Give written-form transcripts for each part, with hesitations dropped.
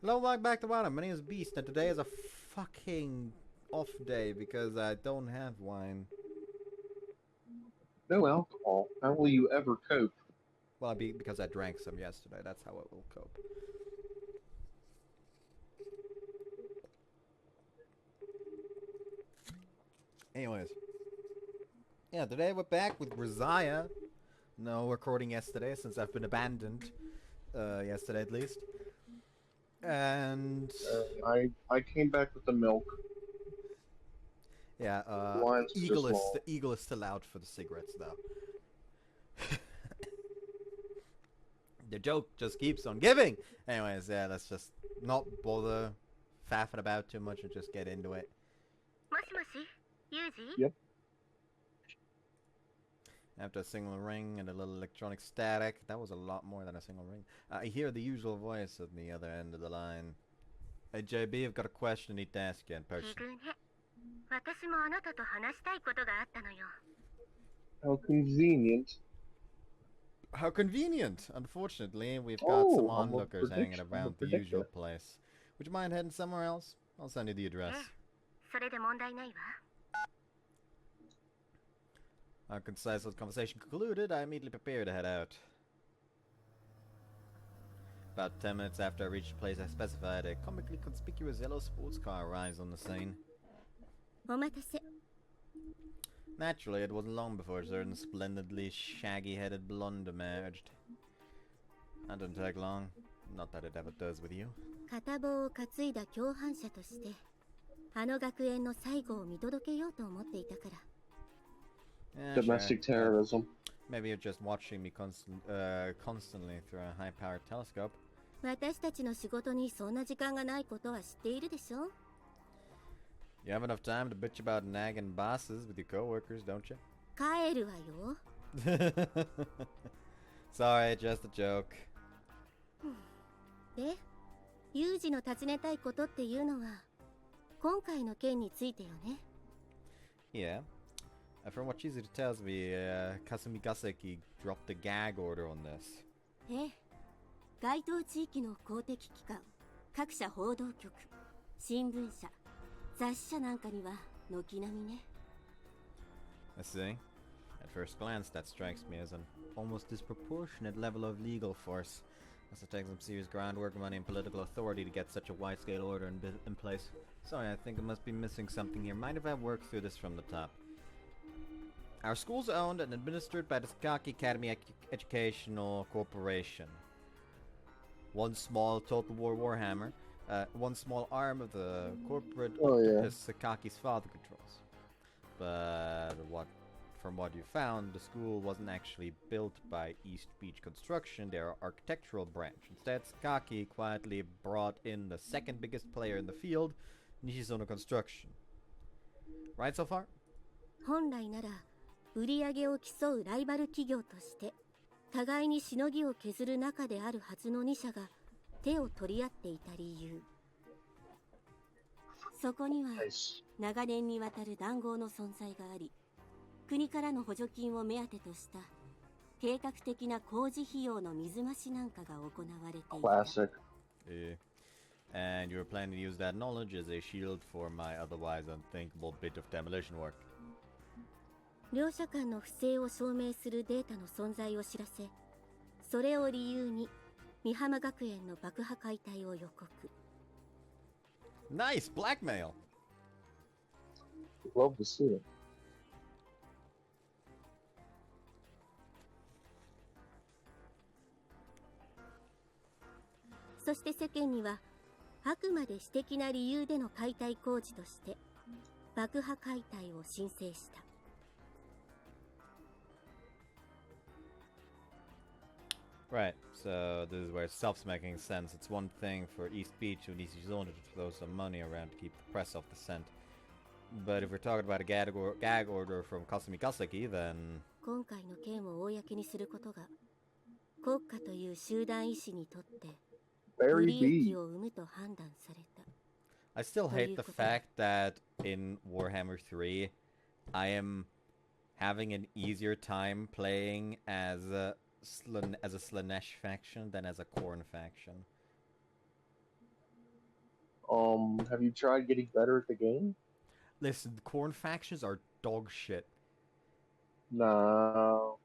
Hello, welcome back to Bottom. My name is Beast, and today is a fucking off day because I don't have wine. No alcohol. How will you ever cope? Well, because I drank some yesterday. That's how I will cope. Anyways, yeah, today we're back with Grisaia. No recording yesterday since I've been abandoned. Yesterday at least. And I came back with the milk. yeah, The lines are just the long. eagle is still out for the cigarettes though. The joke just keeps on giving. Anyways, yeah, let's just not bother faffing about too much and just get into it. Yep. After a single ring and a little electronic static, that was a lot more than a single ring. I hear the usual voice at the other end of the line. Hey JB, I've got a question I need to ask you in person. How convenient. How convenient! Unfortunately, we've got some Oh, I'm a onlookers hanging prediction. I'm a around the usual predictor. place. Would you mind heading somewhere else? I'll send you the address. Our concise little conversation concluded, I immediately prepared to head out. About 10 minutes after I reached the place I specified, a comically conspicuous yellow sports car arrives on the scene. Naturally, it wasn't long before a certain splendidly shaggy-headed blonde emerged. That didn't take long. Not that it ever does with you. 片棒を担いだ共犯者としてあの学園の最後を見届けようと思っていたから Yeah, Domestic sure. terrorism. Maybe you're just watching me constantly through a high-powered telescope. 私たちの仕事にそんな時間がないことは知っているでしょ You have enough time to bitch about nagging bosses with your coworkers, don't you? 帰るわよ Sorry, just a joke. でユージの尋ねたいことっていうのは今回の件についてよね Yeah. From what Chizuru tells me, Kasumi Gaseki dropped a gag order on this. ええ該当地域の公的機関各社報道局新聞社雑誌社なんかには軒並みね I see. At first glance, that strikes me as an almost disproportionate level of legal force. Must have taken some serious groundwork, money, and political authority to get such a wide-scale order in place. Sorry, I think I must be missing something here. Mind if I work through this from the top? Our school's owned and administered by the Sakaki Academy Educational Corporation. One small Total War Warhammer, one small arm of the corporate Oh, yeah. octopus Sakaki's father controls. But from what you found, the school wasn't actually built by East Beach Construction, their architectural branch. Instead, Sakaki quietly brought in the second biggest player in the field, Nishizono Construction. Right so far? 本来なら売り上げを競うライバル企業として互いにしのぎを削る仲であるはずの2社が手を取り合っていた理由そこには Nice. 長年にわたる談合の存在があり国からの補助金を目当てとした計画的な工事費用の水増しなんかが行われていた Classic. And you were planning to use that knowledge as a shield for my otherwise unthinkable bit of demolition work. 両者間の不正を証明するデータの存在を知らせそれを理由に美浜学園の爆破解体を予告 Nice! Blackmail! Love to see it. そして世間にはあくまで私的な理由での解体工事として爆破解体を申請した Right, so this is where it stops making sense. It's one thing for East Beach and East Zone to throw some money around to keep the press off the scent. But if we're talking about a gag order from Kasumi Kaseki, then... 今回の件を公にすることが国家という集団意志にとって不 Very 利益 B. を生むと判断された I still hate the fact that in Warhammer 3, I am having an easier time playing as a Slanesh faction than as a Khorne faction. Have you tried getting better at the game? Listen, the corn factions are dog shit. No.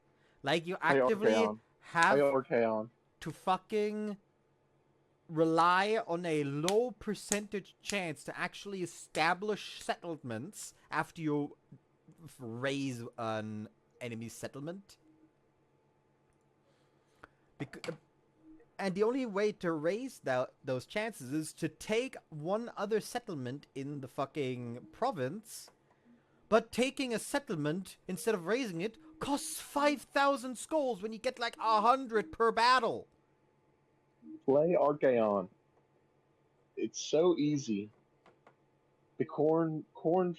Like, you Play actively Archaon. Play have Archaon. to fucking rely on a low percentage chance to actually establish settlements after you raise an enemy settlement. And the only way to raise those chances is to take one other settlement in the fucking province. But taking a settlement, instead of raising it, costs 5,000 skulls when you get like 100 per battle. Play Archaon. It's so easy. The Corn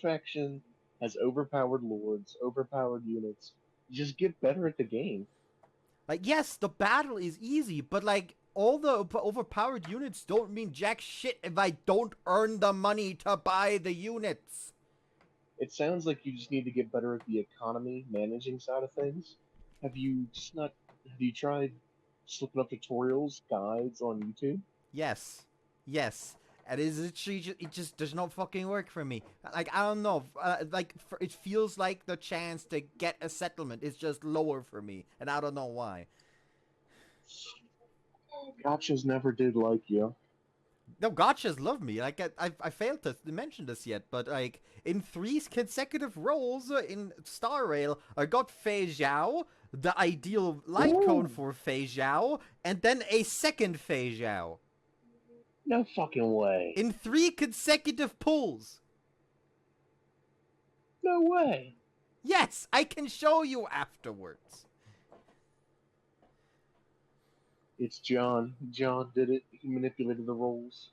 faction has overpowered lords, overpowered units. You just get better at the game. Like, yes, the battle is easy, but like, all the overpowered units don't mean jack shit if I don't earn the money to buy the units. It sounds like you just need to get better at the economy managing side of things. Have you tried just looking up tutorials, guides on YouTube? Yes. Yes. And it's literally it just does not fucking work for me. Like, I don't know. It feels like the chance to get a settlement is just lower for me. And I don't know why. Gotchas never did like you. No, gotchas love me. Like, I failed to mention this yet, but like, in 3 consecutive rolls in Star Rail, I got Fei Zhao, the ideal light cone for Fei Zhao, and then a second Fei Zhao. No fucking way. In 3 consecutive pulls. No way. Yes, I can show you afterwards. It's John. John did it. He manipulated the rolls.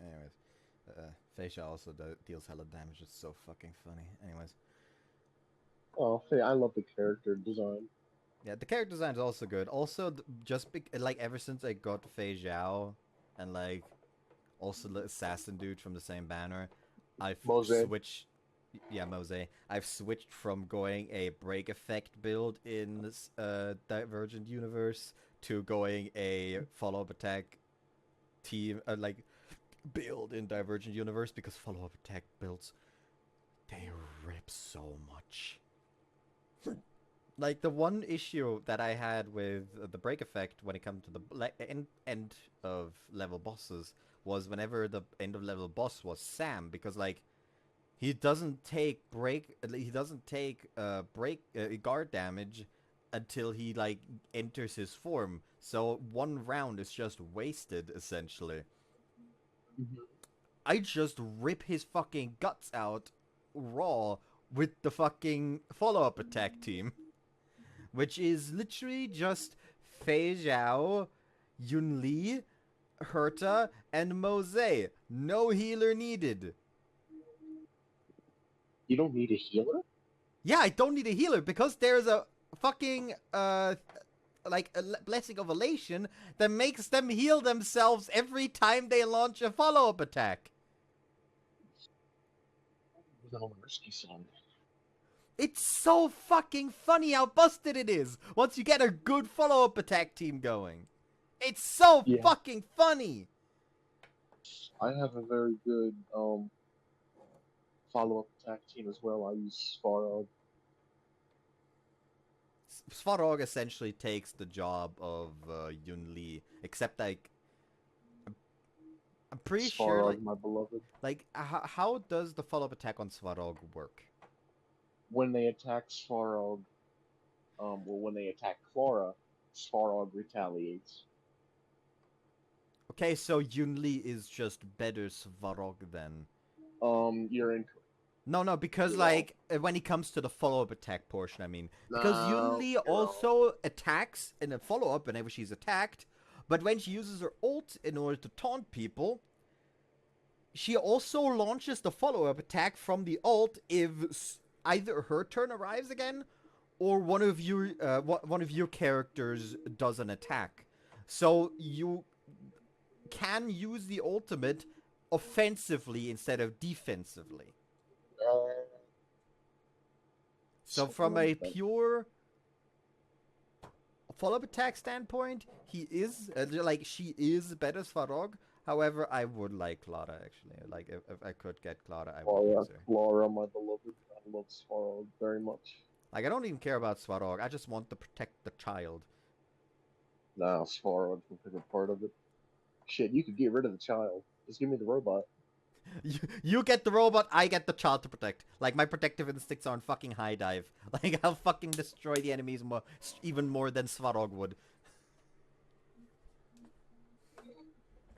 Anyways, Fei Zhao also deals hella damage. It's so fucking funny. Anyways. Oh, I love the character design. Yeah, the character design is also good. Also, like, ever since I got Fei Zhao, and like, also the assassin dude from the same banner, I've switched. Yeah, Mose. I've switched from going a break effect build in this Divergent universe to going a follow-up attack team, build in Divergent universe, because follow-up attack builds, they rip so much. Like, the one issue that I had with the break effect when it comes to the end of level bosses was whenever the end of level boss was Sam, because like, he doesn't take guard damage until he like enters his form. So one round is just wasted essentially. Mm-hmm. I just rip his fucking guts out raw with the fucking follow-up attack team. Which is literally just Fei Zhao, Yun Li, Herta, and Mose. No healer needed. You don't need a healer? Yeah, I don't need a healer because there's a fucking, like, a Blessing of Elation that makes them heal themselves every time they launch a follow-up attack. It was on the risky side. It's so fucking funny how busted it is once you get a good follow-up attack team going. It's so fucking funny. I have a very good follow-up attack team as well. I use Svarog. Svarog essentially takes the job of Yun Li, except like I'm pretty sure. Like, my beloved. Like, how does the follow-up attack on Svarog work? When they attack Svarog, when they attack Flora, Svarog retaliates. Okay, so Yun Li is just better Svarog then. You're incorrect. No, because like when it comes to the follow-up attack portion, I mean, because Yun Li also attacks in a follow-up whenever she's attacked, but when she uses her ult in order to taunt people, she also launches the follow-up attack from the ult if either her turn arrives again, or one of your characters does an attack. So you can use the ultimate offensively instead of defensively. So from a pure follow-up attack standpoint, he is she is better Svarog. However, I would like Clara, actually. Like, if I could get Clara, I would use her. Clara, my beloved. I love Svarog very much. Like, I don't even care about Svarog. I just want to protect the child. Nah, Svarog's my favorite part of it. Shit, you could get rid of the child. Just give me the robot. You get the robot, I get the child to protect. Like, my protective instincts are on fucking high dive. Like, I'll fucking destroy the enemies even more than Svarog would.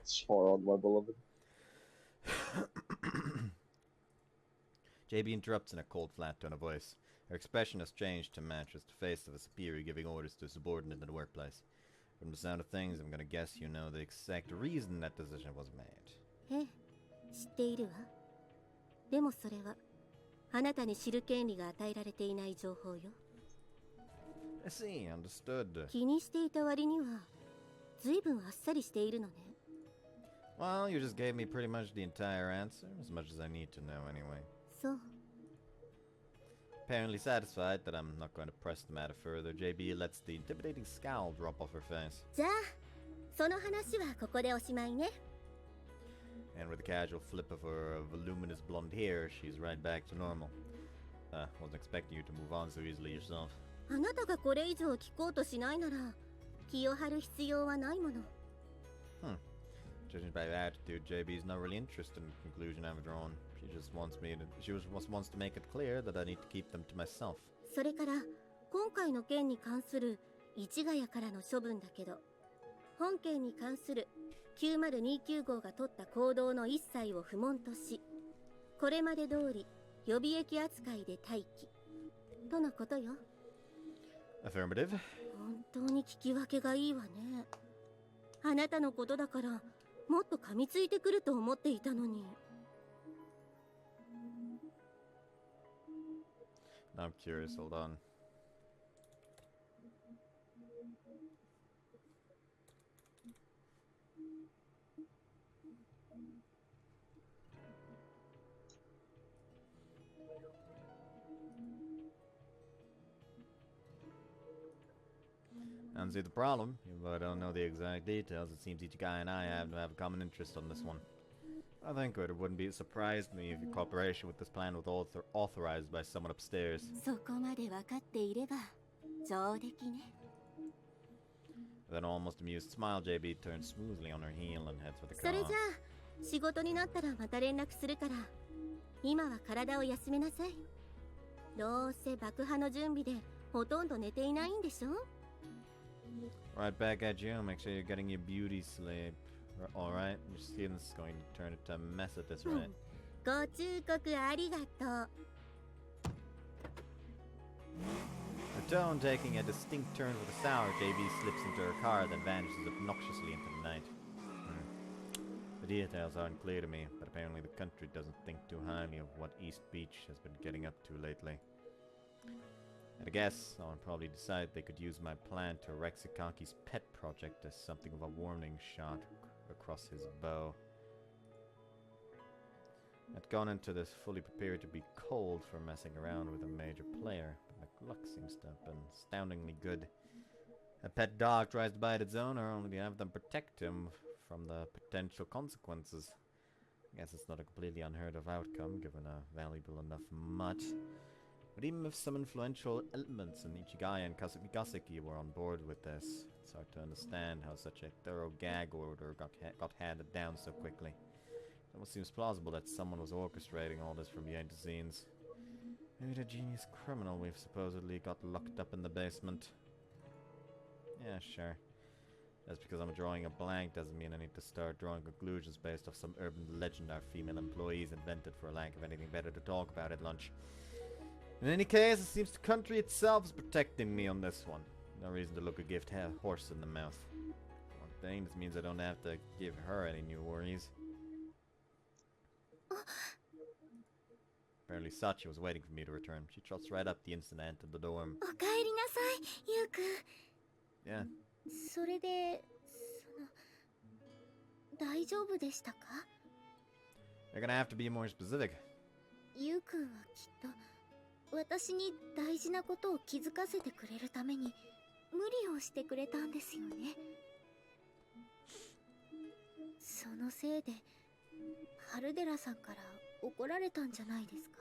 Svarog, my beloved. JB interrupts in a cold, flat tone of voice. Her expression has changed to match as the face of a superior giving orders to a subordinate in the workplace. From the sound of things, I'm gonna guess you know the exact reason that decision was made. ええ、知っているわ。でもそれはあなたに知る権利が与えられていない情報よ。I see, understood. 気にしていた割には随分あっさりしているのね。Well, you just gave me pretty much the entire answer, as much as I need to know anyway. そう。 Apparently satisfied that I'm not going to press the matter further, JB lets the intimidating scowl drop off her face. じゃあ、その話はここでおしまいね。And with a casual flip of her voluminous blonde hair, she's right back to normal. Wasn't expecting you to move on so easily yourself. あなたがこれ以上聞こうとしないなら、気を張る必要はないもの。Judging by your attitude, JB's not really interested in the conclusion I've drawn. She just wants to make it clear that I need to keep them to myself. それから今回の件に関する市ヶ谷からの処分だけど、本件に関する9029号が取った行動の一切を不問とし、これまで通り予備役扱いで待機とのことよ。Affirmative. 本当に聞き分けがいいわね。あなたのことだからもっと噛みついてくると思っていたのに。I'm curious, hold on. And see the problem, even though I don't know the exact details, it seems each guy and I have to have a common interest on this one. I think it wouldn't be surprised me if your cooperation with this plan was authorized by someone upstairs. そこまで分かっていれば上出来ね。 With an almost amused smile, JB turns smoothly on her heel and heads for the そ car. れじゃあ仕事になったらまた連絡するから、今は体を休めなさい。どうせ爆破の準備でほとんど寝ていないんでしょ。 Right back at you. Make sure you're getting your beauty sleep. Alright, your skin's going to turn into a mess at this rate. ご忠告ありがとう。 Her tone taking a distinct turn with a sour, JB slips into her car, then vanishes obnoxiously into the night. The details aren't clear to me, but apparently the country doesn't think too highly of what East Beach has been getting up to lately. And I guess someone probably decided they could use my plan to wreck Sakaki's pet project as something of a warning shot across his bow. I'd gone into this fully prepared to be cold for messing around with a major player, but my luck seems to have been astoundingly good. A pet dog tries to bite its owner, only to have them protect him from the potential consequences. I guess it's not a completely unheard of outcome, given a valuable enough mutt. But even if some influential elements in Ichigaya and Kaseki were on board with this, it's hard to understand how such a thorough gag order got handed down so quickly. It almost seems plausible that someone was orchestrating all this from behind the scenes. Maybe the genius criminal we've supposedly got locked up in the basement. Yeah, sure. Just because I'm drawing a blank doesn't mean I need to start drawing conclusions based off some urban legend our female employees invented for lack of anything better to talk about at lunch. In any case, it seems the country itself is protecting me on this one. No reason to look a gift horse in the mouth. One thing, this means I don't have to give her any new worries. Apparently Sachi was waiting for me to return. She trots right up the instant I entered the dorm. おかえりなさい、ゆうくん。 Yeah. それで、大丈夫でしたか？ You're gonna have to be more specific. ゆうくんはきっと私に大事なことを気づかせてくれるために無理をしてくれたんですよね。そのせいでハルデラさんから怒られたんじゃないですか？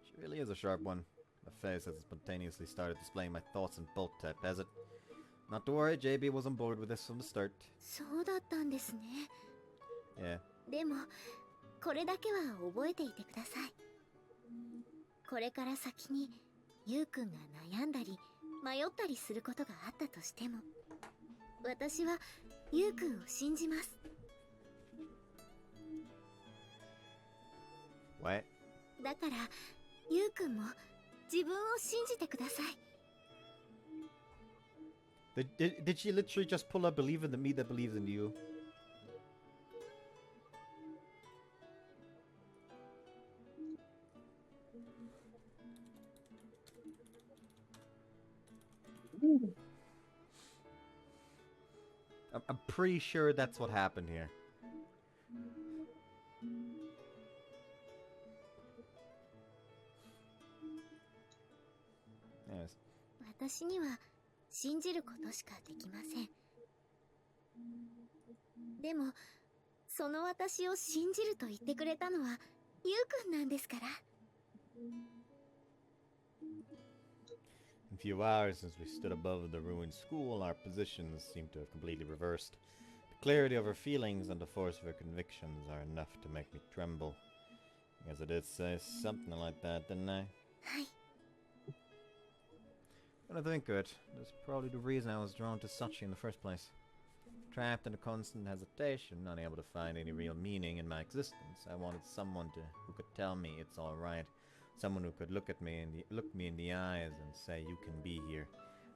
She really is a sharp one. My face has spontaneously started displaying my thoughts in bold type, has it? Not to worry, JB was on board with this from the start. そうだったんですね。 Yeah. でもこれだけは覚えていてください。これから先にユウくんが悩んだり迷ったりすることがあったとしても、私はユウくんを信じます。 What? だからユウくんも自分を信じてください。 Did she literally just pull up believe in the me that believes in you? I'm pretty sure that's what happened here. Yes. 私には信じることしかできません。でもその私を信じると言ってくれたのはユウくんなんですから。 In a few hours since we stood above the ruined school, our positions seem to have completely reversed. The clarity of her feelings and the force of her convictions are enough to make me tremble. I guess I did say something like that, didn't I? はい。 When I think of it, that's probably the reason I was drawn to Sachi in the first place. Trapped in a constant hesitation, unable to find any real meaning in my existence, I wanted someone who could tell me it's all right. Someone who could look me in the eyes and say you can be here.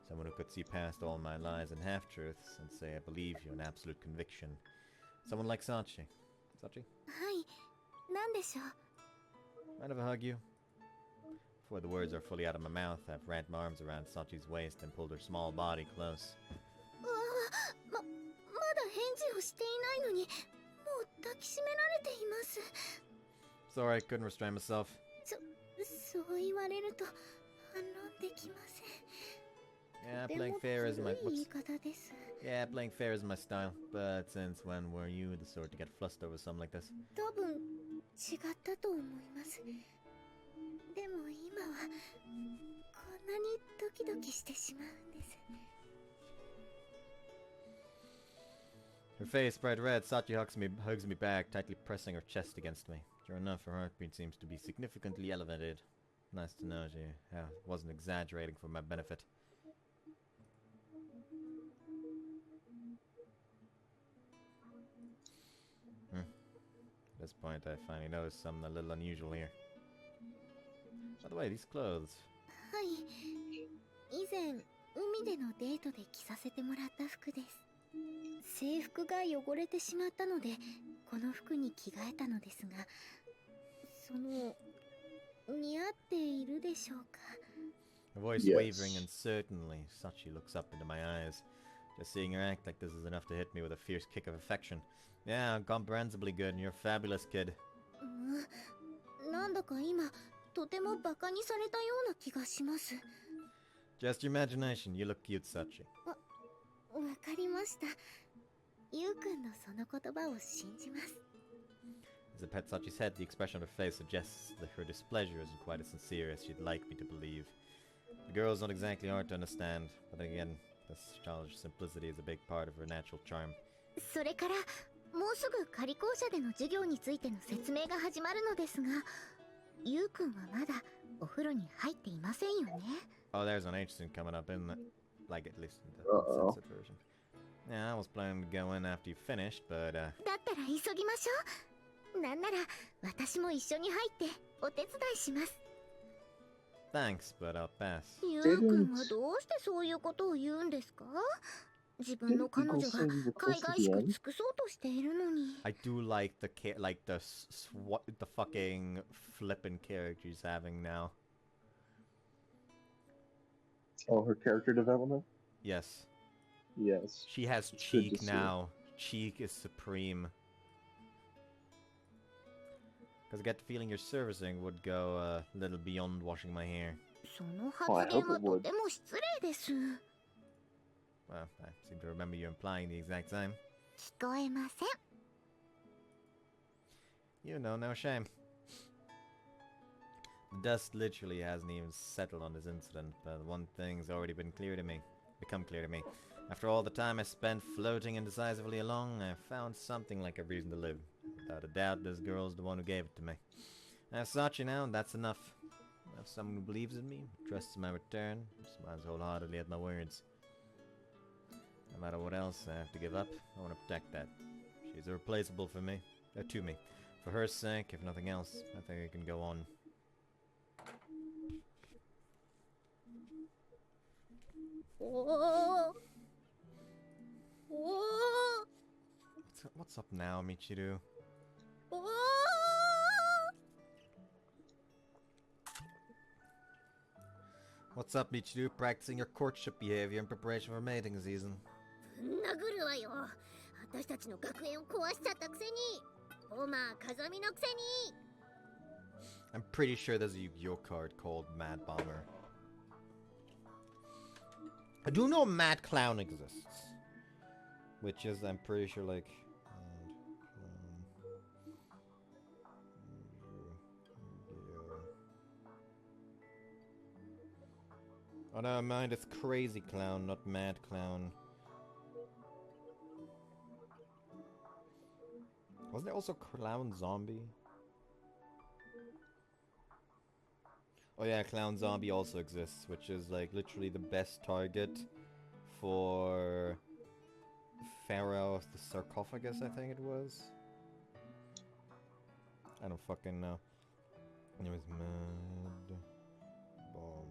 Someone who could see past all my lies and half-truths and say I believe you in absolute conviction. Someone like Sachi. Sachi? はい。何でしょう。 Mind if I hug you? Before the words are fully out of my mouth, I've wrapped my arms around Sachi's waist and pulled her small body close. まだ返事をしていないのに、もう抱きしめられています。 Sorry, I couldn't restrain myself. そう言われると反論できません。 Yeah, で playing も fair is 古 my い言い方です。 Yeah, playing fair is my style. But since when were you the sort to get flustered over something like this? 多分違ったと思います。でも今はこんなにドキドキしてしまうんです。 Her face bright red, Sachi hugs me back, tightly pressing her chest against me. Sure enough, her heartbeat seems to be significantly elevated. Nice to know she wasn't exaggerating for my benefit. At this point, I finally noticed something a little unusual here. By the way, these clothes. はい。以前海でのデートで着させてもらった服です。制服が汚れてしまったのでこの服に着替えたのですが、その似合っているでしょうか。 Her voice Yes. wavering uncertainly, Sachi looks up into my eyes. Just seeing her act like this is enough to hit me with a fierce kick of affection. Yeah, comprehensibly good, and you're a fabulous kid. なんだか今とてもバカにされたような気がします。 Just your imagination, you look cute, Sachi. わかりました。ゆうくんのその言葉を信じます。 As I pet Sachi's head, the expression on her face suggests that her displeasure isn't quite as sincere as she'd like me to believe. The girl's not exactly hard to understand, but again, this childish simplicity is a big part of her natural charm. それからもうすぐ仮校舎での授業についての説明が始まるのですが、ゆうくんはまだお風呂に入っていませんよね。 Oh, there's an H scene coming up, isn't it? Like, at least in the Uh-oh. censored version. Yeah, I was planning to go in after you finished, but, だったら急ぎましょう。なんなら私も一緒に入ってお手伝いします。 thanks, but I'll pass. ゆうくんはどうしてそういうことを言うんですか？自分の彼女が海外しく尽くそうとしているのに。 I do like the the fucking flippin' character she's having now. Oh, her character development? Yes. Yes. She has It's good to cheek see. now. Cheek is supreme. Because I get the feeling your servicing would go a little beyond washing my hair. その発言はとても失礼です。 Well, I seem to remember you implying the exact same. 聞こえません。You know, no shame. The dust literally hasn't even settled on this incident, but one thing's already become clear to me. After all the time I spent floating indecisively along, I found something like a reason to live. Without a doubt, this girl's the one who gave it to me. As such, now, that's enough. I have someone who believes in me, trusts in my return, smiles wholeheartedly at my words. No matter what else I have to give up, I want to protect that. She's irreplaceable for me, to me. For her sake, if nothing else, I think I can go on. What's up now, Michiru? What's up, Michiru? Practicing your courtship behavior in preparation for mating season. I'm pretty sure there's a Yu-Gi-Oh card called Mad Bomber. I do know Mad Clown exists, which is, I'm pretty sure, like... Oh no, mind, it's Crazy Clown, not Mad Clown. Wasn't there also Clown Zombie? Oh yeah, Clown Zombie also exists, which is like literally the best target for Pharaoh of the Sarcophagus, I think it was. I don't fucking know. It was Mad Bomber.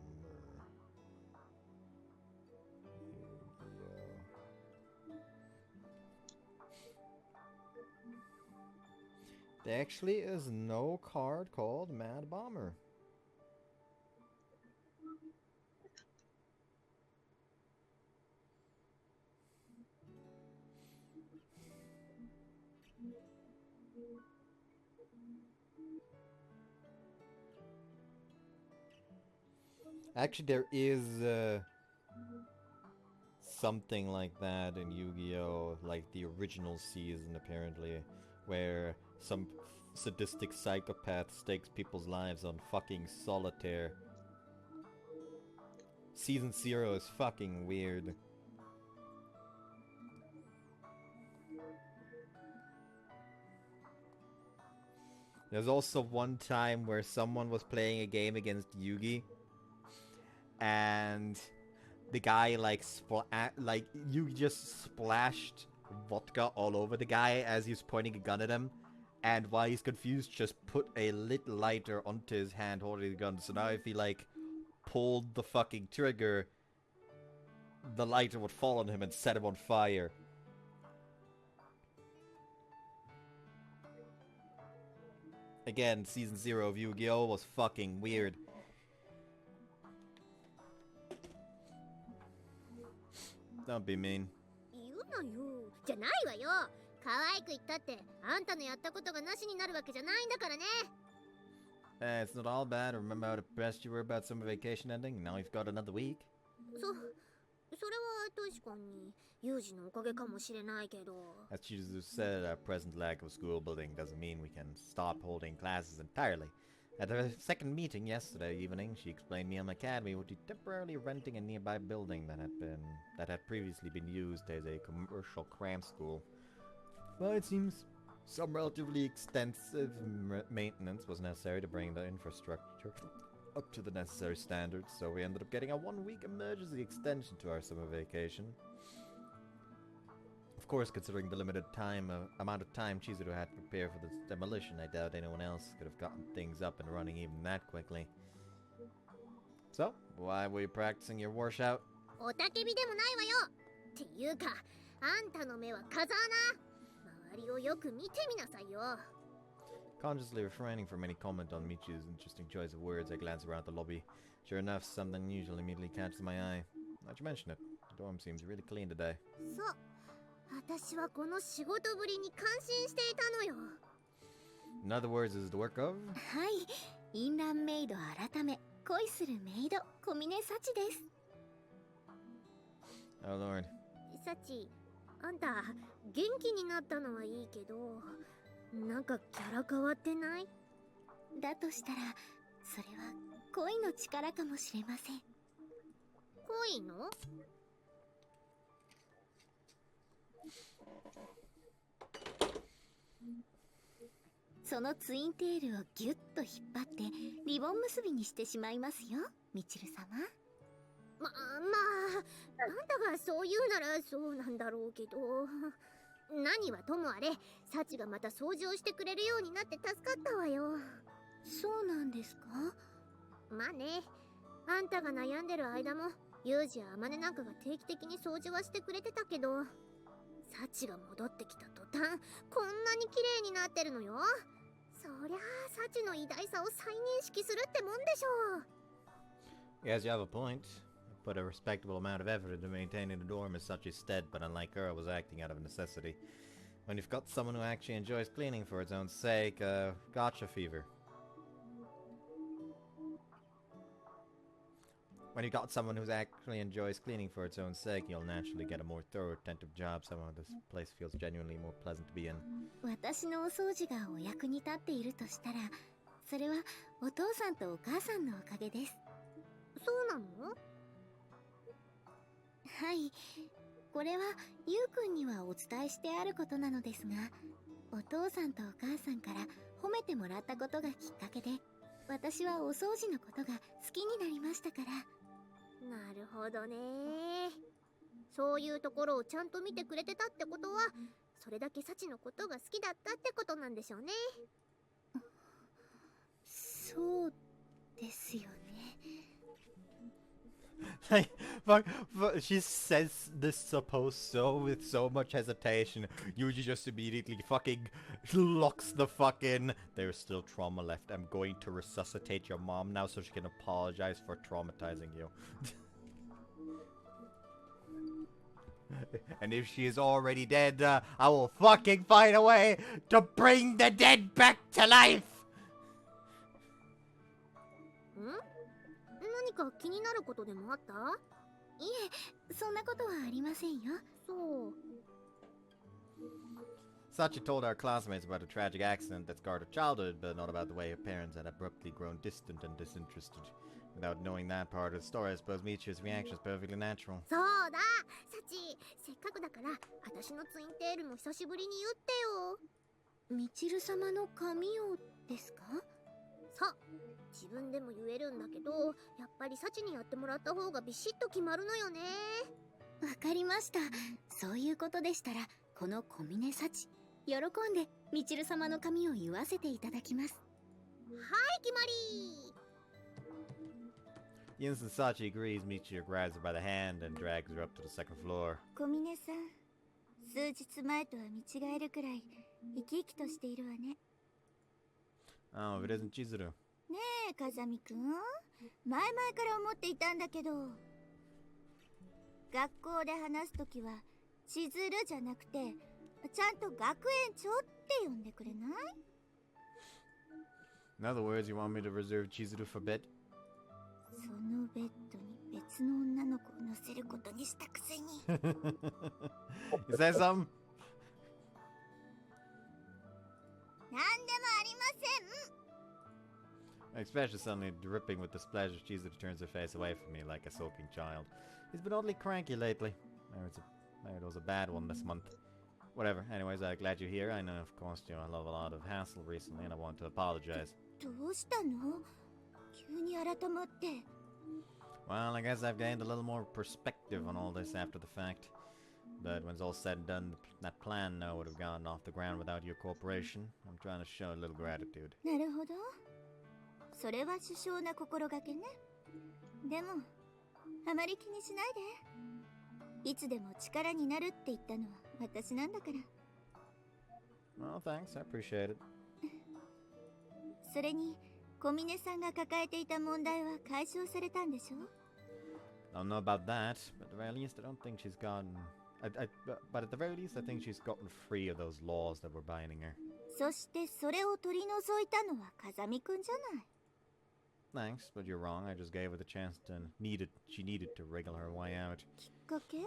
There actually is no card called Mad Bomber. Actually, there is something like that in Yu-Gi-Oh! Like the original season, apparently, where some sadistic psychopath stakes people's lives on fucking solitaire. Season 0 is fucking weird. There's also one time where someone was playing a game against Yugi, and the guy like Yugi just splashed vodka all over the guy as he's pointing a gun at him, and while he's confused, just put a lit lighter onto his hand holding the gun. So now if he like pulled the fucking trigger, the lighter would fall on him and set him on fire. Again, season 0 of Yu-Gi-Oh! Was fucking weird. Don't be mean. It's not all bad. Remember how depressed you were about summer vacation ending? Now you've got another week. As Chizu said, our present lack of school building doesn't mean we can stop holding classes entirely. At a second meeting yesterday evening, she explained Neon Academy would be temporarily renting a nearby building that had previously been used as a commercial cram school. Well, it seems some relatively extensive maintenance was necessary to bring the infrastructure up to the necessary standards, so we ended up getting a 1-week emergency extension to our summer vacation. Of course, considering the limited amount of time Chizuru had to prepare for the demolition, I doubt anyone else could have gotten things up and running even that quickly. So, why were you practicing your war shout? Consciously refraining from any comment on Michi's interesting choice of words, I glance around the lobby. Sure enough, something unusual immediately catches my eye. How'd you mention it? The dorm seems really clean today. In other words, is it the work of? Oh lord. なんかキャラ変わってない？だとしたらそれは恋の力かもしれません。恋の？そのツインテールをギュッと引っ張ってリボン結びにしてしまいますよ、みちる様。まああんたがそう言うならそうなんだろうけど、何はともあれサチがまた掃除をしてくれるようになって助かったわよ。そうなんですか？まあね、あんたが悩んでる間もユージやアマネなんかが定期的に掃除はしてくれてたけど、サチが戻ってきた途端こんなに綺麗になってるのよ。そりゃあサチの偉大さを再認識するってもんでしょう。 Yes, you have a point. I put a respectable amount of effort into maintaining the dorm as Sachi's stead, but unlike her, I was acting out of necessity. When you've got someone who actually enjoys cleaning for its own sake, gotcha fever. When you've got someone who actually enjoys cleaning for its own sake, you'll naturally get a more thorough, attentive job. Somehow this place feels genuinely more pleasant to be in. 私のお掃除がお役に立っているとしたら、それはお父さんとお母さんのおかげです。そうなの？はい、これはゆうくんにはお伝えしてあることなのですが、お父さんとお母さんから褒めてもらったことがきっかけで、私はお掃除のことが好きになりましたから。なるほどね。そういうところをちゃんと見てくれてたってことは、それだけサチのことが好きだったってことなんでしょうね。そうですよね。Like, she says this suppose so with so much hesitation. Yuji just immediately fucking locks the fucking... There's still trauma left. I'm going to resuscitate your mom now so she can apologize for traumatizing you. And if she is already dead, I will fucking find a way to bring the dead back to life! 何か気になることでもあった？いえ、そんなことはありませんよ。そう。Sachi told our classmates about a tragic accident that scarred her childhood, but not about the way her parents had abruptly grown distant and disinterested. Without knowing that part of the story, I suppose Michiru's reaction is perfectly natural. そうだ、サチ、せっかくだから私のツインテールも久しぶりに言ってよ。みちる様の髪をですか？そう、自分でも言えるんだけど、やっぱりサチにやってもらった方がビシッと決まるのよね。わかりました。そういうことでしたら、この小峰サチ、喜んでみちる様の髪を言わせていただきます。はい、決まり。The instant Sachi agrees, Michiru grabs her by the hand and drags her up to the second floor. 小峰さん、数日前とは見違えるくらい生き生きとしているわね。Oh, if it isn't Chizuru. ねえ、風見くん。前々から思っていたんだけど、学校で話すときは千鶴じゃなくて、ちゃんと学園長って呼んでくれない？ In other words, you want me to reserve Chizuru for bed? そのベッドに別の女の子を乗せることにしたくせに。Is that something? なんでもありません。Especially suddenly dripping with displeasure, Chizuru turns her face away from me like a sulking child. He's been oddly cranky lately. Maybe it was a bad one this month. Whatever, anyways, I'm glad you're here. I know I've caused you a lot of hassle recently and I want to apologize. どうしたの？急に改まって。Well, I guess I've gained a little more perspective on all this after the fact. But when it's all said and done, that plan now would have gone off the ground without your cooperation. I'm trying to show a little gratitude. なるほど。それは殊勝な心がけね。でも、あまり気にしないで。いつでも力になるって言ったのは私なんだから。Well, thanks. I appreciate it. それに、小峰さんが抱えていた問題は解消されたんでしょ？ I don't know about that, but at the very least, I don't think she's gotten... but at the very least, I think she's gotten free of those laws that were binding her. そしてそれを取り除いたのは風見くんじゃない。Thanks, but you're wrong. I just gave her the chance she needed to wriggle her way out. きっかけ？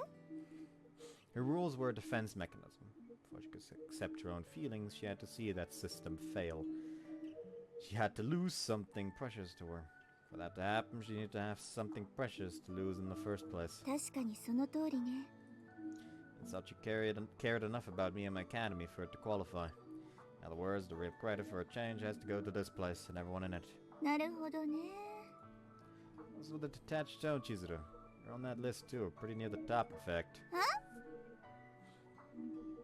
Her rules were a defense mechanism. Before she could accept her own feelings, she had to see that system fail. She had to lose something precious to her. For that to happen, she needed to have something precious to lose in the first place. 確かにその通りね。 And Sachi cared enough about me and my academy for it to qualify. In other words, the real credit for a change has to go to this place and everyone in it. なるほどね。 Also the detached tone, Chizuru. You're on that list too, pretty near the top, in fact. Huh?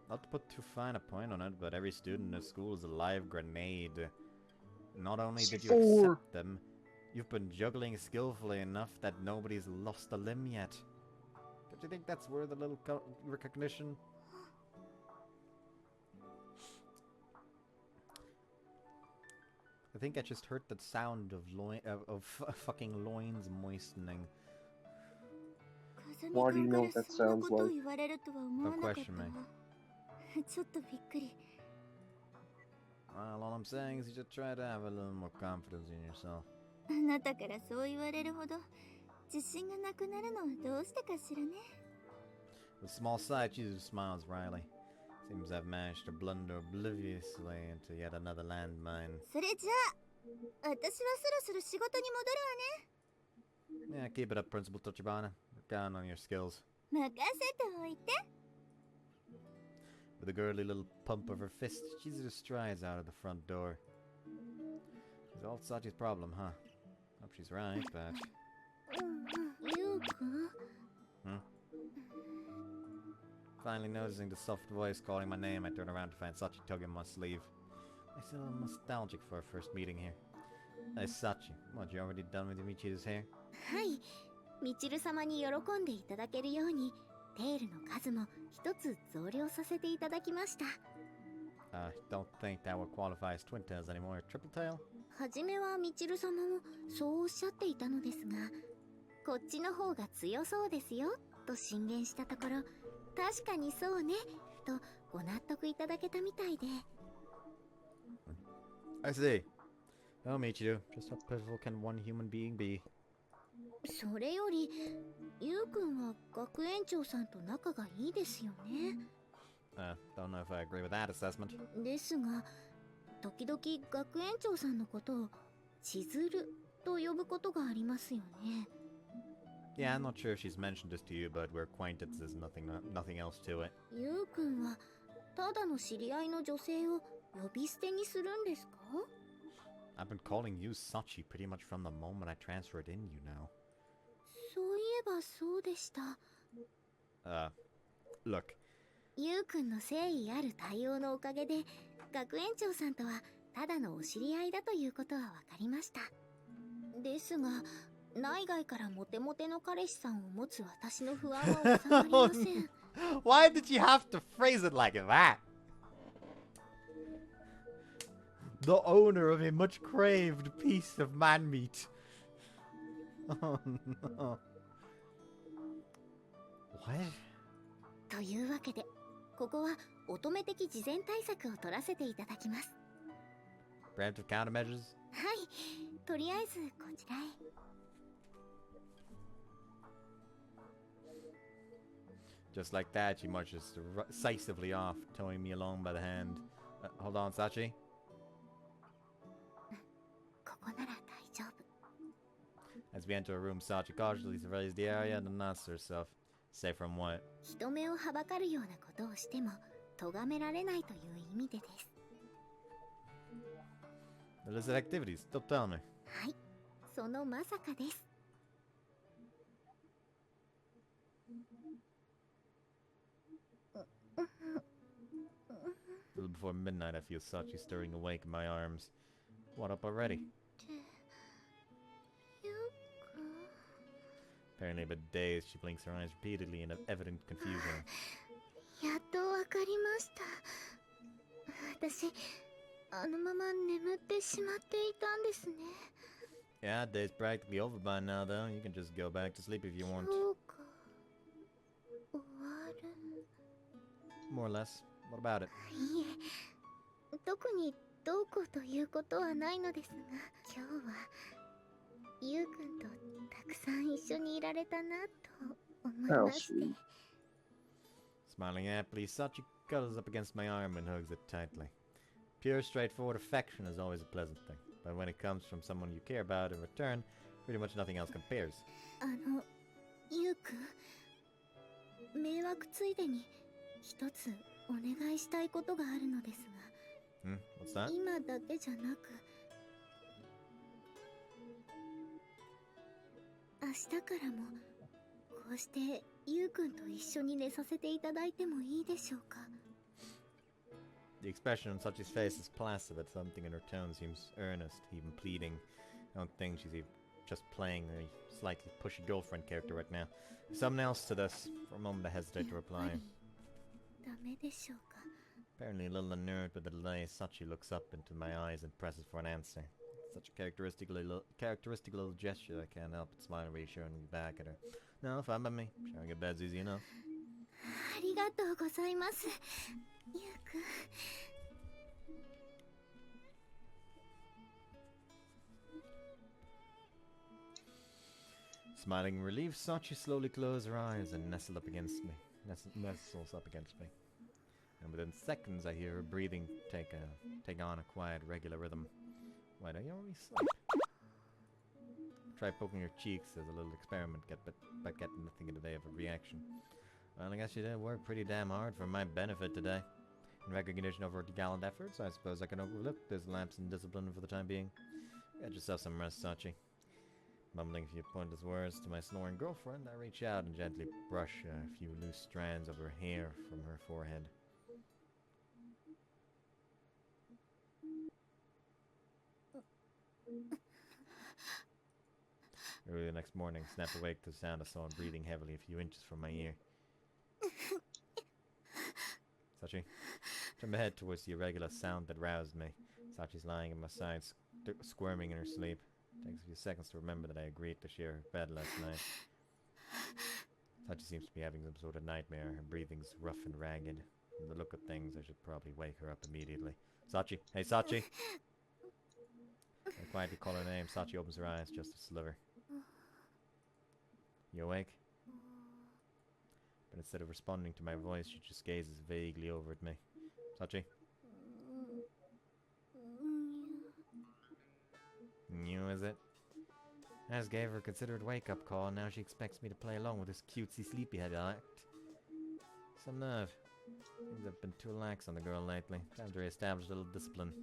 Not to put too fine a point on it, but every student in the school is a live grenade. Not only did you accept them, you've been juggling skillfully enough that nobody's lost a limb yet. Don't you think that's worth a little recognition? I think I just heard the sound of fucking loins moistening. Why do you know what that sounds like? Don't question me. ちょっとびっくり。 Well, all I'm saying is you should try to have a little more confidence in yourself. あなたからそう言われるほど自信がなくなるのはどうしてかしらね。 With small sight, Jesus smiles wryly. Seems I've managed to blunder obliviously into yet another landmine. それじゃあ、私はそろそろ仕事に戻るわね。 Yeah, keep it up, Principal Tachibana. Count on your skills. 任せておいて。 With a girly little pump of her fist, Jesus strides out of the front door. It's all Sachi's problem, huh? Hope she's right, but... ゆうくん Hmm? Finally noticing the soft voice calling my name, I turn around to find Sachi tugging my sleeve. I feel a little nostalgic for our first meeting here. Hey, Sachi, what, you already done with Michiru's hair? はい。みちる様に喜んでいただけるように、テールの数も一つ増量させていただきました。Don't think that would qualify as twin tails anymore. Triple tail? はじめはみちる様もそうおっしゃっていたのですが、こっちの方が強そうですよ、と進言したところ、確かにそうね、とご納得いただけたみたいで。I see. Oh, Michiru, just how pitiful can one human being be? それより、ゆうくんは学園長さんと仲がいいですよね。Don't know if I agree with that assessment. ですが、時々学園長さんのことを千鶴と呼ぶことがありますよね。Yeah, I'm not sure if she's mentioned this to you, but we're acquaintances, nothing else to it. ゆうくんはただの知り合いの女性を呼び捨てにするんですか？ I've been calling you Sachi pretty much from the moment I transferred in you now. そういえばそうでした。Look. ゆうくんの誠意ある対応のおかげで、学園長さんとはただのお知り合いだということは分かりました。ですが、内外からモテモテの彼氏さんを持つ私の不安は収まりません。Why did you have to phrase it like that? The owner of a much craved piece of man meat. Oh no. What? というわけで、ここは乙女的事前対策を取らせていただきます。Preemptive countermeasures? はい、とりあえずこちらへ。Just like that, she marches decisively off, towing me along by the hand. Hold on, Sachi. ここなら大丈夫。As we enter a room, Sachi cautiously surveys the area and announces herself. Safe from what? 人目をはばかるようなことをしても咎められないという意味でです。Illicit activities, don't tell me. はい、そのまさかです。A little before midnight, I feel Sachi stirring awake in my arms. What, up already? Apparently a bit dazed, she blinks her eyes repeatedly in evident confusion. やっとわかりました。私、あのまま眠ってしまっていたんですね。Yeah, day's practically over by now, though. You can just go back to sleep if you want. そうか。終わる。 More or less. What about it? いえ、特にどうこうということはないのですが、今日はゆうくんとたくさん一緒にいられたなと思いまして。Smiling happily, Sachi cuddles up against my arm and hugs it tightly. Pure, straightforward affection is always a pleasant thing, but when it comes from someone you care about in return, pretty much nothing else compares. ゆうくん、迷惑ついでに一つお願いしたいことがあるのですが。What's that? 今だけじゃなく、明日からもこうしてゆうくんと一緒に寝させていただいてもいいでしょうか。 The expression on Sachi's face is placid, but something in her tone seems earnest, even pleading. I don't think she's just playing a slightly pushy girlfriend character right now. There's something else to this. For a moment I hesitate to reply. ダメでしょうか。 Apparently a little unnerved by the delay, Sachi looks up into my eyes and presses for an answer. Such a characteristic little gesture, I can't help but smile reassuringly back at her. No, fine by me. Sharing a bed's easy enough. ありがとうございます、ゆうくん。 Smiling in relief, Sachi slowly closed her eyes and nestles up against me. And within seconds, I hear her breathing take on a quiet, regular rhythm. Why don't you already sleep? Try poking her cheeks as a little experiment, but get nothing in the way of a reaction. Well, I guess you did work pretty damn hard for my benefit today. In recognition of her gallant efforts, I suppose I can overlook this lapse in discipline for the time being. Get yourself some rest, Sachi. Mumbling a few pointless words to my snoring girlfriend, I reach out and gently brush a few loose strands of her hair from her forehead. Early the next morning, snapped awake to the sound of someone breathing heavily a few inches from my ear. Sachi, turned my head towards the irregular sound that roused me. Sachi's lying at my side, squirming in her sleep. Takes a few seconds to remember that I agreed to share her bed last night. Sachi seems to be having some sort of nightmare. Her breathing's rough and ragged. From the look of things, I should probably wake her up immediately. Sachi! Hey, Sachi! I quietly call her name. Sachi opens her eyes just a sliver. You awake? But instead of responding to my voice, she just gazes vaguely over at me. Sachi? New, is it? I just gave her a considered wake-up call, and now she expects me to play along with this cutesy sleepyhead act. Some nerve. Things have been too lax on the girl lately. Time to re-establish a little discipline.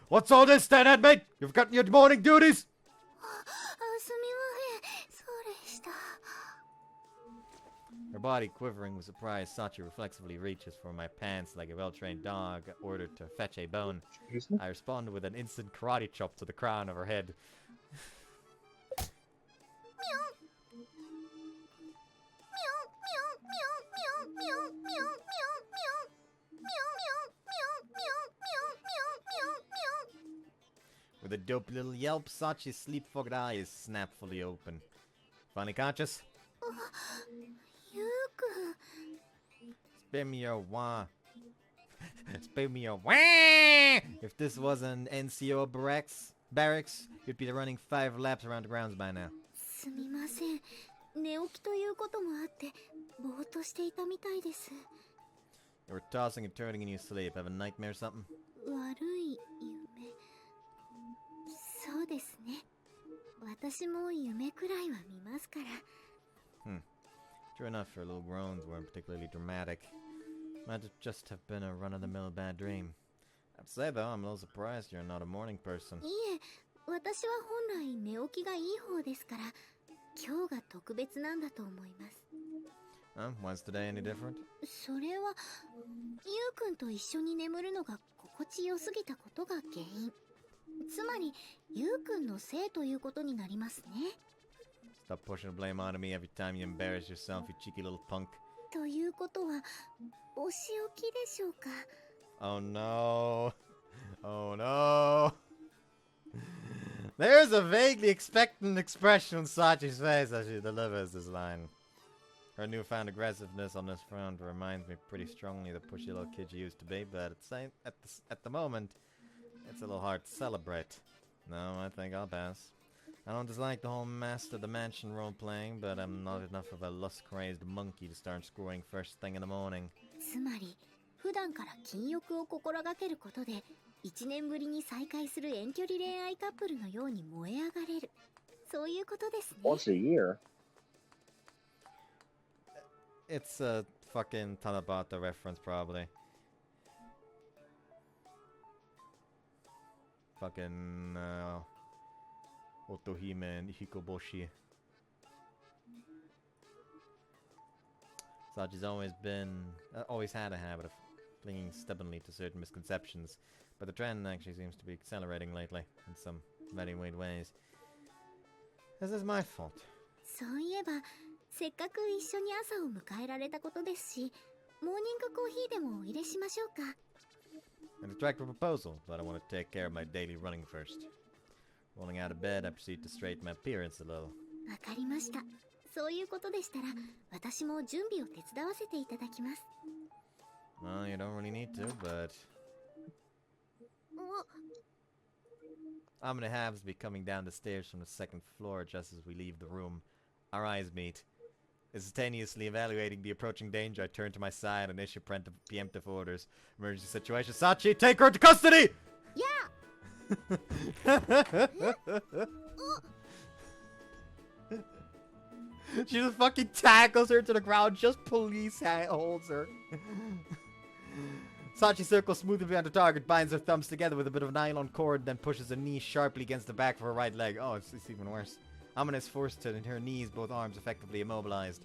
What's all this, Stanhead, mate? You've forgotten your morning duties? Her body quivering with surprise, Sachi reflexively reaches for my pants like a well-trained dog ordered to fetch a bone. I respond with an instant karate chop to the crown of her head. With a dope little yelp, Sachi's sleep-fogged eyes snap fully open. Finally conscious? Spare me your wah. Spare me your wah! If this was an NCO barracks, you'd be running 5 laps around the grounds by now. すみません。寝起きということもあって、ぼーっとしていたみたいです。 You were tossing and turning in your sleep. Have a nightmare or something? 悪い夢。そうですね。私も夢くらいは見ますから。True enough, her little groans weren't particularly dramatic. Might just have been a run-of-the-mill bad dream. I have to say, though, I'm a little surprised you're not a morning person. いえ、私は本来寝起きがいい方ですから、今日が特別なんだと思います。Why's today any different? それは、ゆうくんと一緒に眠るのが心地よすぎたことが原因。つまり、ゆうくんのせいということになりますね。 Stop pushing the blame onto me every time you embarrass yourself, you cheeky little punk. ということは、お仕置きでしょうか。 Oh no. Oh no. There's a vaguely expectant expression on Sachi's face as she delivers this line. Her newfound aggressiveness on this front reminds me pretty strongly of the pushy little kid she used to be, but at the moment, it's a little hard to celebrate. No, I think I'll pass. I don't dislike the whole master dimension role-playing, but I'm not enough of a lust-crazed monkey to start screwing first thing in the morning. つまり普段から禁欲を心がけることで1年ぶりに再会する遠距離恋愛カップルのように燃え上がれる、そういうことですね。 Once a year. It's a fucking Tanabata reference, probably. Fucking, Otohime and Hikoboshi. Sachi's always had a habit of clinging stubbornly to certain misconceptions, but the trend actually seems to be accelerating lately, in some very weird ways. This is my fault. そういえばせっかく一緒に朝を迎えられたことですし、モーニングコーヒーでもお入れしましょうか。 An attractive proposal, but I want to take care of my daily running first. Rolling out of bed, I proceed to straighten my appearance a little. わかりました。そういうことでしたら私も準備を手伝わせていただきます。 Well, you don't really need to, but... Amine happens to be coming down the stairs from the second floor just as we leave the room. Our eyes meet. Instantaneously evaluating the approaching danger, I turn to my side and issue preemptive orders. Emergency situation. Sachi, take her into custody! She just fucking tackles her to the ground, just police holds her. Sachi circles smoothly behind the target, binds her thumbs together with a bit of nylon cord, then pushes a knee sharply against the back of her right leg. Oh, it's even worse. Amina is forced to her knees, both arms effectively immobilized.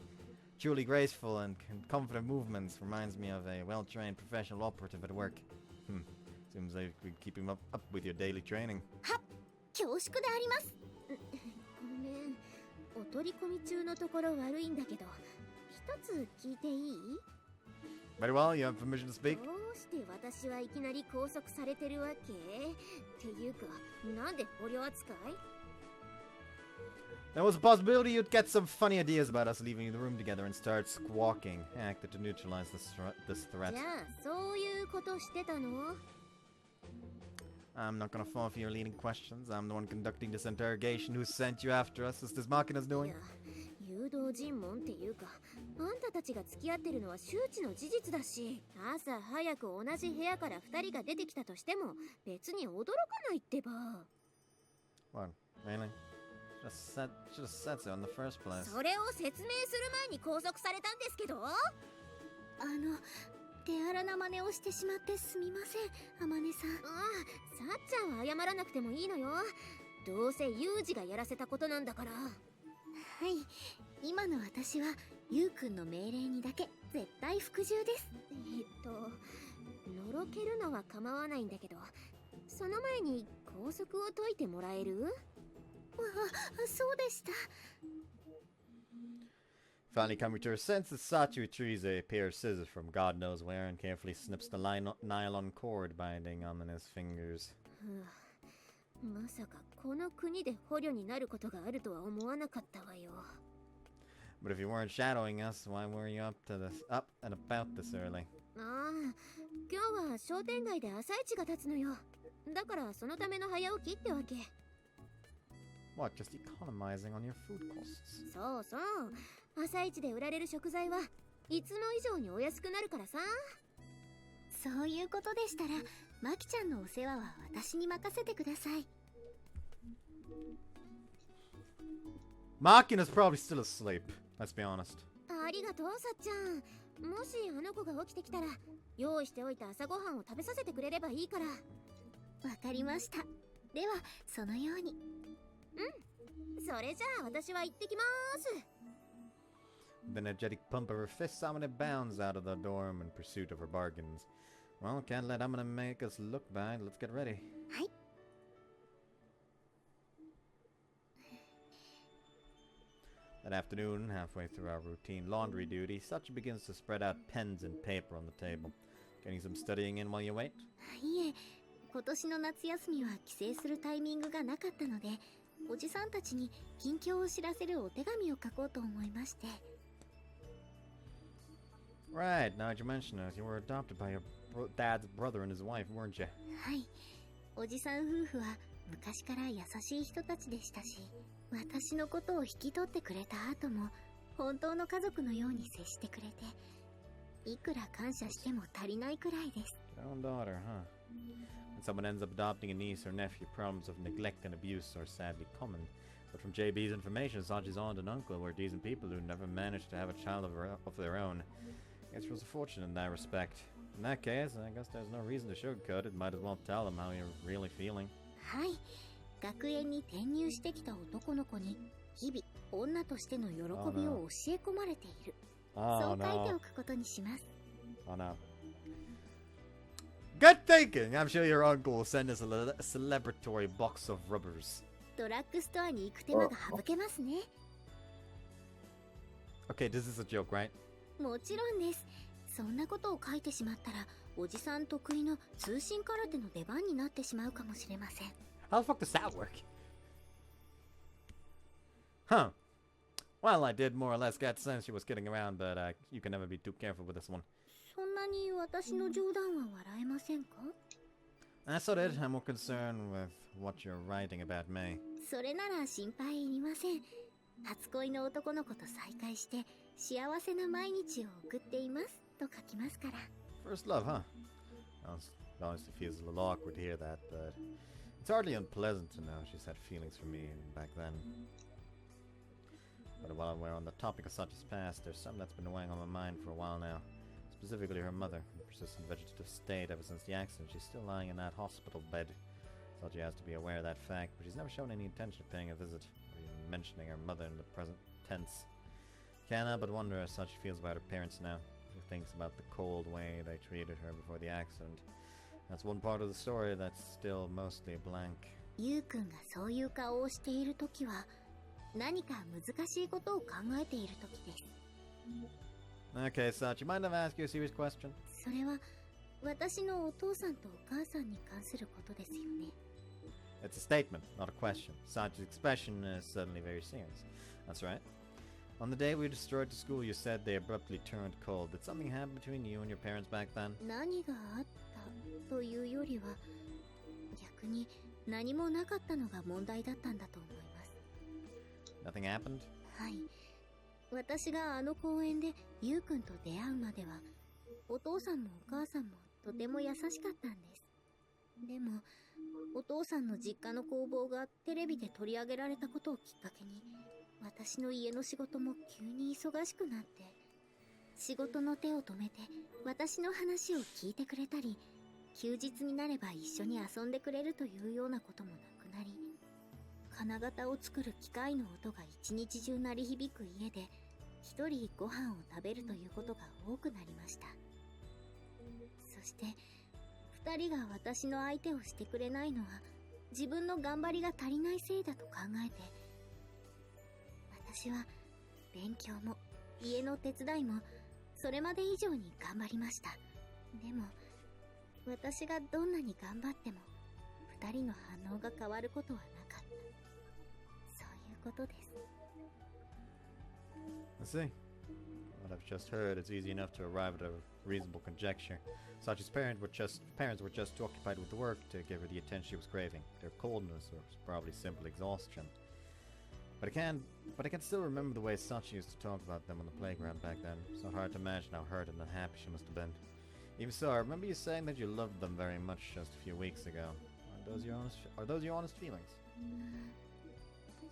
Truly graceful and confident movements reminds me of a well-trained professional operative at work. Seems like we keep him up with your daily training. 恐縮であります。ごめん、お取り込み中のところ悪いんだけど、一つ聞いていい？ Very well, you have permission to speak. どうして私はいきなり拘束されてるわけ？っていうか、なんで捕虜扱い？ There was a possibility you'd get some funny ideas about us leaving the room together and start squawking, acted to neutralize this threat. じゃあ、そういうことしてたの？ I'm not gonna fall for your leading questions. I'm the one conducting this interrogation. Who sent you after us? Is this Machina's い doing? や、誘導尋問っていうか、あんたたちが付き合ってるのは周知の事実だし、朝早く同じ部屋から2人が出てきたとしても別に驚かないってば。 What? Really? Should have said so in the first place. それを説明する前に拘束されたんですけど。手荒な真似をしてしまってすみません、天音さん。さっちゃんは謝らなくてもいいのよ。どうせユウジがやらせたことなんだから。はい、今の私はユウくんの命令にだけ絶対服従です。のろけるのは構わないんだけど、その前に拘束を解いてもらえる？そうでした。 Finally coming to her senses, Sachi retrieves a pair of scissors from God knows where and carefully snips the nylon cord binding on his fingers. まさかこの国で捕虜になることがあるとは思わなかったわよ。 But if you weren't shadowing us, why were you up and about this early? 今日は商店街で朝市が立つのよ。だからそのための早起きってわけ。 What, just economizing on your food costs? そうそう、朝市で売られる食材はいつも以上にお安くなるからさ。そういうことでしたら、マキちゃんのお世話は私に任せてください。 Machina's probably still asleep, let's be honest. ありがとう、さっちゃん。もしあの子が起きてきたら、用意しておいた朝ごはんを食べさせてくれればいいから。わかりました。では、そのように。それじゃあ私は行ってきます。 With an energetic pump of her fist, Amina bounds out of the dorm in pursuit of her bargains. Well, can't let Amina make us look bad. Let's get ready. はい。 That afternoon, halfway through our routine laundry duty, Sachi begins to spread out pens and paper on the table. Getting some studying in while you wait? いえ、今年の夏休みは帰省するタイミングがなかったので、おじさんたちに近況を知らせるお手紙を書こうと思いまして。 Right, now that you mention it, you were adopted by your dad's brother and his wife, weren't you? はい。おじさん夫婦は昔から優しい人たちでしたし、私のことを引き取ってくれた後も本当の家族のように接してくれて、いくら感謝しても足りないくらいです。 Your own daughter, huh? When someone ends up adopting a niece or nephew, problems of neglect and abuse are sadly common. But from JB's information, Sachi's aunt and uncle were decent people who never managed to have a child of their own. I guess she was fortunate in that respect. In that case, I guess there's no reason to sugarcoat it. Might as well tell them how you're really feeling. はい、学園に転入してきた男の子に日々女としての喜びを教え込まれている。そう書いておくことにします。 Oh no. Good thinking! I'm sure your uncle will send us a celebratory box of rubbers. ドラッグストアに行く手間が省けますね。 Okay, this is a joke, right? もちろんです。そんなことを書いてしまったら、おじさん得意の通信空手の出番になってしまうかもしれません。 How the fuck does that work? Huh. Well, I did more or less get the sense she was kidding around, but you can never be too careful with this one. そんなに私の冗談は笑えませんか？ That's not it. I'm more concerned with what you're writing about me. それなら心配いりません。初恋の男の子と再会して幸せな毎日を送っていますと書きますから。 First love, huh? Honestly feels a little awkward to hear that, but it's hardly unpleasant to know she's had feelings for me back then. But while we're on the topic of Sachi's past, there's something that's been weighing on my mind for a while now. Specifically her mother, in persistent vegetative state ever since the accident. She's still lying in that hospital bed. Sachi has to be aware of that fact, but she's never shown any intention of paying a visit, or even mentioning her mother in the present tense. Can't help but wonder how Sachi feels about her parents now. She thinks about the cold way they treated her before the accident. That's one part of the story that's still mostly a blank. ゆうくんがそういう顔をしているときは、何か難しいことを考えているときです。 Okay, Sachi, mind if I ask you a serious question? それは私のお父さんとお母さんに関することですよね。 It's a statement, not a question. Sachi's expression is suddenly very serious. That's right. On the day we destroyed the school, you said they abruptly turned cold. Did something happen between you and your parents back then? 何があったというよりは、逆に何もなかったのが問題だったんだと思います。 Nothing happened? はい。私があの公園でゆうくんと出会うまでは、お父さんもお母さんもとても優しかったんです。でも、お父さんの実家の工房がテレビで取り上げられたことをきっかけに、私の家の仕事も急に忙しくなって、仕事の手を止めて私の話を聞いてくれたり、休日になれば一緒に遊んでくれるというようなこともなくなり、金型を作る機械の音が一日中鳴り響く家で一人ご飯を食べるということが多くなりました。そして二人が私の相手をしてくれないのは自分の頑張りが足りないせいだと考えて、私は勉強も家の手伝いもそれまで以上に頑張りました。でも私がどんなに頑張っても二人の反応が変わることはなかった。そういうことです。 I see. What I've just heard, it's easy enough to arrive at a reasonable conjecture. Sachi's parents were just too occupied with the work to give her the attention she was craving. Their coldness was probably simple exhaustion. But I can still remember the way Sachi used to talk about them on the playground back then. It's not hard to imagine how hurt and unhappy she must have been. Even so, I remember you saying that you loved them very much just a few weeks ago. Are those your honest feelings?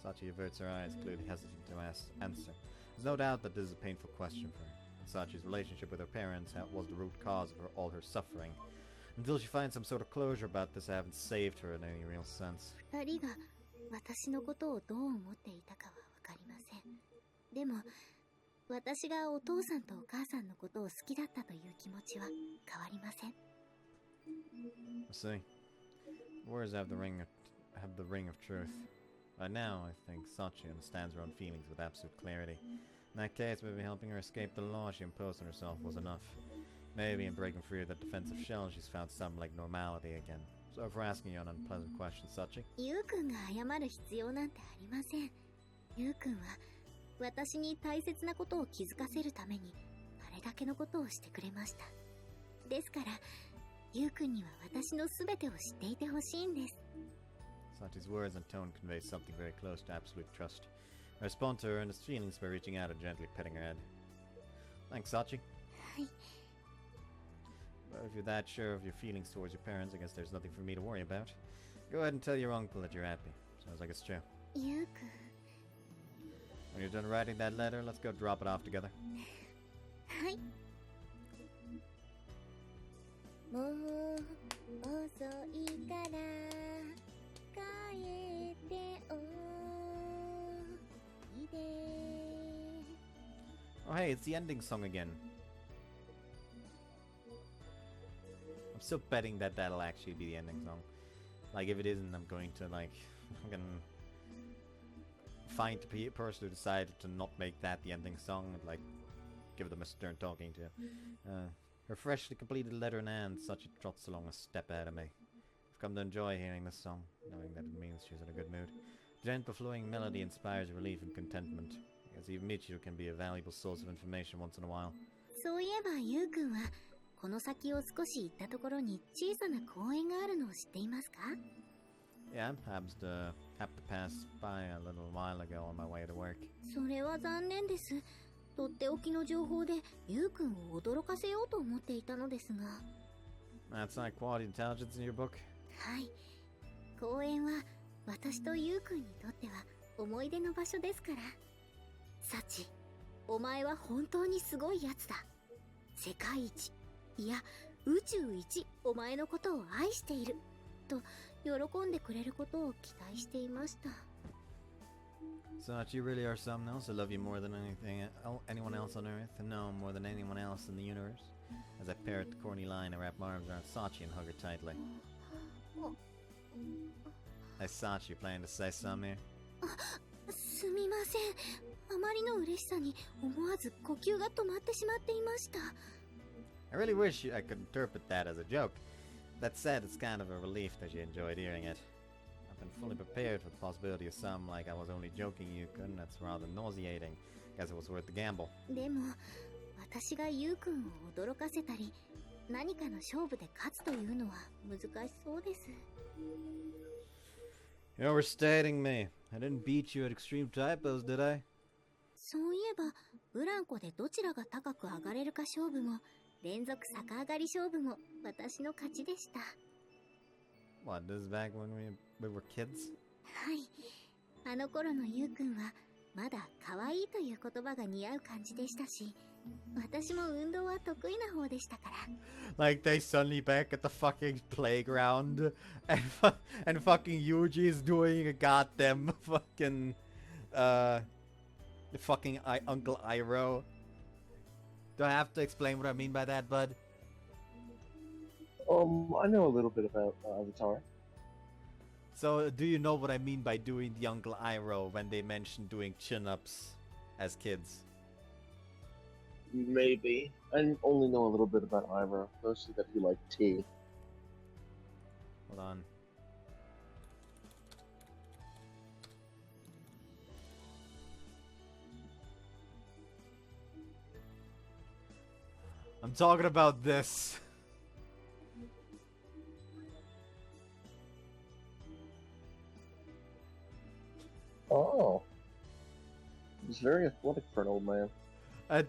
Sachi averts her eyes, clearly hesitant to answer. There's no doubt that this is a painful question for her. Sachi's relationship with her parents was the root cause of all her suffering. Until she finds some sort of closure about this, I haven't saved her in any real sense. 二人が私のことをどう思っていたかはわかりません。でも私がお父さんとお母さんのことを好きだったという気持ちは変わりません。 I see. Words have the ring of truth. By now, I think Sachi understands her own feelings with absolute clarity. In that case, maybe helping her escape the law she imposed on herself was enough. Maybe in breaking free of that defensive shell, she's found something like normality again. So for asking you an unpleasant question, Sachi. ゆうくんが謝る必要なんてありません。ゆうくんは私に大切なことを気づかせるためにあれだけのことをしてくれました。ですから、ゆうくんには私のすべてを知っていてほしいんです。Sachi's words and tone convey something very close to absolute trust. I respond to her earnest feelings by reaching out and gently petting her head. Thanks, Sachi. Well, if you're that sure of your feelings towards your parents, I guess there's nothing for me to worry about. Go ahead and tell your uncle that you're happy. Sounds like it's true. When you're done writing that letter, let's go drop it off together. もう遅いから帰っておいで Oh hey, it's the ending song again. I'm still betting that that'll actually be the ending song. Like, if it isn't, I'm going to, like, fucking find the person who decided to not make that the ending song and, like, give them a stern talking to. Her freshly completed letter in hand, Sachi trots along a step ahead of me. I've come to enjoy hearing this song, knowing that it means she's in a good mood. The gentle flowing melody inspires relief and contentment. I guess even Michiru can be a valuable source of information once in a while. そういえばゆうくんはこの先を少し行ったところに小さな公園があるのを知っていますか? Yeah, happened to pass by a little while ago on my way to work. それは残念です。とっておきの情報でゆうくんを驚かせようと思っていたのですが。That's not quality intelligence in your book? はい。公園は私とゆうくんにとっては思い出の場所ですから。サチ、お前は本当にすごいやつだ。世界一、いや宇宙一お前のことを愛していると喜んでくれることを期待していました。Sachi, you really are someone else. I love you more than anyone else on Earth, and no, more than anyone else in the universe. As I parrot the corny line, I wrap my arms around Sachi and hug her tightly. Hey, Sachi, you planning to say something here? すみません。あまりの嬉しさに思わず呼吸が止まってしまっていました。I really wish I could interpret that as a joke. That said, it's kind of a relief that you enjoyed hearing it. I've been fully prepared for the possibility of some like I was only joking, Yukun. That's rather nauseating. Guess it was worth the gamble. でも、私がゆうくんを驚かせたり、何かの勝負で勝つというのは難しそうです。You're overstating me. I didn't beat you at extreme typos, did I? そういえば、ブランコでどちらが高く上がれるか勝負も、連続逆上がり勝負も私の勝ちでした。What, this is back when we were kids? はい。あの頃のゆうくんは、まだ可愛いという言葉が似合う感じでしたし、私も運動は得意な方でしたから。Like they suddenly back at the fucking playground and fucking Yuji is doing a goddamn fucking Uncle Iroh. Do I have to explain what I mean by that, bud? I know a little bit about Avatar. So, do you know what I mean by doing the Uncle Iroh when they mention doing chin-ups as kids? Maybe. I only know a little bit about Iroh, mostly that he liked tea. Hold on. I'm talking about this. Oh. He's very athletic for an old man.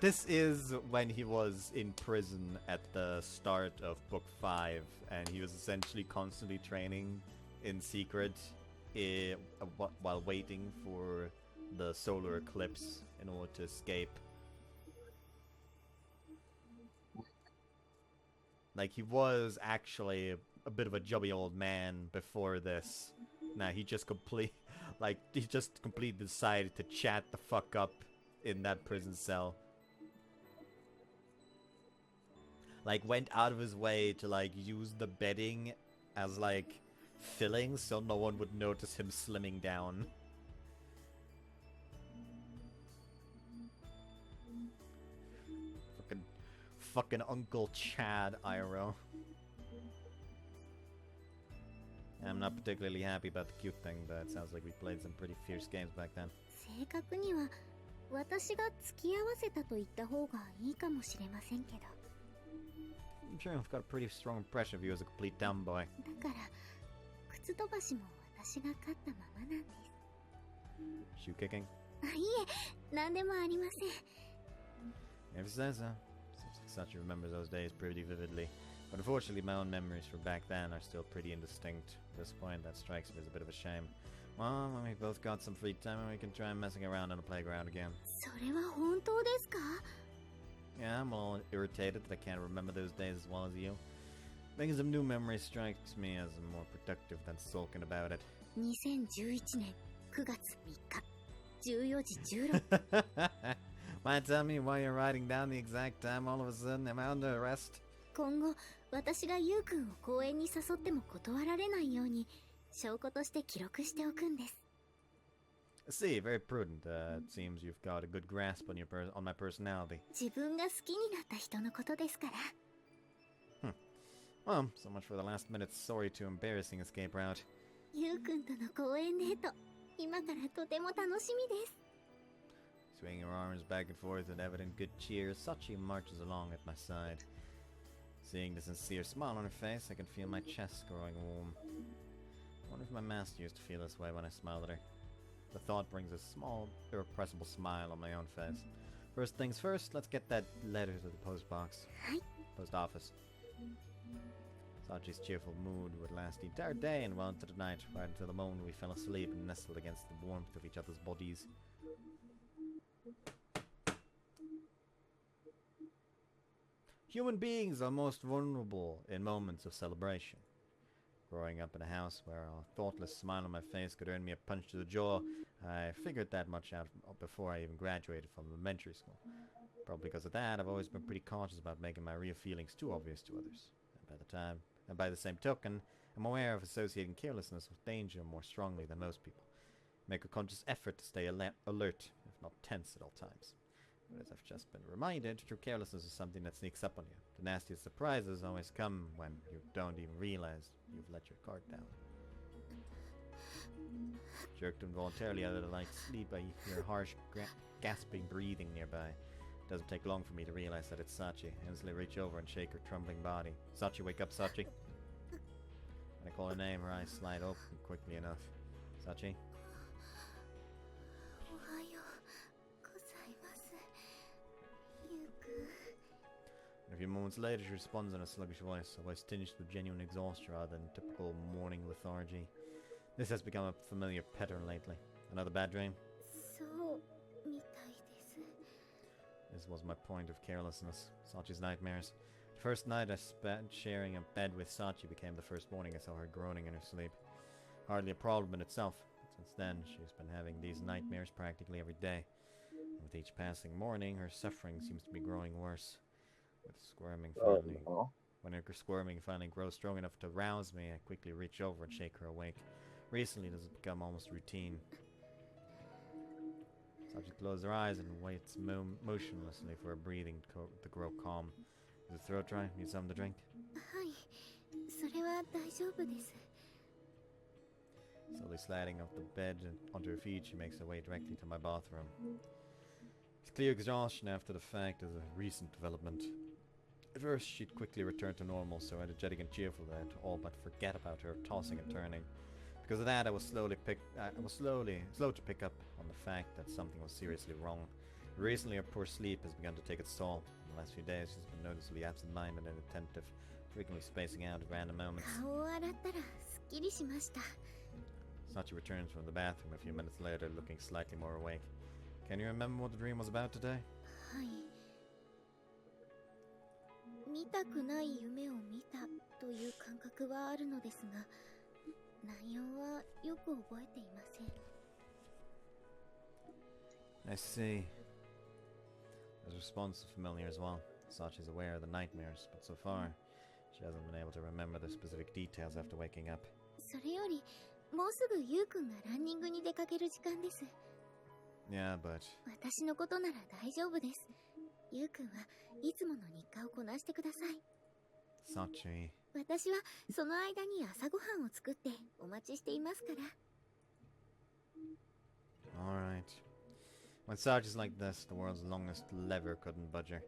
This is when he was in prison at the start of Book 5, and he was essentially constantly training in secret while waiting for the solar eclipse in order to escape. Like, he was actually a bit of a chubby old man before this. Now, he just completely decided to chat the fuck up in that prison cell. Like, went out of his way to, like, use the bedding as, like, filling so no one would notice him slimming down. Fucking Uncle Chad Iroh. I'm not particularly happy about the cute thing, but it sounds like we played some pretty fierce games back then. 正確には私が付き合わせたと言った方がいいかもしれませんけど。I'm sure I've got a pretty strong impression of you as a complete dumb boy. だから靴飛ばしも私が勝ったままなんです。 Shoe kicking? いえ、何でもありません。 Never says so. Seems like Sachi remembers those days pretty vividly. But unfortunately, my own memories from back then are still pretty indistinct. At this point, that strikes me as a bit of a shame. Well, when we both got some free time, we can try messing around on the playground again. それは本当ですか? Yeah, I'm all irritated that I can't remember those days as well as you. Making some new memories strikes me as more productive than sulking about it. 2011年9月3日14時16 Mind tell me why you're writing down the exact time all of a sudden? Am I under arrest? 今後私がゆうくんを公園に誘っても断られないように証拠として記録しておくんです。 I see, very prudent. It seems you've got a good grasp on on my personality. 自分が好きになった人のことですから。 Well, so much for the last minute sorry to embarrassing escape route. ゆうくんとの公園デート、今からとても楽しみです。 Swinging her arms back and forth with evident good cheer, Sachi marches along at my side. Seeing the sincere smile on her face, I can feel my chest growing warm. I wonder if my master used to feel this way when I smiled at her. The thought brings a small, irrepressible smile on my own face. First things first, let's get that letter to the post box. Post office. Sachi's cheerful mood would last the entire day and well into the night, right until the moment we fell asleep and nestled against the warmth of each other's bodies. Human beings are most vulnerable in moments of celebration. Growing up in a house where a thoughtless smile on my face could earn me a punch to the jaw, I figured that much out before I even graduated from elementary school. Probably because of that, I've always been pretty cautious about making my real feelings too obvious to others. And by the same token, I'm aware of associating carelessness with danger more strongly than most people. Make a conscious effort to stay alert, if not tense at all times. But as I've just been reminded, true carelessness is something that sneaks up on you. The nastiest surprises always come when you don't even realize you've let your guard down. Jerked involuntarily out of the light sleep, I hear harsh, gasping breathing nearby. It doesn't take long for me to realize that it's Sachi. I instantly reach over and shake her trembling body. Sachi, wake up, Sachi. When I call her name, her eyes slide open quickly enough. Sachi? And a few moments later, she responds in a sluggish voice, a voice tinged with genuine exhaustion rather than typical morning lethargy. This has become a familiar pattern lately. Another bad dream? This was my point of carelessness. Sachi's nightmares. The first night I spent sharing a bed with Sachi became the first morning I saw her groaning in her sleep. Hardly a problem in itself, but since then she's been having these nightmares practically every day. And with each passing morning, her suffering seems to be growing worse. When her squirming finally grows strong enough to rouse me, I quickly reach over and shake her awake. Recently, this has become almost routine. Sachi closes her eyes and waits motionlessly for her breathing to grow calm. Is her throat dry? Need something to drink? Slowly sliding off the bed and onto her feet, she makes her way directly to my bathroom. It's clear exhaustion after the fact is a recent development. At first, she'd quickly return to normal, so energetic and cheerful that I'd all but forget about her tossing and turning. Because of that, I was slow to pick up on the fact that something was seriously wrong. Recently, her poor sleep has begun to take its toll. In the last few days, she's been noticeably absent-minded and attentive, frequently spacing out at random moments. Sachi returns from the bathroom a few minutes later, looking slightly more awake. Can you remember what the dream was about today? 見たくない夢を見たという感覚はあるのですが、内容はよく覚えていません。 I see. His response is familiar as well. Sachi's aware of the nightmares, but so far, she hasn't been able to remember the specific details after waking up. それより、もうすぐゆうくんがランニングに出かける時間です。 Yeah, but... 私のことなら大丈夫です。ゆうくんはいつもの日課をこなしてください。 Sachi... 私はその間に朝ごはんを作ってお待ちしていますから。 Alright. When Sachi's like this, the world's longest lever couldn't budge her.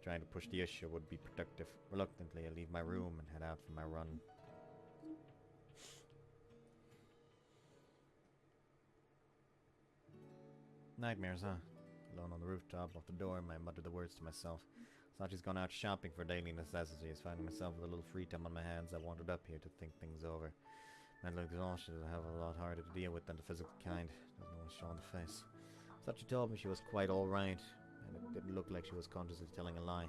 Trying to push the issue would be productive. Reluctantly, I leave my room and head out for my run. Nightmares, huh? Alone on the rooftop, off the door, I mutter the words to myself. Sachi's gone out shopping for daily necessities. Finding myself with a little free time on my hands, I wandered up here to think things over. Mental exhaustion is a hell of a lot harder to deal with than the physical kind. There's no one show on the face. Sachi told me she was quite alright, and it didn't look like she was consciously telling a lie.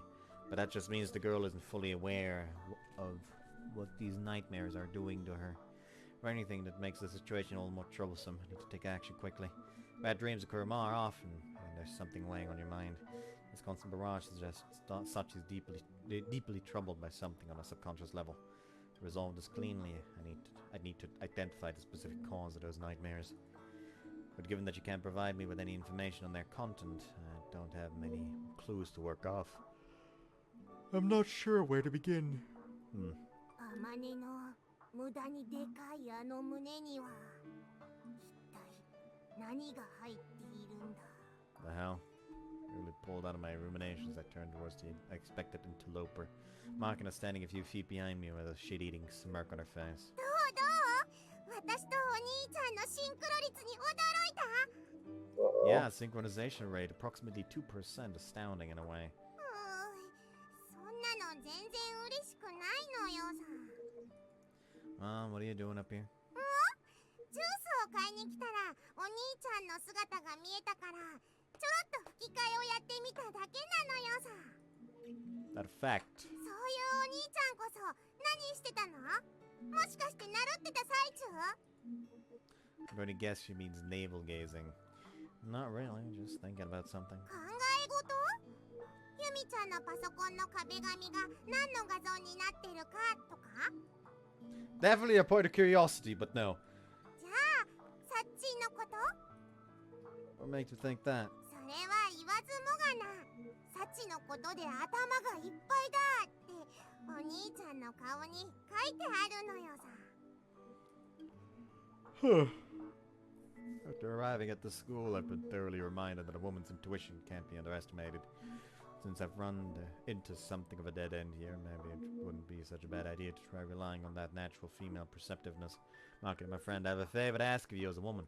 But that just means the girl isn't fully aware of what these nightmares are doing to her. Or anything that makes the situation all more troublesome. I need to take action quickly. Bad dreams occur more often when there's something weighing on your mind. This constant barrage suggests Sachi's deeply troubled by something on a subconscious level. To resolve this cleanly, I need to identify the specific cause of those nightmares. But given that you can't provide me with any information on their content, I don't have many clues to work off. I'm not sure where to begin. 尼の無駄にでかいあの胸には一体何が入っているんだ The hell? Really pulled out of my ruminations, I turned towards the expected interloper. Makina standing a few feet behind me with a shit-eating smirk on her face. どう私とお兄ちゃんのシンクロ率に驚いた Yeah, synchronization rate, approximately 2%, astounding in a way. そんなの全然嬉しくないのよさ What are you doing up here? ジュースを買いに来たらお兄ちゃんの姿が見えたからちょろっと吹き替えをやってみただけなのよさ That fact. そういうお兄ちゃんこそ何してたのもしかして習ってた最中 I'm going to guess she means navel gazing. Not really, just thinking about something. 考え事ユミちゃんのパソコンの壁紙が何の画像になってるかとか Definitely a point of curiosity, but no. じゃあサッチーのこと What makes you think that? それは言わずもがなサチのことで頭がいっぱいだってお兄ちゃんの顔に書いてあるのよさ After arriving at the school, I've been thoroughly reminded that a woman's intuition can't be underestimated. Since I've run into something of a dead end here, maybe it wouldn't be such a bad idea to try relying on that natural female perceptiveness. Marky, my friend, I have a favor to ask of you as a woman.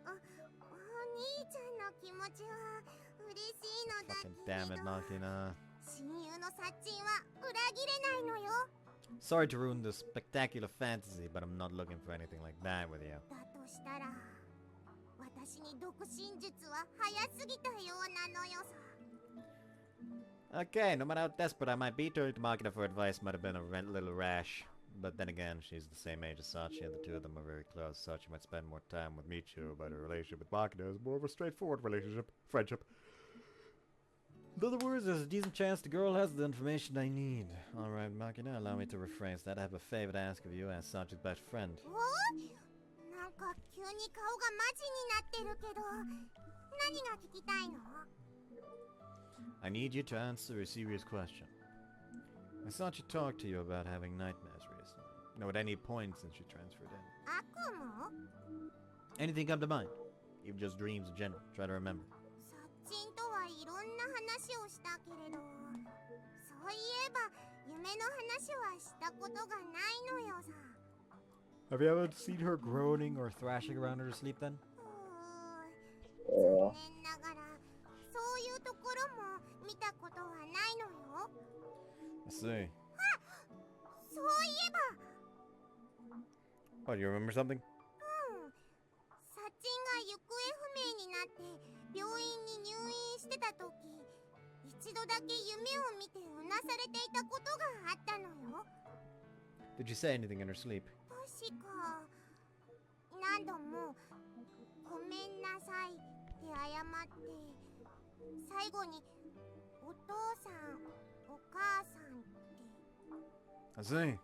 お兄ちゃんの気持ちは嬉しいのだ Fucking け damn れ it, ど Makina. 親友のサッチンは裏切れないのよ Sorry to ruin this spectacular fantasy, but I'm not looking for anything like that with you. だとしたら私に読心術は早すぎたようなのよさ Okay, no matter how desperate I might be, turning to Makina for advice might have been a little rash. But then again, she's the same age as Sachi, and the two of them are very close. Sachi might spend more time with Michiru, but her relationship with Makina is more of a straightforward friendship. In other words, there's a decent chance the girl has the information I need. Alright, Makina, allow me to rephrase that. I have a favor to ask of you as Sachi's best friend. おなんか急に顔がマジになってるけど何が聞きたいの I need you to answer a serious question. I thought she talked to you about having nightmares recently. No, at any point since she transferred in. 悪夢 Anything come to mind? Even just dreams in general. Try to remember. サッチンとはいろんな話をしたけれどそういえば夢の話はしたことがないのよさ Have you ever seen her groaning or thrashing around in her sleep then? 残念ながらそういうところも見たことはないのよ I see. そういえば Oh, do you remember something? サッチンが行方不明になって病院に入院してた時一度だけ夢を見てうなされていたことがあったのよ Did you say anything in her sleep? 確か何度もごめんなさいって謝って最後にお父さんお母さんって I see. サッ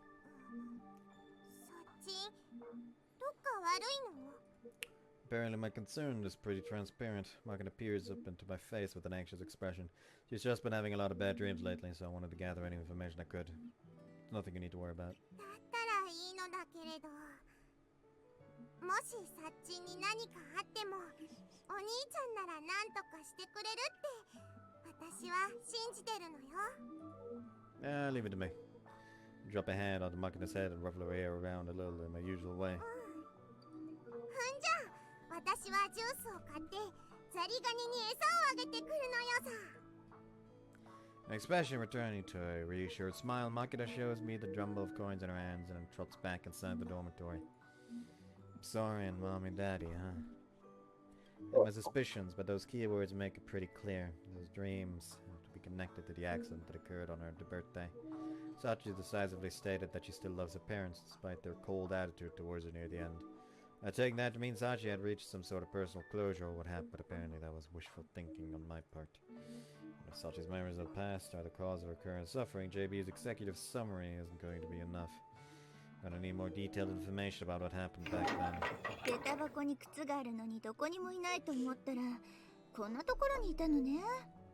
チンどっか悪いの Apparently my concern is pretty transparent. Markin peers up into my face with an anxious expression. She's just been having a lot of bad dreams lately, so I wanted to gather any information I could. Nothing you need to worry about. だったらいいのだけれどもしサッチンに何かあってもお兄ちゃんなら何とかしてくれるって私は信じてるのよ Leave it to me. Drop a hand onto Makina's head and ruffle her hair around a little in my usual way. じゃあ私はジュースを買ってザリガニに餌をあげてくるのよさ。 An expression returning to a reassured smile, Makita shows me the jumble of coins in her hands and then trots back inside the dormitory. Sorry and mommy daddy, huh? I had my suspicions, but those keywords make it pretty clear. Those dreams have to be connected to the accident that occurred on her birthday. Sachi decisively stated that she still loves her parents, despite their cold attitude towards her near the end. I take that to mean Sachi had reached some sort of personal closure or what happened, but apparently that was wishful thinking on my part. If Sachi's memories of the past are the cause of her current suffering, JB's executive summary isn't going to be enough. Gonna need more detailed information about what happened back then. 下駄箱に靴があるのにどこにもいないと思ったらこんなところにいたのね。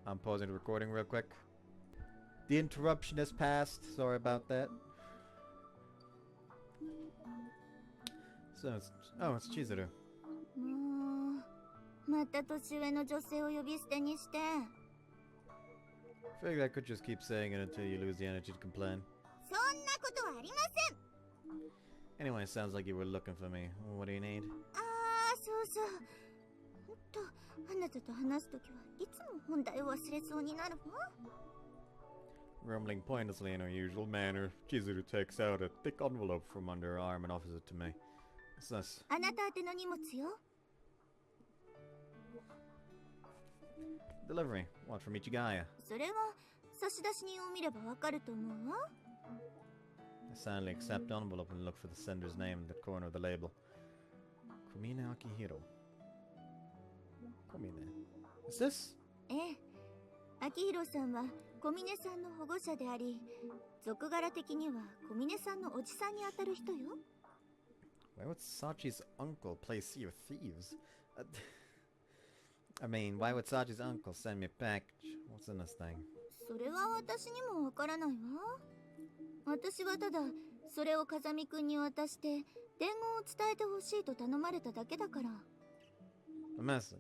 I'm pausing the recording real quick. The interruption has passed. Sorry about that. So it's Chizuru. もうまた年上の女性を呼び捨てにして。 Figured I could just keep saying it until you lose the energy to complain. そんなことはありません。 Anyway, sounds like you were looking for me. What do you need? ああ、そうそう。あなたと話すときはいつも本題を忘れそうになるわ。 Rumbling pointlessly in her usual manner, Chizuru takes out a thick envelope from under her arm and offers it to me. What's this? あなた宛ての荷物よ。 Delivery. What, from Ichigaya? それは差出人を見ればわかると思うわ。 I silently accept the envelope and look for the sender's name in the corner of the label. Kumine Akihiro. Kumine. Is this? ええ。秋広さんは小峰さんの保護者であり、俗柄的には小峰さんのおじさんにあたる人よ。 Why would Sachi's uncle play Sea of Thieves? I mean, why would Sachi's uncle send me a package? What's in this thing? それは私にもわからないわ。私はただそれを風見くんに渡して伝言を伝えてほしいと頼まれただけだから。 A message?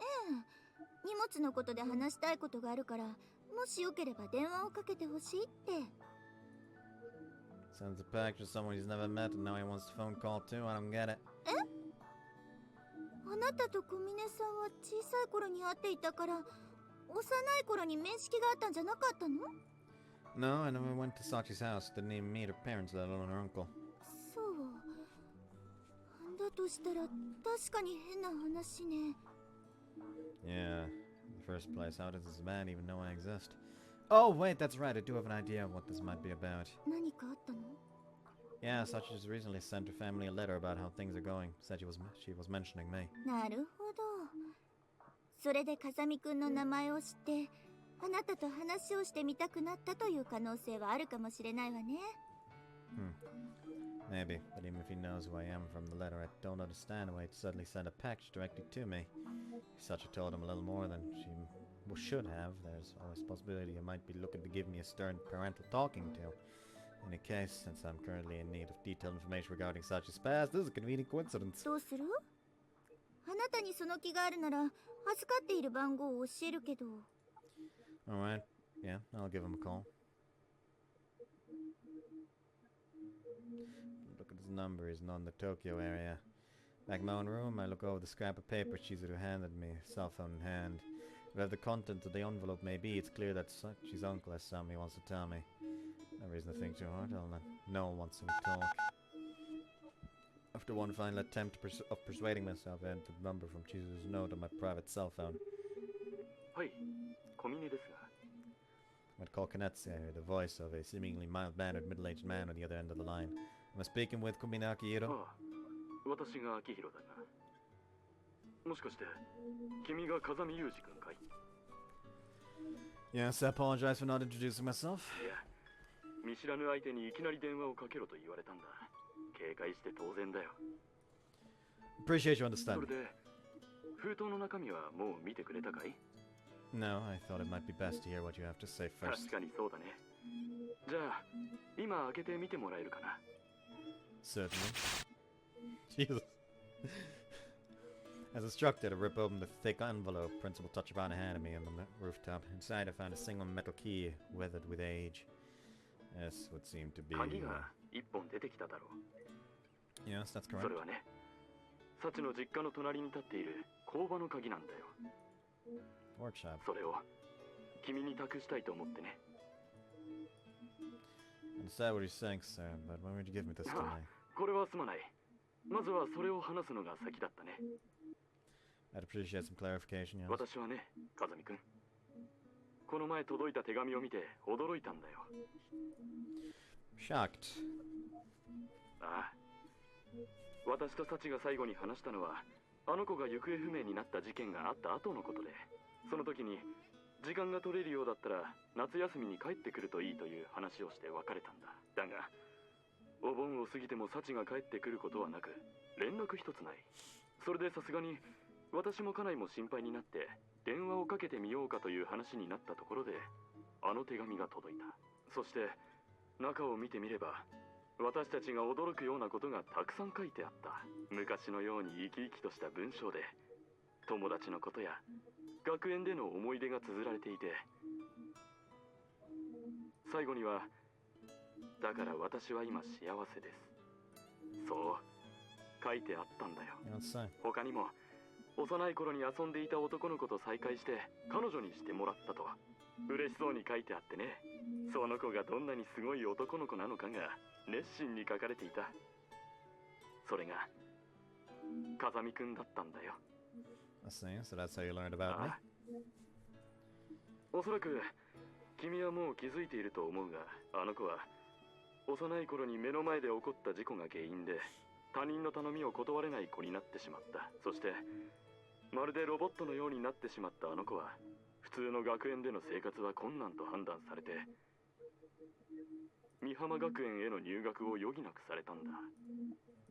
ええ。荷物のことで話したいことがあるから、もしよければ電話をかけてほしいって。 Sends a package to someone he's never met and now he wants a phone call too? I don't get it. え？あなたと小峰さんは小さい頃に会っていたから、幼い頃に面識があったんじゃなかったの？ No, I never went to Sachi's house. Didn't even meet her parents, let alone her uncle. そう。だとしたら確かに変な話ね。 Yeah, in the first place, how does this man even know I exist? Oh, wait, that's right, I do have an idea of what this might be about. 何かあったの？ Yeah, Sachi just recently sent her family a letter about how things are going. Said she was mentioning me. なるほど。それで風見くんの名前を知って、あなたと話をしてみたくなったという可能性はあるかもしれないわね。Maybe, but even if he knows who I am from the letter, I don't understand why he'd suddenly send a package directly to me. If Sachi told him a little more than she should have, there's always a possibility he might be looking to give me a stern parental talking to. In any case, since I'm currently in need of detailed information regarding Sachi's past, this is a convenient coincidence. どうする？あなたにその気があるなら、預かっている番号を教えるけど。Alright, yeah, I'll give him a call. Look at his number, he's not in the Tokyo area. Back in my own room, I look over the scrap of paper Chizuru handed me, cell phone in hand. Whatever the content of the envelope may be, it's clear that Sachi's uncle has something he wants to tell me. No reason to think too hard, I'll let no one wants to talk. After one final attempt of persuading myself, I entered the number from Chizuru's note on my private cell phone. Hi, Komine desu ga. I'd call Kanetsu, I heard the voice of a seemingly mild-mannered middle-aged man on the other end of the line. Am I speaking with Kumine Akihiro? ああ、私が秋広だが。もしかして君が風見裕二君かい？ Yes, I apologize for not introducing myself. いや、見知らぬ相手にいきなり電話をかけろと言われたんだ。警戒して当然だよ。Appreciate your そ understanding. れで、封筒の中身はもう見てくれたかい？ No, I thought it might be best to hear what you have to say first. 確かにそうだね。じゃあ、今開けてみてもらえるかな？ Certainly. Jesus. As instructed, I rip open the thick envelope Principal Tachibana handed me on the rooftop. Inside, I found a single metal key, weathered with age. This would seem to be... 鍵が一本出てきただろう。 Yes, that's そ correct. れはね、サチの実家の隣に立っている工場の鍵なんだよ。 Workshop. それを君に託したいと思ってね。 I understand what you're saying, sir, but why would you give me this tonight? これはすまない。まずはそれを話すのが先だったね。 I'd appreciate some clarification, yes. 私はね、風見くん。この前届いた手紙を見て驚いたんだよ。 Shocked. ああ。私とサチが最後に話したのは、あの子が行方不明になった事件があった後のことで、その時に時間が取れるようだったら夏休みに帰ってくるといいという話をして別れたんだ。だが、お盆を過ぎてもサチが帰ってくることはなく、連絡一つない。それでさすがに私も家内も心配になって電話をかけてみようかという話になったところで、あの手紙が届いた。そして中を見てみれば、私たちが驚くようなことがたくさん書いてあった。昔のように生き生きとした文章で、友達のことや学園での思い出が綴られていて、最後には、だから私は今幸せです。そう書いてあったんだよ。You don't say. 他にも、幼い頃に遊んでいた男の子と再会して彼女にしてもらったと嬉しそうに書いてあってね。その子がどんなにすごい男の子なのかが熱心に書かれていた。それが風見くんだったんだよ。 I see. So that's how you learned about me. ああ、おそらく君はもう気づいていると思うが、あの子は幼い頃に目の前で起こった事故が原因で他人の頼みを断れない子になってしまった。そしてまるでロボットのようになってしまったあの子は、普通の学園での生活は困難と判断されて、美浜学園への入学を余儀なくされたんだ。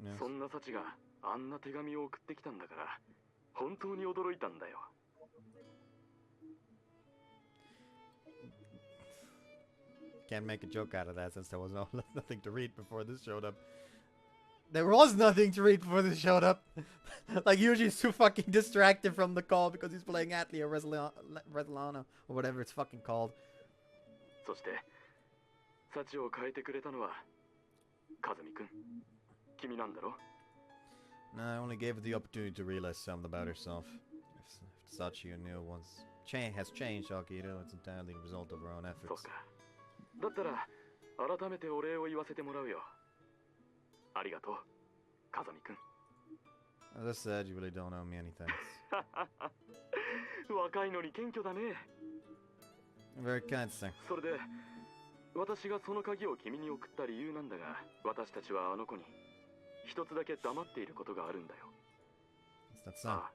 Yes. そんなサチがあんな手紙を送ってきたんだから、本当に驚いたんだよ。 Can't make a joke out of that since there was nothing to read before this showed up. There was nothing to read before this showed up. Like, usually he's too fucking distracted from the call because he's playing Atli or Resolana or whatever it's fucking called. そしてサチを変えてくれたのは風見くん、君なんだろ。 No, I only gave her the opportunity to realize something about herself. If Sachi you knew has changed Akito, it's entirely the result of her own そう efforts. か。だったら改めてお礼を言わせてもらうよ。ありがとう、風見くん。 As I said, you really don't owe me anything. 若いのに謙虚だね。 Very kind, sir. それで私がその鍵を君に送った理由なんだが、私たちはあの子に一つだけ黙っていることがあるんだよ。 Is that so? あ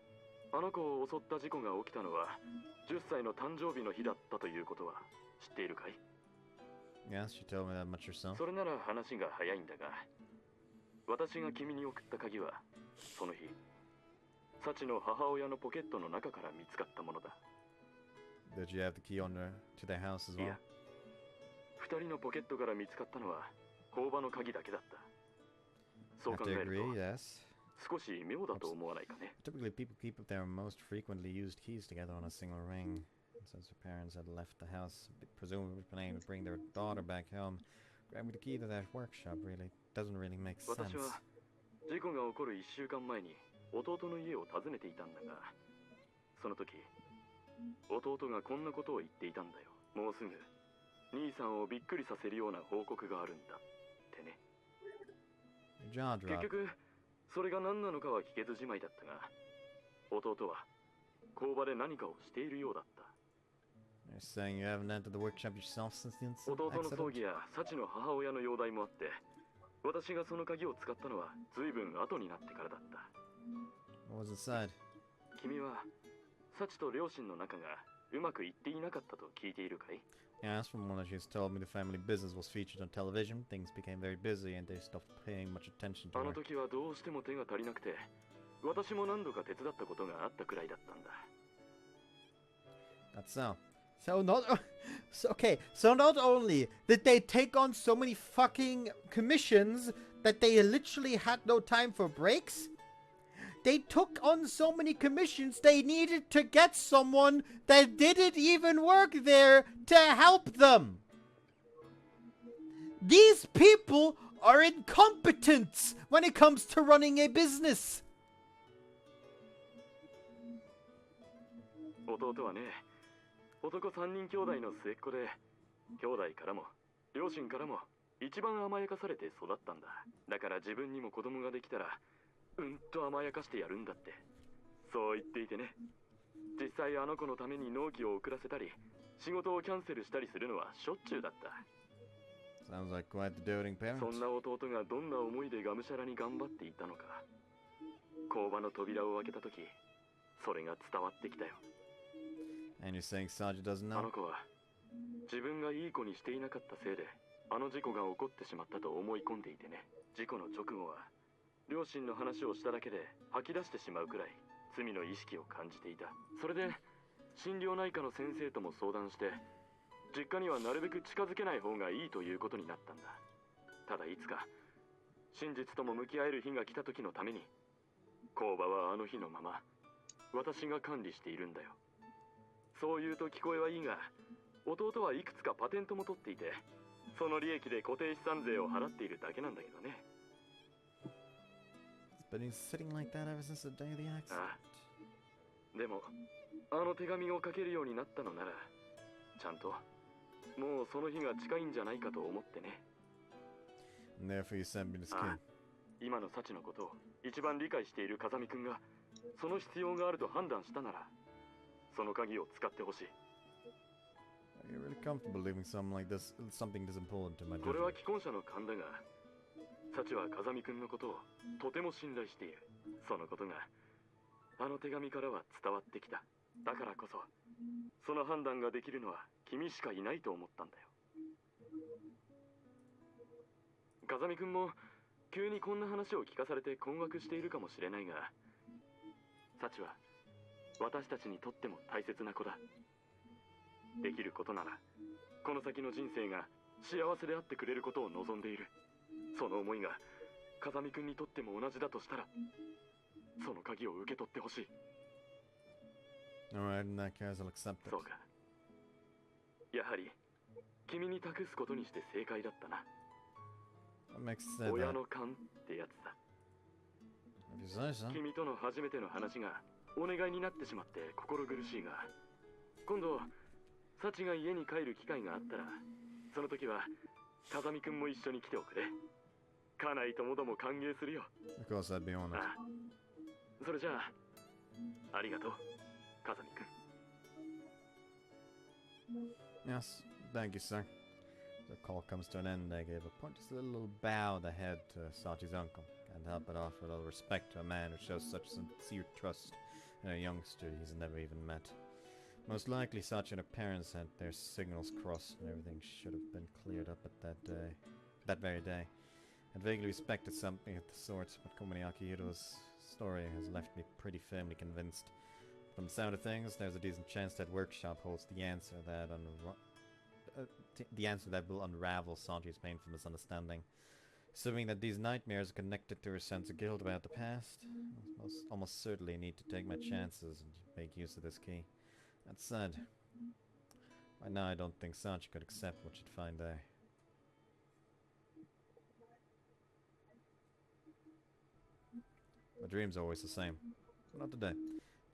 あの子を襲った事故が起きたのは10歳の誕生日の日だったということは知っているかい？ Yes, you told me that much yourself. それなら話が早いんだが、私が君に送った鍵はその日サチの母親のポケットの中から見つかったものだ。 Did you have the key to their house as い well? や、2人のポケットから見つかったのは工場の鍵だけだった。そう I 考 have え to る agree, と yes. 少し妙だと思わないかね。 Typically, people keep their most frequently used keys together on a single ring. Since her parents had left the house, presumably planning to bring their daughter back home, grabbing the key to that workshop really doesn't really make 私 sense. は事故が起こる1週間前に弟の家を訪ねていたんだが、その時弟がこんなことを言っていたんだよ。もうすぐ兄さんをびっくりさせるような報告があるんだってね。 Your jaw 結 dropped. 局それが何なのかは聞けずじまいだったが、弟は工場で何かをしているようだった。 You're saying you haven't entered the workshop yourself since the 弟の葬 accident? 儀やサチの母親の容体もあって、私がその鍵を使ったのは随分後になってからだった。 What was inside? 君はサチと両親の仲がうまくいっていなかったと聞いているかい？ Yes, from what she's told me, the family business was featured on television. Things became very busy and they stopped paying much attention to あの her. 時はどうしても手が足りなくて、私も何度か手伝ったことがあったくらいだったんだ。 That's so. So not okay. So not only did they take on so many fucking commissions that they literally had no time for breaks, they took on so many commissions they needed to get someone that didn't even work there to help them. These people are incompetent when it comes to running a business. 弟はね、男3人兄弟の末っ子で、兄弟からも両親からも一番甘やかされて育ったんだ。だから自分にも子供ができたらうんと甘やかしてやるんだって、そう言っていてね。実際あの子のために納期を遅らせたり仕事をキャンセルしたりするのはしょっちゅうだった。 Sounds like quite the doting parent. そんな弟がどんな思いでがむしゃらに頑張っていたのか、工場の扉を開けた時それが伝わってきたよ。 And you're saying Sachi doesn't あの know? 子は自分がいい子にしていなかったせいであの事故が起こってしまったと思い込んでいてね。事故の直後は両親の話をしただけで吐き出してしまうくらい罪の意識を感じていた。それで心療内科の先生とも相談して実家にはなるべく近づけない方がいいということになったんだ。ただいつか真実とも向き合える日が来た時のために工場はあの日のまま私が管理しているんだよ。そう言うと聞こえはいいが、弟はいくつかパテントも取っていてその利益で固定資産税を払っているだけなんだけどね。 He's been sitting like that ever since the day of the accident. ああ、でもあの手紙を書けるようになったのならちゃんともうその日が近いんじゃないかと思ってね。 And therefore you sent me this あ key. あ、今の幸のことを一番理解している風見くんがその必要があると判断したならその鍵を使ってほしい。 Are you really comfortable leaving something like this, something this important to my これは judgment? 既婚者の勘だが、幸は風見くんのことをとても信頼している。そのことがあの手紙からは伝わってきた。だからこそその判断ができるのは君しかいないと思ったんだよ。風見くんも急にこんな話を聞かされて困惑しているかもしれないが、幸は私たちにとっても大切な子だ。できることならこの先の人生が幸せであってくれることを望んでいる。その思いが風見くんにとっても同じだとしたらその鍵を受け取ってほしい。 Alright, in that case I'll accept it. そうか、やはり君に託すことにして正解だったな。 What makes you say 親 that? の勘ってやつだ。 If you say so. 君との初めての話がお願いになってしまって心苦しいが、今度幸が家に帰る機会があったらその時は風見くんも一緒に来ておくれ。家内ともども歓迎するよ。 Of course I'd be honored. ああ、それじゃあありがとう風見くん。 Yes, thank you, sir. The call comes to an end. I gave a just a little bow of the head to Sachi's uncle. Can't help but offer a little respect to a man who shows such sincere trust in a youngster he's never even met. Most likely Sachi and her parents had their signals crossed and everything should have been cleared up at that very day. I'd vaguely expected something of the sort, but Komani Akihiro's story has left me pretty firmly convinced. From the sound of things, there's a decent chance that workshop holds the answer that will unravel Sachi's painful misunderstanding. Assuming that these nightmares are connected to her sense of guilt about the past, I almost certainly need to take my chances and make use of this key. That said, right now I don't think Sachi could accept what she'd find there. My dreams are always the same, but not today.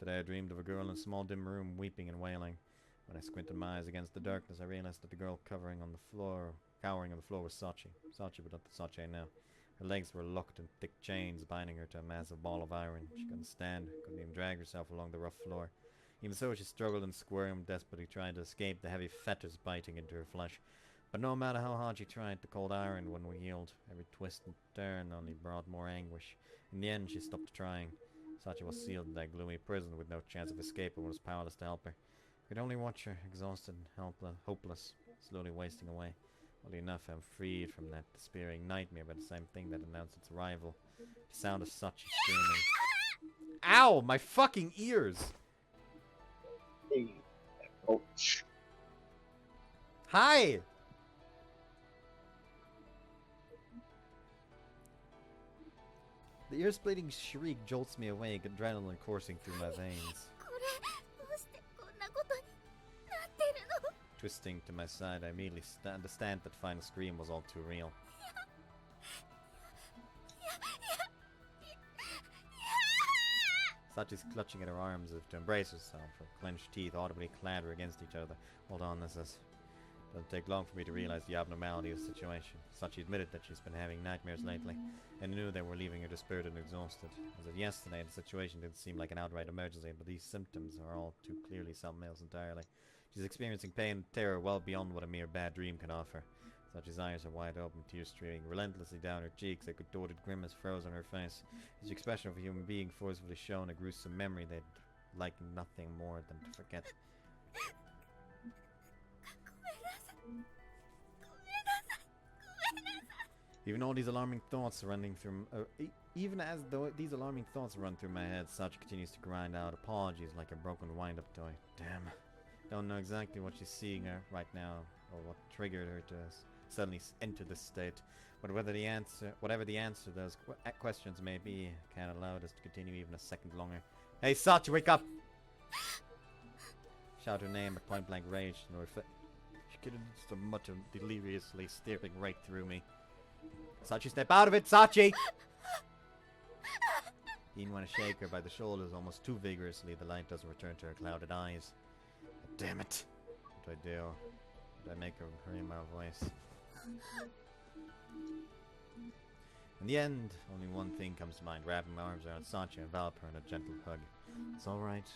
Today I dreamed of a girl in a small dim room weeping and wailing. When I squinted my eyes against the darkness, I realized that the girl cowering on the floor was Sachi. Sachi, but not the Sachi I know. Her legs were locked in thick chains, binding her to a massive ball of iron. She couldn't stand, couldn't even drag herself along the rough floor. Even so, she struggled and squirmed, desperately trying to escape the heavy fetters biting into her flesh. But no matter how hard she tried, the cold iron wouldn't yield. Every twist and turn only brought more anguish. In the end, she stopped trying. Sachi was sealed in that gloomy prison with no chance of escape and was powerless to help her. I could only watch her, exhausted and hopeless, slowly wasting away. Oddly enough, I'm freed from that despairing nightmare by the same thing that announced its arrival. The sound of Sachi screaming. Ow! My fucking ears! Hey. Oh, shh. Hi! The ear-splitting shriek jolts me awake, adrenaline coursing through my veins. これどうしてこんなことになってるの？ Twisting to my side, I immediately understand that the final scream was all too real. Sachi's clutching at her arms as if to embrace herself, her clenched teeth audibly clatter against each other. Hold on, this is... Doesn't take long for me to realize the abnormality of the situation. Sachi admitted that she's been having nightmares lately, and knew they were leaving her dispirited and exhausted. As of yesterday, the situation didn't seem like an outright emergency, but these symptoms are all too clearly something else entirely. She's experiencing pain and terror well beyond what a mere bad dream can offer. Sachi's eyes are wide open, tears streaming relentlessly down her cheeks, a contorted grimace froze on her face. It's the expression of a human being forcefully shown a gruesome memory they'd like nothing more than to forget. Even all these alarming thoughts running through, even as though these alarming thoughts run through my head, Sachi continues to grind out apologies like a broken wind-up toy. Damn. Don't know exactly what she's seeing her right now, or what triggered her to suddenly enter this state. But whatever the answer to those questions may be, I can't allow this to continue even a second longer. Hey, Sachi, wake up! Shout her name at point-blank rage. She couldn't just mutter deliriously, staring right through me. Sachi, step out of it, Sachi! Even when I shake her by the shoulders almost too vigorously, the light doesn't return to her clouded eyes. Damn it! What do I do? Do I make her hear my voice? In the end, only one thing comes to mind, wrapping my arms around Sachi and envelop her in a gentle hug. It's alright.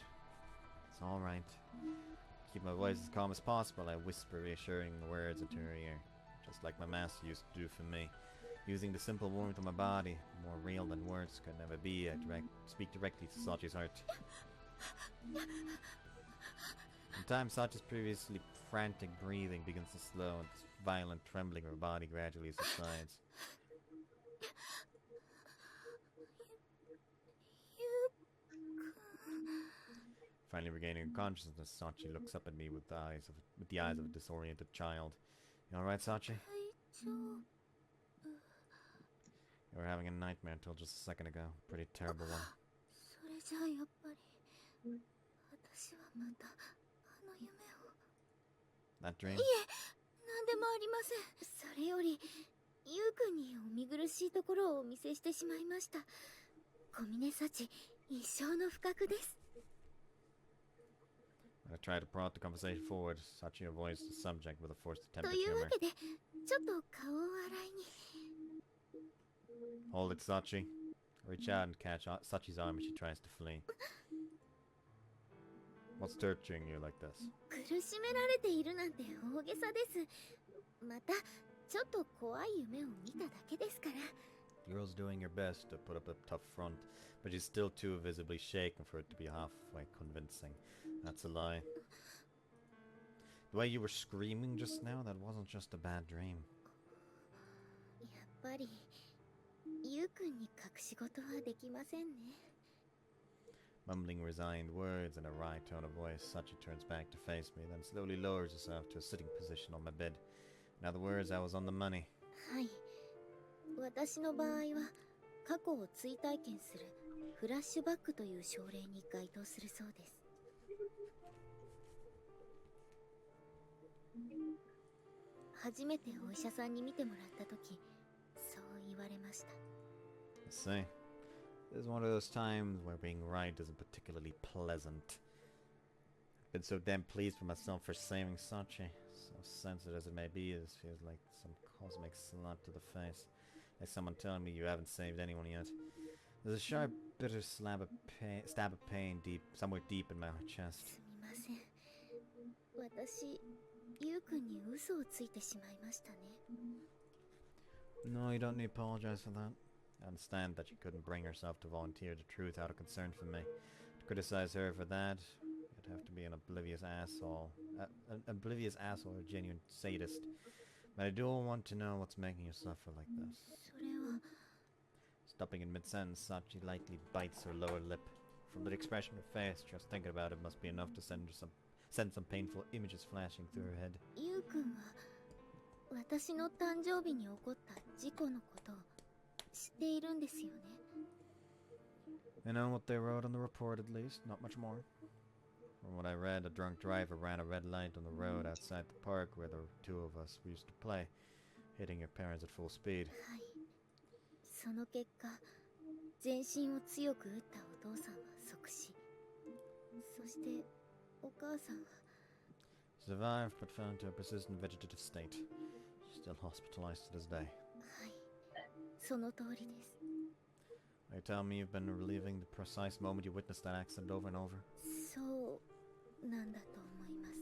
It's alright. Keep my voice as calm as possible, I whisper reassuring words into her ear, just like my master used to do for me. Using the simple warmth of my body, more real than words could never be, I speak directly to Sachi's heart. Sometimes Sachi's previously frantic breathing begins to slow, and this violent trembling of her body gradually subsides. Finally regaining her consciousness, Sachi looks up at me with the eyes of a disoriented child. You alright, Sachi? You were having a nightmare until just a second ago. Pretty terrible one. That dream? なんでもありません。それより、ゆうくんにお見苦しいところをお見せしてしまいました。小峰幸、一生の不覚です。 I tried to prod the conversation forward. Sachi avoids the subject with a forced attempt と at いうわ humor. けで、ちょっと顔を洗いに。 Hold it, Sachi. I reach out and catch Sachi's arm as she tries to flee. What's torturing you like this? 苦しめられているなんて大げさです。また、ちょっと怖い夢を見ただけですから。 The girl's doing her best to put up a tough front, but she's still too visibly shaken for it to be halfway convincing. That's a lie. The way you were screaming just now, that wasn't just a bad dream. やっぱり、ゆうくんに隠し事はできませんね。 Mumbling resigned words in a wry tone of voice, Sachi turns back to face me, then slowly lowers herself to a sitting position on my bed. In other words, I was on the money. はい。私の場合は、過去を追体験するフラッシュバックという症例に該当するそうです。初めてお医者さんに見てもらったとき、そう言われました。I see. This is one of those times where being right isn't particularly pleasant. I've been so damn pleased with myself for saving Sachi. So sensitive as it may be, this feels like some cosmic slap to the face. Like someone telling me you haven't saved anyone yet. There's a sharp, bitter stab of pain somewhere deep in my chest. すみません。私、ゆうくんに嘘をついてしまいましたね。No, you don't need to apologize for that. I understand that she couldn't bring herself to volunteer the truth out of concern for me. To criticize her for that, you'd have to be an oblivious asshole. An oblivious asshole or a genuine sadist. But I don't want to know what's making you suffer like this. それは。 Stopping in mid-sentence, Sachi lightly bites her lower lip. From the expression of her face, just thinking about it must be enough to send some painful images flashing through her head. ゆうくんは、私の誕生日に起こった事故のことを知っているんですよね。 I know what they wrote on the report at least, not much more. From what I read, a drunk driver ran a red light on the road outside the park where the two of us used to play, hitting your parents at full speed. はい。その結果、全身を強く打ったお父さんは即死。そしてお母さんは Survived but fell into a persistent vegetative state. Still hospitalized to this day. はい、その通りです。 Are you telling me you've been reliving the precise moment you witnessed that accident over and over? そうなんだと思います。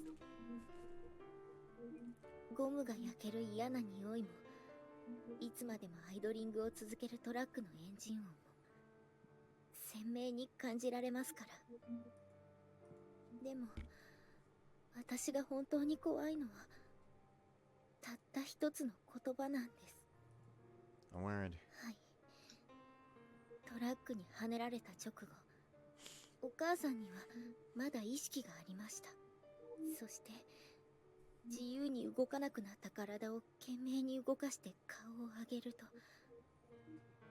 ゴムが焼ける嫌な匂いも、いつまでもアイドリングを続けるトラックのエンジン音も鮮明に感じられますから。でも私が本当に怖いのはたった一つの言葉なんです。 A word. はい、トラックにはねられた直後、お母さんにはまだ意識がありました。そして自由に動かなくなった体を懸命に動かして顔を上げると、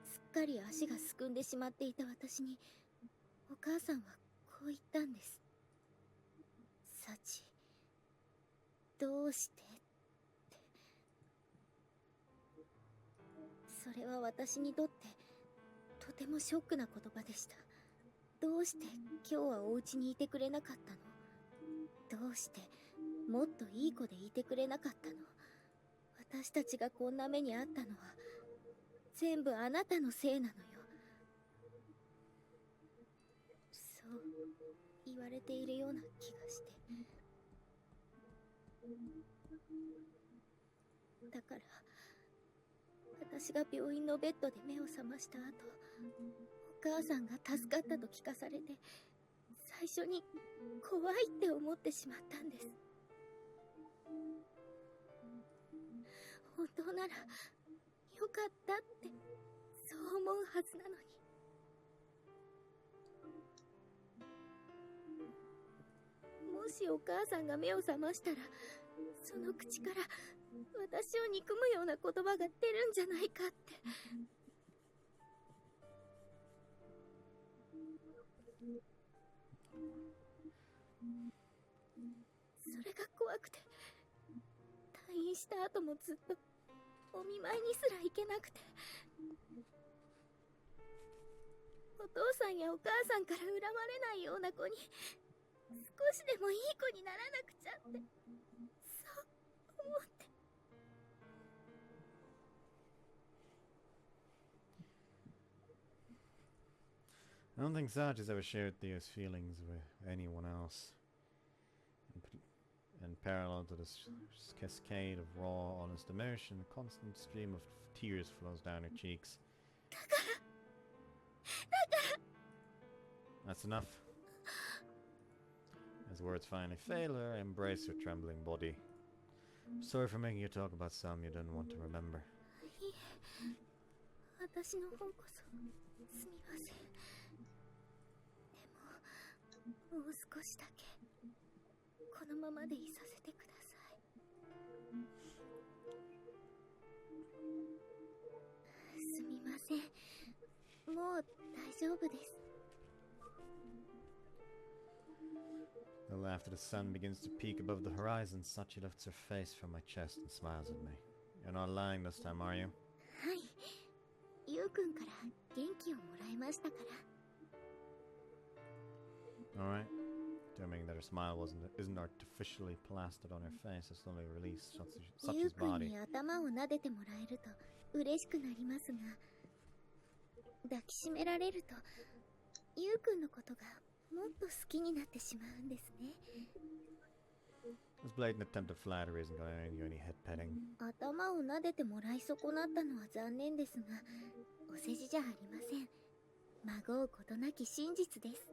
すっかり足がすくんでしまっていた私にお母さんはこう言ったんです。サチ、どうしてって。それは私にとってとてもショックな言葉でした。どうして今日はお家にいてくれなかったの？どうしてもっといい子でいてくれなかったの？私たちがこんな目にあったのは全部あなたのせいなのよ。そう言われているような気がして。だから私が病院のベッドで目を覚ました後、お母さんが助かったと聞かされて、最初に怖いって思ってしまったんです。本当ならよかったってそう思うはずなのに。もしお母さんが目を覚ましたら、その口から私を憎むような言葉が出るんじゃないかって。それが怖くて、退院した後もずっとお見舞いにすら行けなくて、お父さんやお母さんから恨まれないような子に少しでもいい子にならなくちゃって、そう思って。I don't think Sarge has ever shared these feelings with anyone else. In parallel to this cascade of raw, honest emotion, a constant stream of tears flows down her cheeks. That's enough. As words finally fail her, I embrace her trembling body. I'm sorry for making you talk about some you didn't want to remember. いえ、私の方こそすみません。でももう少しだけこのままでいさせてください。すみません、もう大丈夫です。 Though after the sun begins to peak above the horizon, Sachi lifts her face from my chest and smiles at me. You're not lying this time, are you? はい、ゆうくんから元気をもらいましたから。 Alright. Determining that her smile isn't artificially plastered on her face, has slowly released ゆう Sachi's くん body. に頭を撫でてもらえると嬉しくなりますが、抱きしめられるとゆうくんのことがもっと好きになってしまうんですね。 This blatant attempt at flattery isn't going to do any head petting. 頭を撫でてもらい損なったのは残念ですが、お世辞じゃありません。まごうことなき真実です。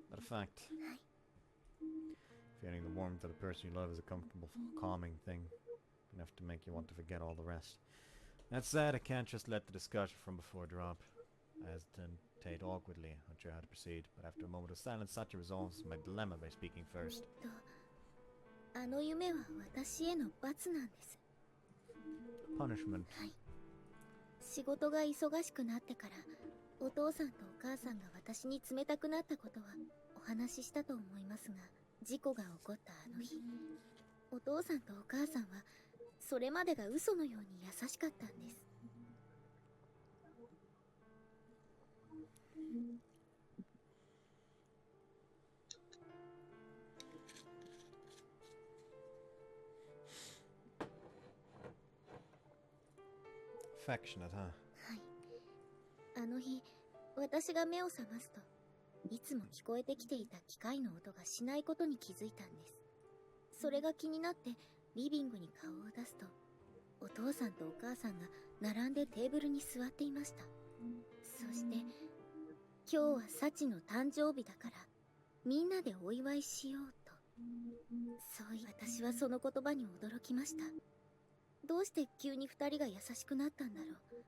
But a fact. Feeling the warmth of the person you love is a comfortable, calming thing. Enough to make you want to forget all the rest. That said, I can't just let the discussion from before drop. I hesitate awkwardly, unsure how to proceed, but after a moment of silence, Sachi resolves my dilemma by speaking first. あの夢は私への罰なんです。 Punishment. はい。仕事が忙しくなってから、お父さんとお母さんが私に冷たくなったことはお話ししたと思いますが、事故が起こったあの日、お父さんとお母さんはそれまでが嘘のように優しかったんです。affectionate, huh? はい。あの日、私が目を覚ますと、いつも聞こえてきていた機械の音がしないことに気づいたんです。それが気になってリビングに顔を出すと、お父さんとお母さんが並んでテーブルに座っていました。そして、今日はサチの誕生日だから、みんなでお祝いしようと。私はその言葉に驚きました。どうして急に二人が優しくなったんだろう。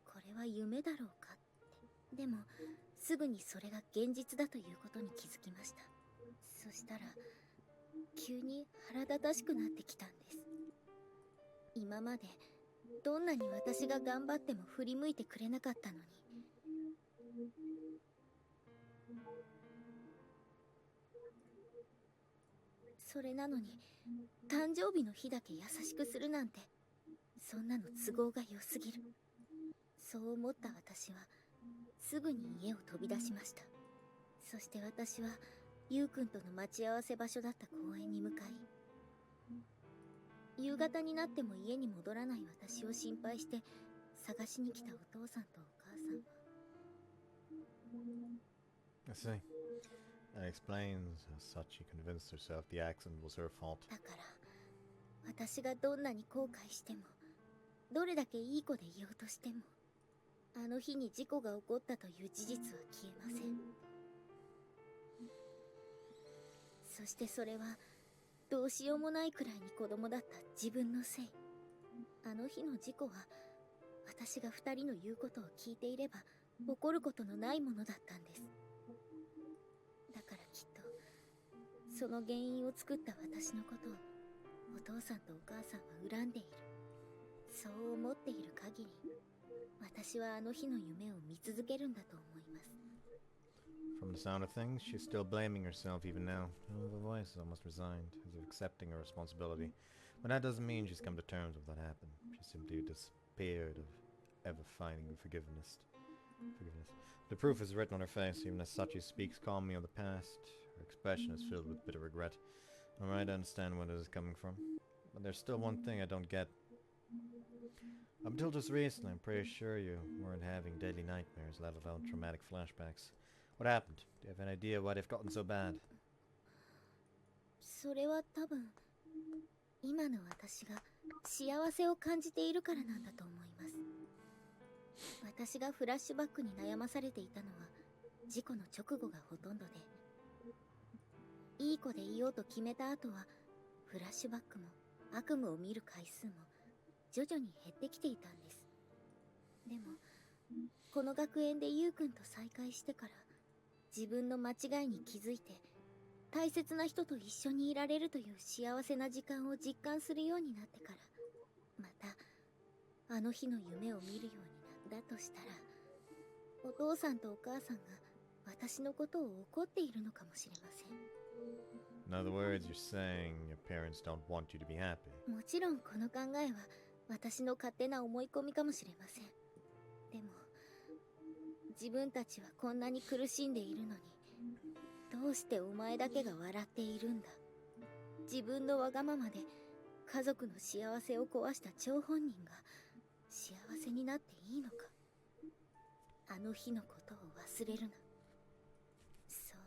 これは夢だろうかって。でも、すぐにそれが現実だということに気づきました。そしたら、急に腹立たしくなってきたんです。今まで、どんなに私が頑張っても振り向いてくれなかったのに。それなのに、誕生日の日だけ優しくするなんて、そんなの都合が良すぎる。そう思った私は、すぐに家を飛び出しました。そして私は、ゆうくんとの待ち合わせ場所だった公園に向かい、夕方になっても家に戻らない私を心配して、探しに来たお父さんとお母さんは。I see. That explains how Sachi convinced herself the accident was her fault. だから、私がどんなに後悔しても、どれだけいい子でいようとしても、あの日に事故が起こったという事実は消えません。そしてそれは、どうしようもないくらいに子供だった自分のせい。あの日の事故は、私が二人の言うことを聞いていれば、起こることのないものだったんです。だからきっと、その原因を作った私のことを、お父さんとお母さんは恨んでいる。そう思っている限り、私はあの日の夢を見続けるんだと思います。From the sound of things, she's still blaming herself even now. The voice is almost resigned, as if accepting her responsibility. But that doesn't mean she's come to terms with what happened. She simply despaired of ever finding forgiveness. The proof is written on her face, even as Sachi speaks calmly of the past. Her expression is filled with bitter regret. I'm right to understand where this is coming from. But there's still one thing I don't get. Up until just recently, I'm pretty sure you weren't having daily nightmares, let alone traumatic flashbacks. What happened? Do you have an idea why they've gotten so bad? それは多分、今の私が幸せを感じているからなんだと思います。私がフラッシュバックに悩まされていたのは、事故の直後がほとんどで、いい子でいようと決めた後は、フラッシュバックも悪夢を見る回数も徐々に減ってきていたんです。でも、この学園でゆうくんと再会してから、自分の間違いに気づいて、大切な人と一緒にいられるという幸せな時間を実感するようになってから、また、あの日の夢を見るようになったとしたら、お父さんとお母さんが私のことを怒っているのかもしれません。In other words, you're saying your parents don't want you to be happy. もちろんこの考えは私の勝手な思い込みかもしれません。でも、自分たちはこんなに苦しんでいるのに、どうしてお前だけが笑っているんだ。自分のわがままで家族の幸せを壊した張本人が幸せになっていいのか。あの日のことを忘れるな。そう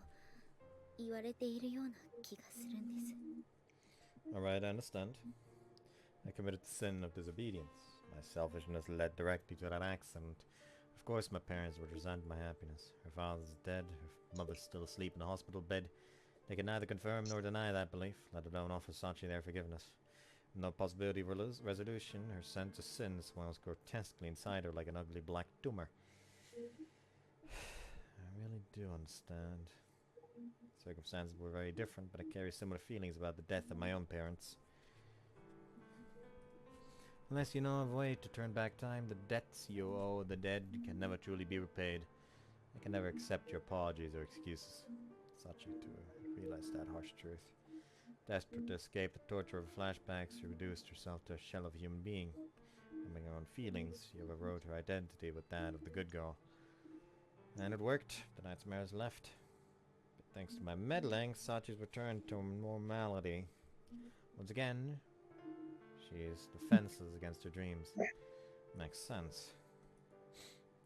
言われているような気がするんです。Alright, I understand. I committed the sin of disobedience. My selfishness led directly to that accident. Of course my parents would resent my happiness. Her father's dead, her mother's still asleep in a hospital bed. They can neither confirm nor deny that belief, let alone offer Sachi their forgiveness. No possibility of resolution, her sense of sin swells grotesquely inside her like an ugly black tumor. I really do understand. Circumstances were very different, but I carry similar feelings about the death of my own parents. Unless you know of a way to turn back time, the debts you owe the dead can never truly be repaid. I can never accept your apologies or excuses. Sachi, to realize that harsh truth. Desperate to escape the torture of flashbacks, she reduced herself to a shell of a human being. Numbing her own feelings, she overrode her identity with that of the good girl. And it worked. The nightmares left. But thanks to my meddling, Sachi's returned to normality. Once again, she is defenseless against her dreams. Makes sense.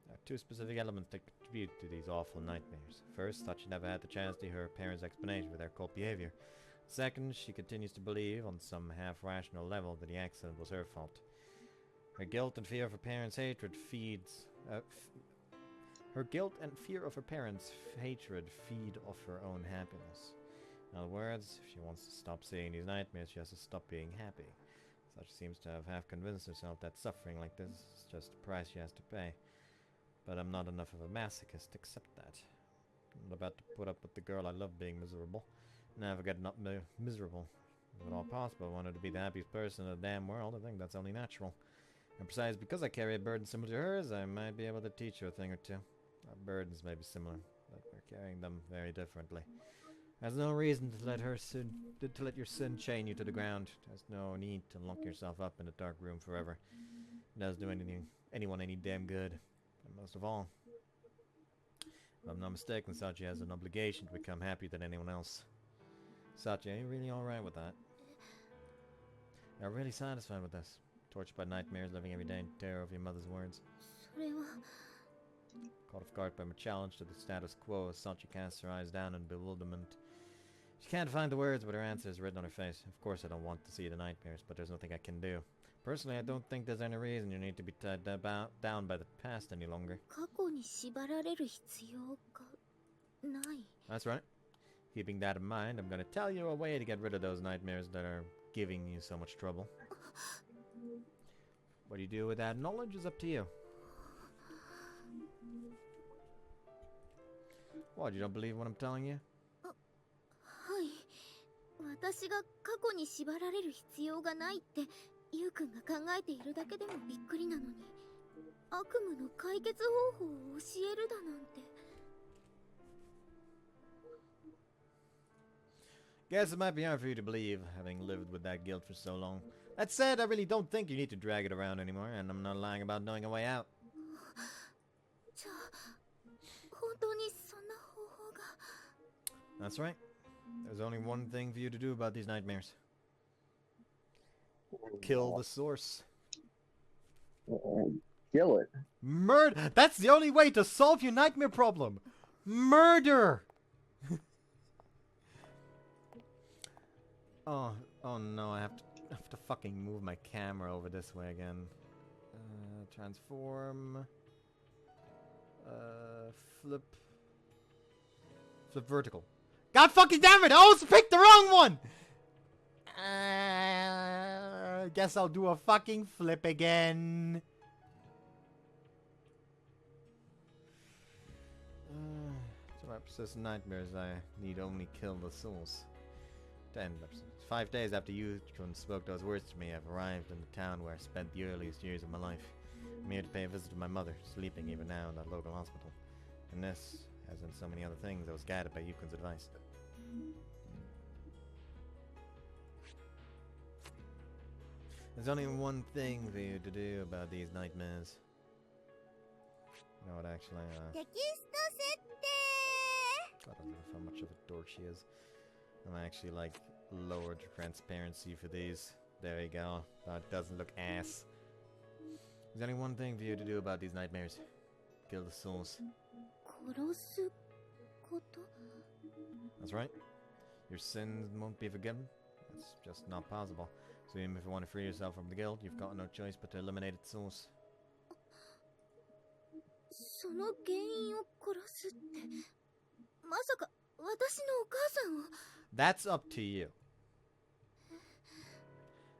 There are two specific elements that contribute to these awful nightmares. First, Sachi never had the chance to hear her parents' explanation for their cult behavior. Second, she continues to believe, on some half-rational level, that the accident was her fault. Her guilt and fear of her parents' hatred feeds... her guilt and fear of her parents' hatred feed off her own happiness. In other words, if she wants to stop seeing these nightmares, she has to stop being happy. Sachi seems to have half convinced herself that suffering like this is just the price she has to pay. But I'm not enough of a masochist to accept that. I'm not about to put up with the girl I love being miserable. Never get not miserable. If at all possible, I want her to be the happiest person in the damn world. I think that's only natural. And besides, because I carry a burden similar to hers, I might be able to teach her a thing or two. Our burdens may be similar, but we're carrying them very differently. There's no reason to let your sin chain you to the ground. There's no need to lock yourself up in a dark room forever. It doesn't do anyone any damn good. And most of all, if I'm not mistaken, Sachi has an obligation to become happier than anyone else. Sachi, are you really alright with that? You're really satisfied with this? Tortured by nightmares, living every day in terror of your mother's words? それは Caught off guard by my challenge to the status quo, Sachi casts her eyes down in bewilderment. She can't find the words, but her answer is written on her face. Of course I don't want to see the nightmares, but there's nothing I can do. Personally, I don't think there's any reason you need to be tied down by the past any longer. 過去に縛られる必要がない。 That's right. Keeping that in mind, I'm gonna tell you a way to get rid of those nightmares that are giving you so much trouble. What you do with that knowledge is up to you. What, you don't believe what I'm telling you? はい。私が過去に縛られる必要がないってゆうくんが考えているだけでもびっくりなのに、悪夢の解決方法を教えるだなんて。 Guess it might be hard for you to believe, having lived with that guilt for so long. That said, I really don't think you need to drag it around anymore, and I'm not lying about knowing a way out. じゃあ本当にそんな方法が。 That's right. There's only one thing for you to do about these nightmares. Kill the source. Kill it. Murder! That's the only way to solve your nightmare problem! Murder! Oh no, I have to fucking move my camera over this way again. Transform. Flip vertical. God fucking damn it! I almost picked the wrong one! Guess I'll do a fucking flip again. To my persistent nightmares, I need only kill the souls. 10 episodes. 5 days after Yukon spoke those words to me, I've arrived in the town where I spent the earliest years of my life. I'm here to pay a visit to my mother, sleeping even now in that local hospital. And this, as in so many other things, I was guided by Yukon's advice. There's only one thing for you to do about these nightmares. You know what, actually, テキスト設定 God, I don't know how much of a dork she is. I'm actually, like, lowered transparency for these. There you go. That doesn't look ass. There's only one thing for you to do about these nightmares. Kill the souls. 殺すこと That's right. Your sins won't be forgiven. It's just not possible. So even if you want to free yourself from the guilt, you've got no choice but to eliminate its source. その原因を殺すってまさか私のお母さんを That's up to you.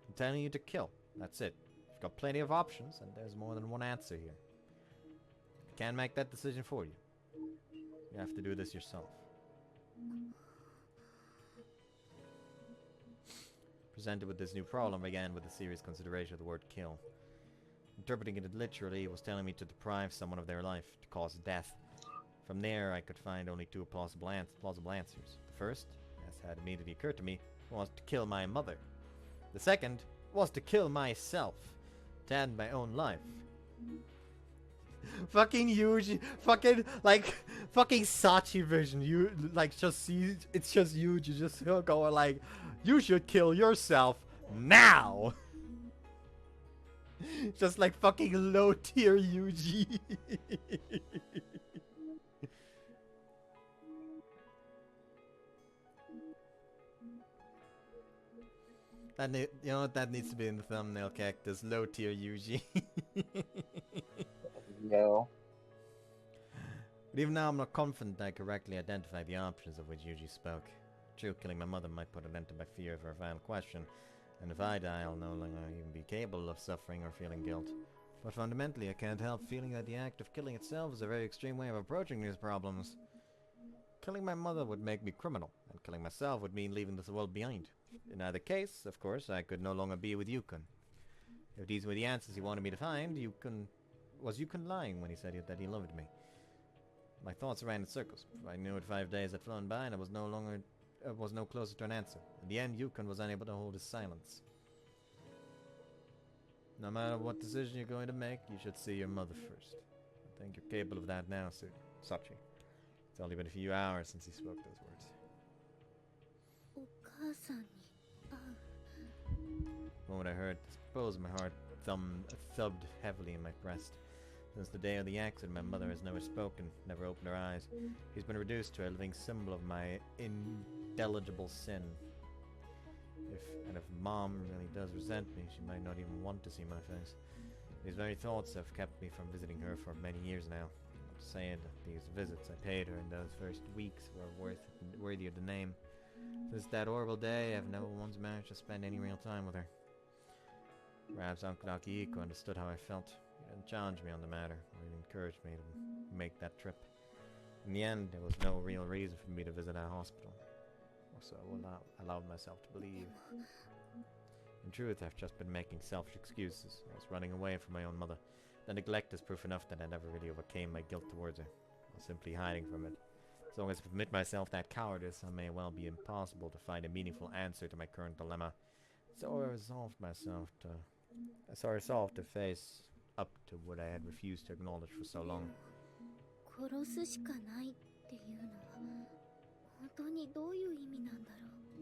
I'm telling you to kill. That's it. You've got plenty of options, and there's more than one answer here. I can't make that decision for you. You have to do this yourself. Presented with this new problem, I began with a serious consideration of the word kill. Interpreting it literally, it was telling me to deprive someone of their life, to cause death. From there, I could find only two plausible answers. The first, as had immediately occurred to me, was to kill my mother. The second was to kill myself, to end my own life. Fucking huge, fucking Sachi vision. You like just see, it's just huge. You just go like, you should kill yourself now. Just like fucking low tier Yuji. You know what? That needs to be in the thumbnail, Cactus. Low tier Yuji. No. But even now, I'm not confident I correctly identify the options of which Yuji spoke. True, killing my mother might put an end to my fear of her final question, and if I die, I'll no longer even be capable of suffering or feeling guilt. But fundamentally, I can't help feeling that the act of killing itself is a very extreme way of approaching these problems. Killing my mother would make me criminal, and killing myself would mean leaving this world behind. In either case, of course, I could no longer be with Yukon. If these were the answers he wanted me to find, was Yukon lying when he said that he loved me? My thoughts ran in circles. I knew it 5 days had flown by, and I was no closer to an answer. In the end, Yukon was unable to hold his silence. No matter what decision you're going to make, you should see your mother first. I think you're capable of that now, Sachi. It's only been a few hours since he spoke those words. お母さんに会う。 The moment I heard this proposal, my heart thubbed heavily in my breast. Since the day of the accident, my mother has never spoken, never opened her eyes. She's been reduced to a living symbol of my indelible sin. If Mom really does resent me, she might not even want to see my face. These very thoughts have kept me from visiting her for many years now. I'm saying that these visits I paid her in those first weeks were worthy of the name. Since that horrible day, I've never once managed to spend any real time with her. Perhaps Uncle Akihiko understood how I felt. He didn't challenge me on the matter, or even encouraged me to make that trip. In the end, there was no real reason for me to visit that hospital. So I allowed myself to believe. In truth, I've just been making selfish excuses. I was running away from my own mother. The neglect is proof enough that I never really overcame my guilt towards her. I was simply hiding from it. As long as I permit myself that cowardice, it may well be impossible to find a meaningful answer to my current dilemma. So I resolved to face up to what I had refused to acknowledge for so long. 殺すしかないっていうのは本当にどういう意味なんだろう。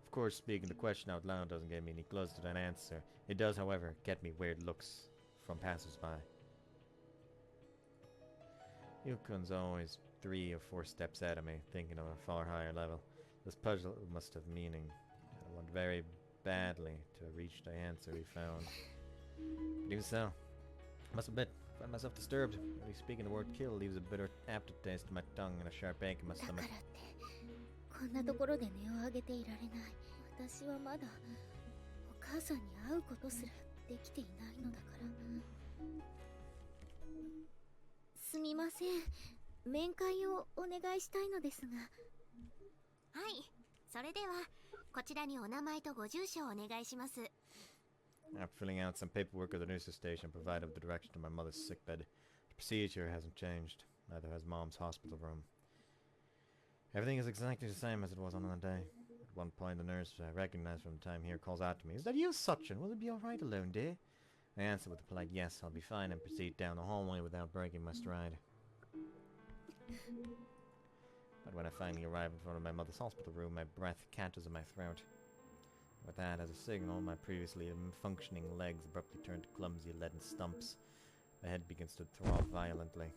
Of course, speaking the question out loud doesn't get me any closer to that answer. It does, however, get me weird looks from passers-by. Yukon's always 3 or 4 steps ahead of me, thinking of a far higher level. This puzzle must have meaning. I want very badly to reach the answer we found. But even so, I must admit, I find myself disturbed. Really speaking, the word kill leaves a bitter aftertaste in my tongue and a sharp ache in my だか stomach. らってこんなところで音を上げていられない。私はまだお母さんに会うことすらできていないのだから。すみません。面会をお願いしたいのですが。はい、それではこちらにお名前とご住所をお願いします。 After filling out some paperwork at the nurse's station, I provided the direction to my mother's sickbed. The procedure hasn't changed, neither has Mom's hospital room. Everything is exactly the same as it was on that day. At one point, the nurse I recognized from the time here calls out to me, "Is that you, Sachin? Will it be alright alone, dear?" I answer with a polite yes, I'll be fine, and proceed down the hallway without breaking my stride. But when I finally arrive in front of my mother's hospital room, my breath catches in my throat. With that as a signal, my previously functioning legs abruptly turn to clumsy leaden stumps. My head begins to throb violently.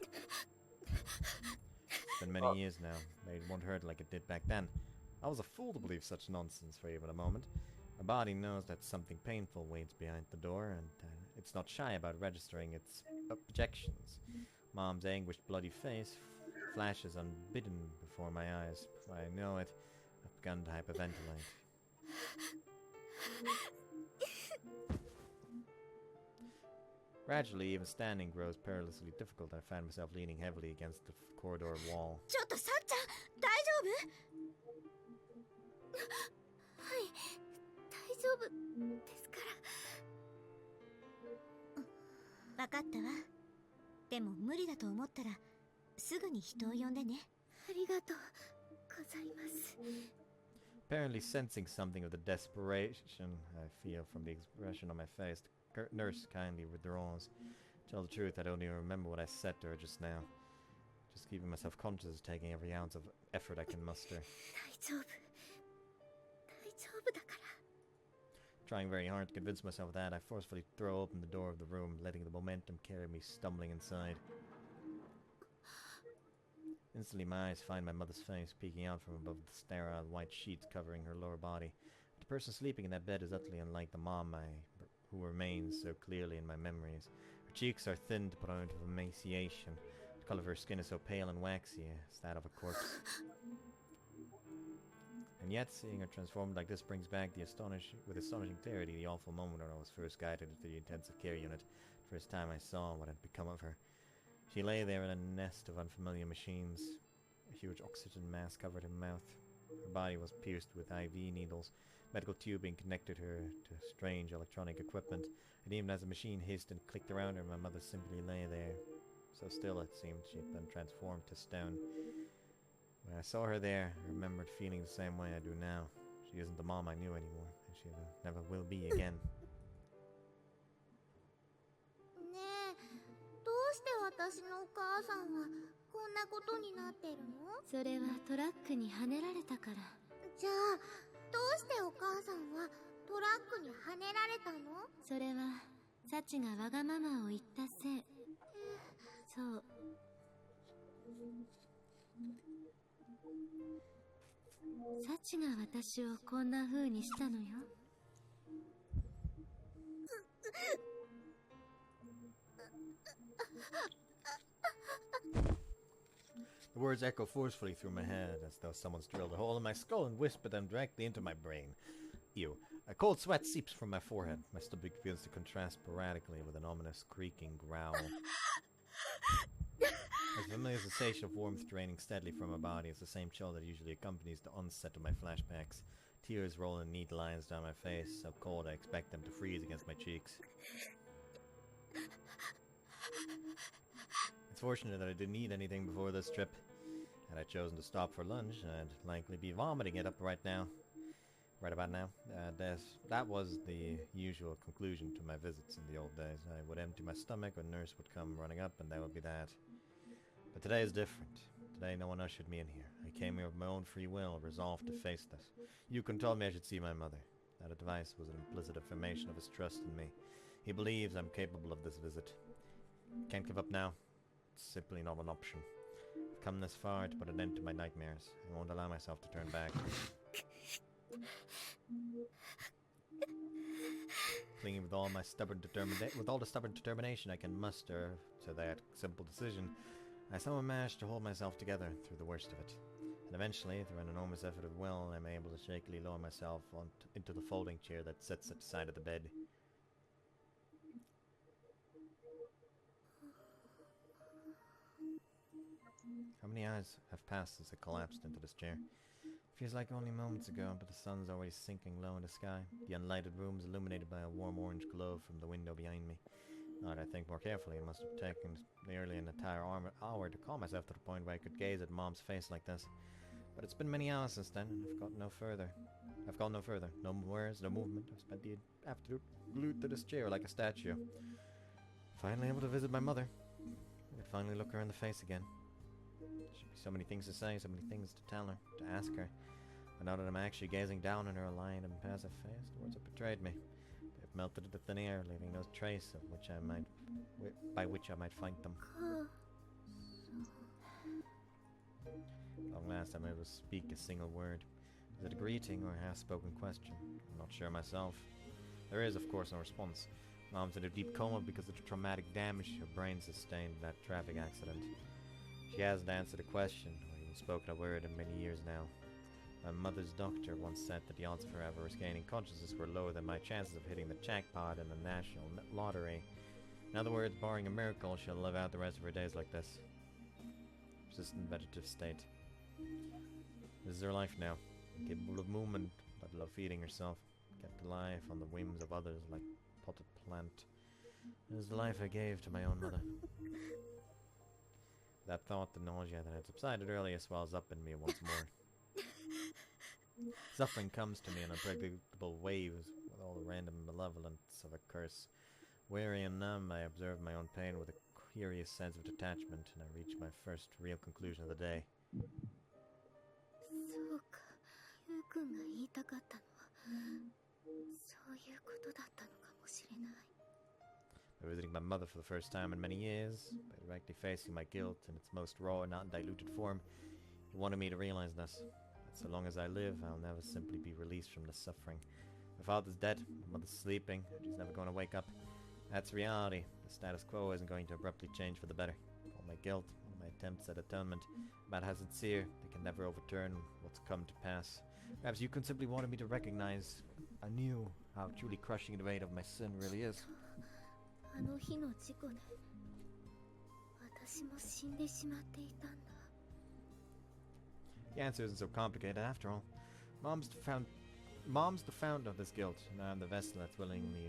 It's been many years now, but it won't hurt like it did back then. I was a fool to believe such nonsense for even a moment. My body knows that something painful waits behind the door, and it's not shy about registering its objections. Mom's anguished, bloody face flashes unbidden before my eyes. Before I know it, I've begun to hyperventilate. Gradually, even standing grows perilously difficult, and I find myself leaning heavily against the corridor wall. ちょっとさっちゃん、大丈夫？はい、大丈夫ですから。わかったわ。でも無理だと思ったらすぐに人を呼んでね。ありがとうございます。 Apparently sensing something of the desperation I feel from the expression on my face, the nurse kindly withdraws. To tell the truth, I don't even remember what I said to her just now. Just keeping myself conscious is taking every ounce of effort I can muster. 大丈夫だから。Trying very hard to convince myself of that, I forcefully throw open the door of the room, letting the momentum carry me stumbling inside. Instantly my eyes find my mother's face peeking out from above the sterile white sheets covering her lower body. The person sleeping in that bed is utterly unlike the mom who remains so clearly in my memories. Her cheeks are thinned to point of emaciation. The color of her skin is so pale and waxy as that of a corpse. And yet, seeing her transformed like this brings back with astonishing clarity the awful moment when I was first guided into the intensive care unit. The first time I saw what had become of her. She lay there in a nest of unfamiliar machines. A huge oxygen mask covered her mouth. Her body was pierced with IV needles. Medical tubing connected her to strange electronic equipment. And even as the machine hissed and clicked around her, my mother simply lay there. So still it seemed she had been transformed to stone. When I saw her there, I remembered feeling the same way I do now. She isn't the mom I knew anymore, and she never will be again. ねえ、どうして私のお母さんはこんなことになってるの？それはトラックにはねられたから。じゃあ、どうしてお母さんはトラックにはねられたの？それは、サチがわがままを言ったせい。そう。サチが私をこんな風にしたのよ。The words echo forcefully through my head as though someone's drilled a hole in my skull and whispered them directly into my brain. Ew. A cold sweat seeps from my forehead. My stomach begins to contrast sporadically with an ominous creaking growl. The familiar sensation of warmth draining steadily from my body is the same chill that usually accompanies the onset of my flashbacks. Tears roll in neat lines down my face, so cold I expect them to freeze against my cheeks. It's fortunate that I didn't eat anything before this trip. Had I chosen to stop for lunch, I'd likely be vomiting it up right about now. That was the usual conclusion to my visits in the old days. I would empty my stomach, a nurse would come running up, and that would be that. But today is different. Today no one ushered me in here. I came here of my own free will, resolved to face this. Yukon told me I should see my mother. That advice was an implicit affirmation of his trust in me. He believes I'm capable of this visit. Can't give up now. It's simply not an option. I've come this far to put an end to my nightmares. I won't allow myself to turn back. Clinging with all the stubborn determination I can muster to that simple decision, I somehow managed to hold myself together through the worst of it. And eventually, through an enormous effort of will, I'm able to shakily lower myself into the folding chair that sits at the side of the bed. How many hours have passed since I collapsed into this chair? Feels like only moments ago, but the sun's already sinking low in the sky. The unlighted room is illuminated by a warm orange glow from the window behind me. Now that I think more carefully, it must have taken nearly an entire hour to calm myself to the point where I could gaze at Mom's face like this. But it's been many hours since then, and I've gone no further. No words, no movement. I've spent the afternoon glued to this chair like a statue. Finally able to visit my mother. I could finally look her in the face again. There should be so many things to say, so many things to tell her, to ask her. But now that I'm actually gazing down on her lined and impassive face, the words have betrayed me. They've melted into thin air, leaving no trace of by which I might find them. At long last I'm able to speak a single word. Is it a greeting or a half-spoken question? I'm not sure myself. There is, of course, no response. Mom's in a deep coma because of the traumatic damage her brain sustained in that traffic accident. She hasn't answered a question or even spoken a word in many years now. My mother's doctor once said that the odds of her ever regaining consciousness were lower than my chances of hitting the jackpot in the national lottery. In other words, barring a miracle, she'll live out the rest of her days like this. Persistent vegetative state. This is her life now. Capable of movement, but love feeding herself. Kept alive on the whims of others like potted plant. It is the life I gave to my own mother. That thought, the nausea that had subsided earlier swells up in me once more. Suffering comes to me in unpredictable waves with all the random malevolence of a curse. Weary and numb, I observe my own pain with a curious sense of detachment, and I reach my first real conclusion of the day. そうか、ゆうくんが言いたかったのはそういうことだったのかもしれない。 By visiting my mother for the first time in many years, by directly facing my guilt in its most raw and undiluted form, he wanted me to realize this. That so long as I live, I'll never simply be released from this suffering. My father's dead, my mother's sleeping, she's never going to wake up. That's reality. The status quo isn't going to abruptly change for the better. All my guilt, all my attempts at atonement, no matter how sincere, they can never overturn what's come to pass. Perhaps you simply wanted me to recognize anew how truly crushing the weight of my sin really is. あの日の事故で私も死んでしまっていたんだ。 The answer isn't so complicated after all. Mom's the founder of this guilt, and I'm the vessel that willingly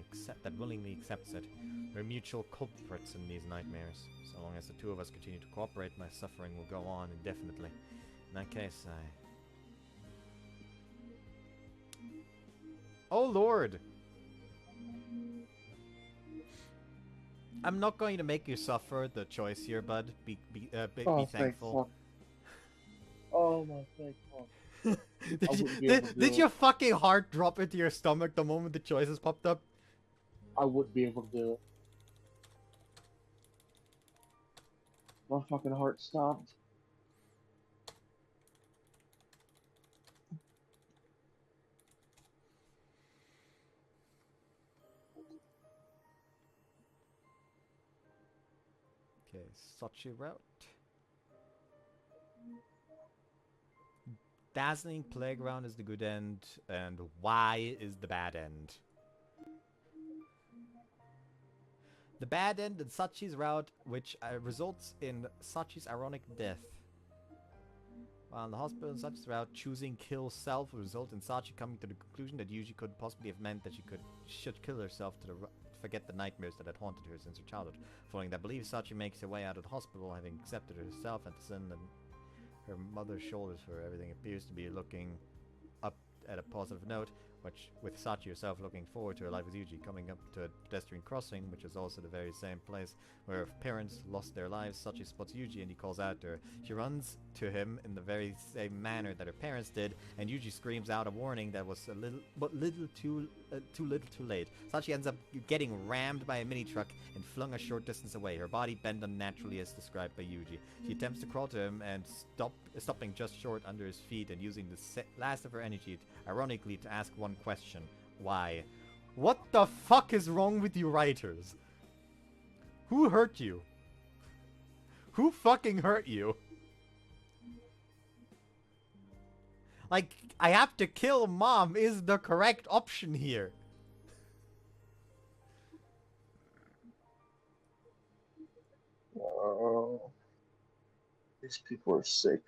accepts it. We're mutual culprits in these nightmares. So long as the two of us continue to cooperate, my suffering will go on indefinitely. In that case, Oh Lord! I'm not going to make you suffer the choice here, bud. Be thankful. Oh my thank fuck. Did your fucking heart drop into your stomach the moment the choices popped up? I wouldn't be able to do it. My fucking heart stopped. Okay, Sachi-Route. Dazzling Playground is the good end, and Y is the bad end. The bad end in Sachi's route, which results in Sachi's ironic death. While in the hospital, Sachi's route, choosing kill self will result in Sachi coming to the conclusion that Yuji could possibly have meant that she should kill herself to forget the nightmares that had haunted her since her childhood. Following that belief, Sachi makes her way out of the hospital, having accepted herself and the sin and her mother's shoulders for everything appears to be looking up at a positive note, which with Sachi herself looking forward to her life with Yuji, coming up to a pedestrian crossing, which is also the very same place where her parents lost their lives. Sachi spots Yuji and he calls out to her. She runs to him in the very same manner that her parents did, and Yuji screams out a warning that was too little too late. Sachi ends up getting rammed by a mini truck and flung a short distance away, her body bent unnaturally as described by Yuji. She attempts to crawl to him and stopping just short under his feet and using the last of her energy, ironically, to ask one question. Why? What the fuck is wrong with you writers? Who hurt you? Who fucking hurt you? Like, I have to kill mom is the correct option here. Oh, these people are sick.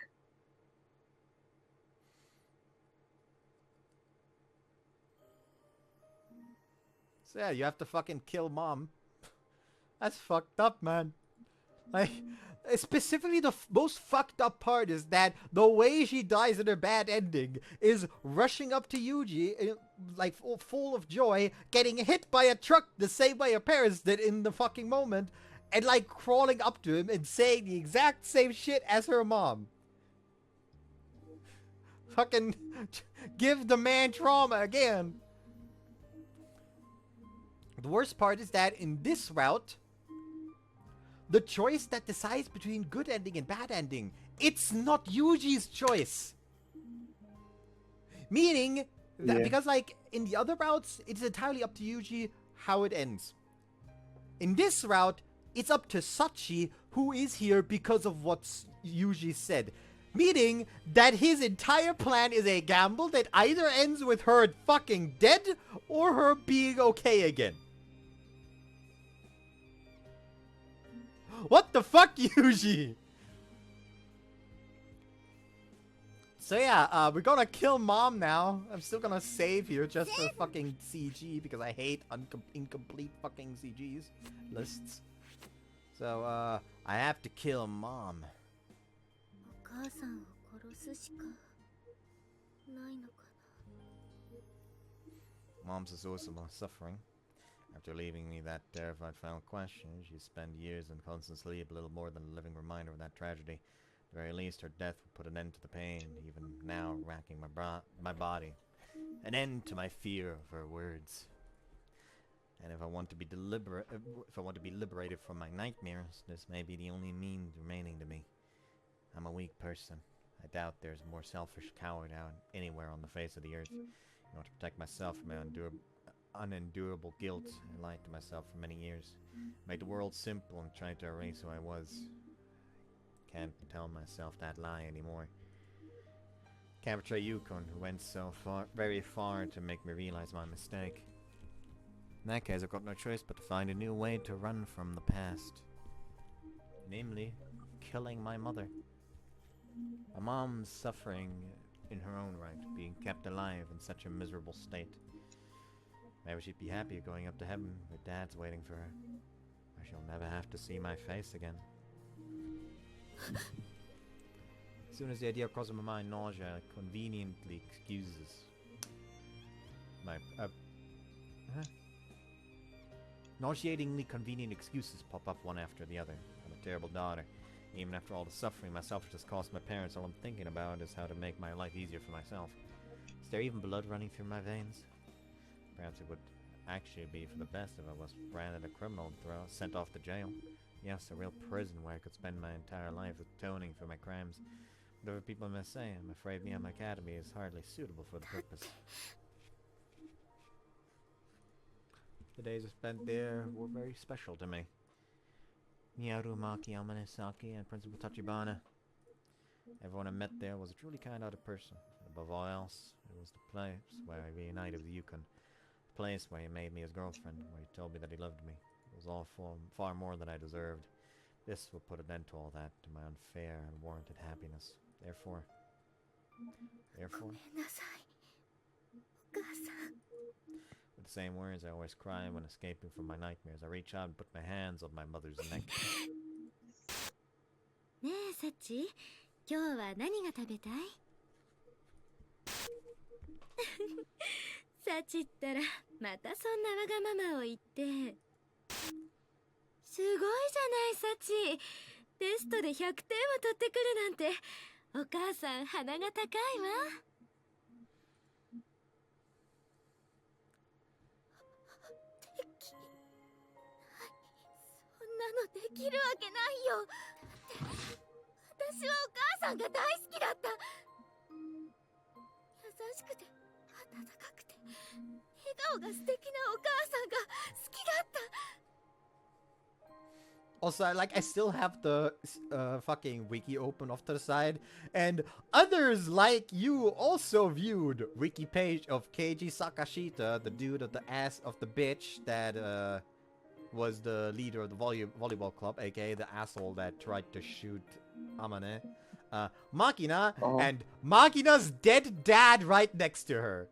So yeah, you have to fucking kill mom. That's fucked up, man. Like, specifically the most fucked up part is that the way she dies in her bad ending is rushing up to Yuji, like full of joy, getting hit by a truck the same way her parents did in the fucking moment, and like crawling up to him and saying the exact same shit as her mom. Fucking give the man trauma again. The worst part is that in this route, the choice that decides between good ending and bad ending, it's not Yuji's choice. Meaning that because like in the other routes, it's entirely up to Yuji how it ends. In this route, it's up to Sachi, who is here because of what Yuji said. Meaning that his entire plan is a gamble that either ends with her fucking dead or her being okay again. What the fuck, Yuji? So yeah, we're gonna kill mom now. I'm still gonna save here just for fucking CG because I hate incomplete fucking CGs lists. So, I have to kill mom. Mom's the source of my suffering. After leaving me that terrified final question, she spent years in constant sleep, a little more than a living reminder of that tragedy. At the very least, her death would put an end to the pain, even now racking my body. an end to my fear of her words. And if I want to be liberated from my nightmares, this may be the only means remaining to me. I'm a weak person. I doubt there's a more selfish coward out anywhere on the face of the earth. In order to protect myself from my unendurable guilt, I lied to myself for many years. Made the world simple and tried to erase who I was. Can't tell myself that lie anymore. Can't betray Yukon, who went so far, very far to make me realize my mistake. In that case, I've got no choice but to find a new way to run from the past. Namely, killing my mother. My mom's suffering in her own right, being kept alive in such a miserable state. Maybe she'd be happier going up to heaven with Dad's waiting for her, where she'll never have to see my face again. As soon as the idea crosses my mind, nausea conveniently excuses my nauseatingly convenient excuses pop up one after the other. I'm a terrible daughter. Even after all the suffering myself has caused my parents, all I'm thinking about is how to make my life easier for myself. Is there even blood running through my veins? Perhaps it would actually be for the best if I was branded a criminal and sent off to jail. Yes, a real prison where I could spend my entire life atoning for my crimes. Whatever people may say, I'm afraid Miyama Academy is hardly suitable for the purpose. The days I spent there were very special to me. Miyaru, Maki, Amane, Saki, and Principal Tachibana. Everyone I met there was a truly kind-hearted person. Above all else, it was the place where I reunited with Yukon. The place where he made me his girlfriend, where he told me that he loved me. It was all far more than I deserved. This will put an end to all that, to my unfair and warranted happiness. Therefore... With the same words I always cry when escaping from my nightmares, I reach out and put my hands on my mother's neck. ねえ、サチ、今日は何が食べたい？サチったらまたそんなわがままを言って。すごいじゃないサチ。テストで100点を取ってくるなんて、お母さん鼻が高いわ。そんなのできるわけないよ。だって私はお母さんが大好きだった。優しくて温かくて笑顔が素敵なお母さんが好きだった。 Also, I still have the fucking wiki open off to the side, and others like you also viewed wiki page of Keiji Sakashita, the dude of the ass of the bitch that was the leader of the volleyball club, aka the asshole that tried to shoot Amane, Makina, and Makina's dead dad right next to her.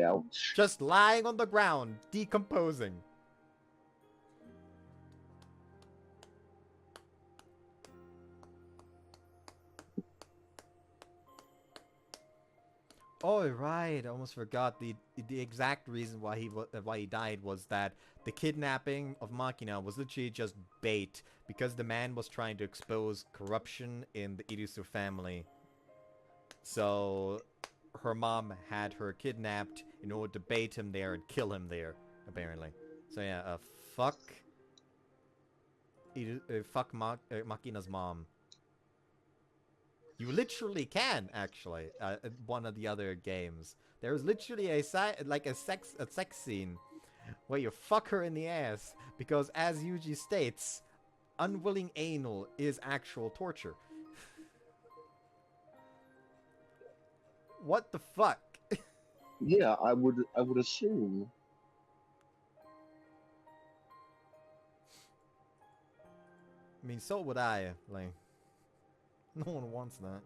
Ouch. Just lying on the ground, decomposing. Oh right, I almost forgot the exact reason why he died was that the kidnapping of Makina was literally just bait because the man was trying to expose corruption in the Irisu family. So her mom had her kidnapped in order to bait him there and kill him there, apparently. So yeah, fuck Makina's mom. You literally can, actually, one of the other games. There is literally a sex scene where you fuck her in the ass, because as Yuji states, unwilling anal is actual torture. What the fuck? Yeah, I would assume. I mean, so would I, like... No one wants that.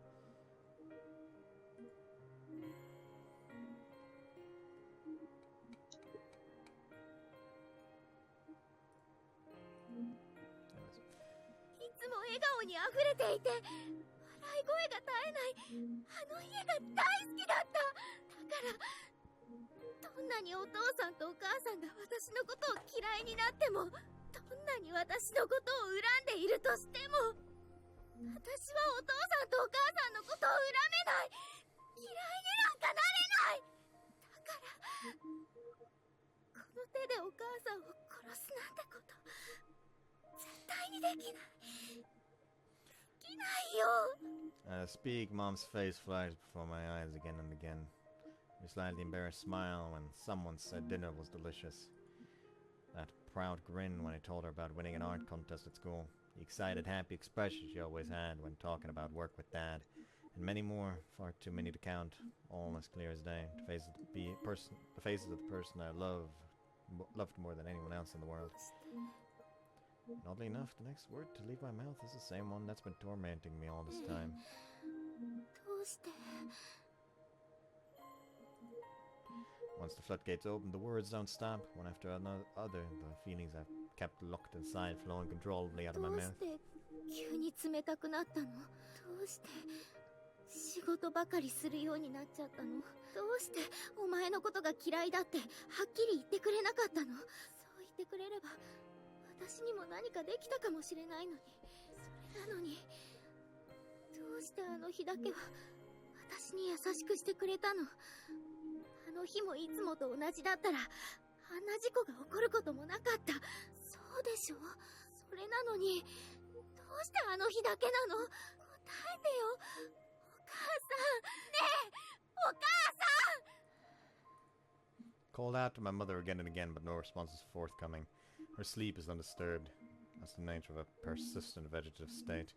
嫌いになんかなれない。だからこの手でお母さんを殺すなんてこと絶対にできない。できないよ。Speak, Mom's face flashed before my eyes again and again. A slightly embarrassed smile when someone said dinner was delicious. That proud grin when I told her about winning an art contest at school. The excited, happy expression she always had when talking about work with Dad. And many more, far too many to count, all as clear as day. The faces of the person I loved more than anyone else in the world. And oddly enough, the next word to leave my mouth is the same one that's been tormenting me all this time. どうして Once the floodgates open, the words don't stop. One after another, the feelings I've kept locked inside flow uncontrollably out of my どう mouth. して急に冷たくなったの？どうして仕事ばかりするようになっちゃったの？どうしてお前のことが嫌いだってはっきり言ってくれなかったの？そう言ってくれれば私にも何かできたかもしれないのに。それなのにどうしてあの日だけは私に優しくしてくれたの？あの日もいつもと同じだったらあんな事故が起こることもなかった。そうでしょ？それなのにどうしてあの日だけなの？答えてよ。お母さん。ねえ、お母さん。 Called out to my mother again and again, but no response is forthcoming. Her sleep is undisturbed. That's the nature of a persistent vegetative state.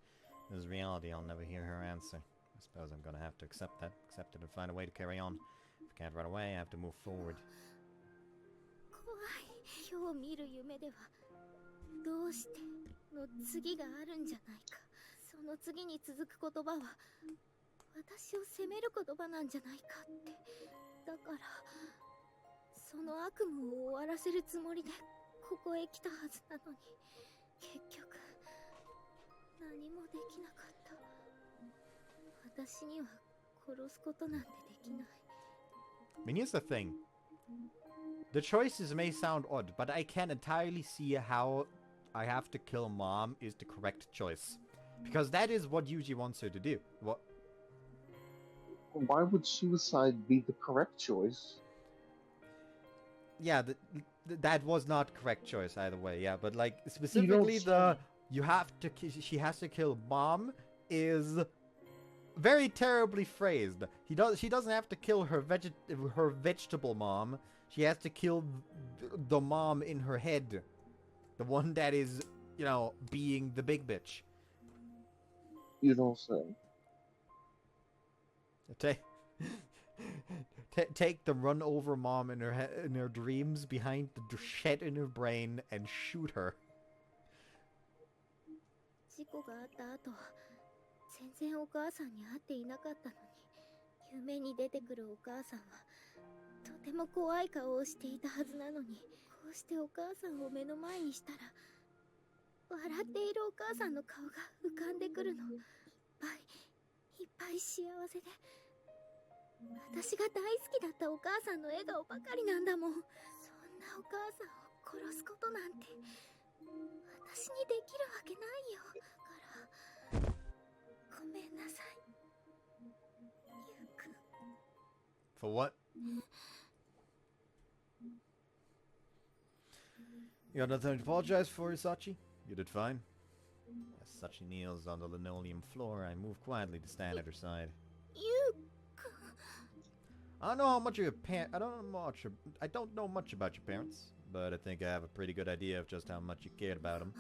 This is reality. I'll never hear her answer. I suppose I'm gonna have to accept it and find a way to carry on. If I can't run away, I have to move forward. 怖い。今日見る夢ではどうしての次があるんじゃないか。その次に続く言葉は私を責める言葉なんじゃないかって。だからその悪夢を終わらせるつもりでここへ来たはずなのに結局何もできなかった。私には殺すことなんてできない。 I mean, here's the thing. The choices may sound odd, but I can entirely see how I have to kill Mom is the correct choice. Because that is what Yuji wants her to do. What? Why would suicide be the correct choice? Yeah, that was not correct choice either way, yeah. But, like, specifically she has to kill Mom is very terribly phrased. She doesn't have to kill her vegetable mom. She has to kill the mom in her head. The one that is, you know, being the big bitch. You don't say. Take the run over mom in her dreams behind the shed in her brain and shoot her. 事故があった後全然お母さんに会っていなかったのに夢に出てくるお母さんはとても怖い顔をしていたはずなのにこうしてお母さんを目の前にしたら笑っているお母さんの顔が浮かんでくるの。いっぱい幸せで私が大好きだったお母さんの笑顔ばかりなんだもん。そんなお母さんを殺すことなんて私にできるわけないよ。だからごめんなさい。ゆうくん。 For what? You got nothing to apologize for, Sachi? You did fine. As Sachi kneels on the linoleum floor, I move quietly to stand at her side. ゆうくん。 I don't know much about your parents, but I think I have a pretty good idea of just how much you cared about them.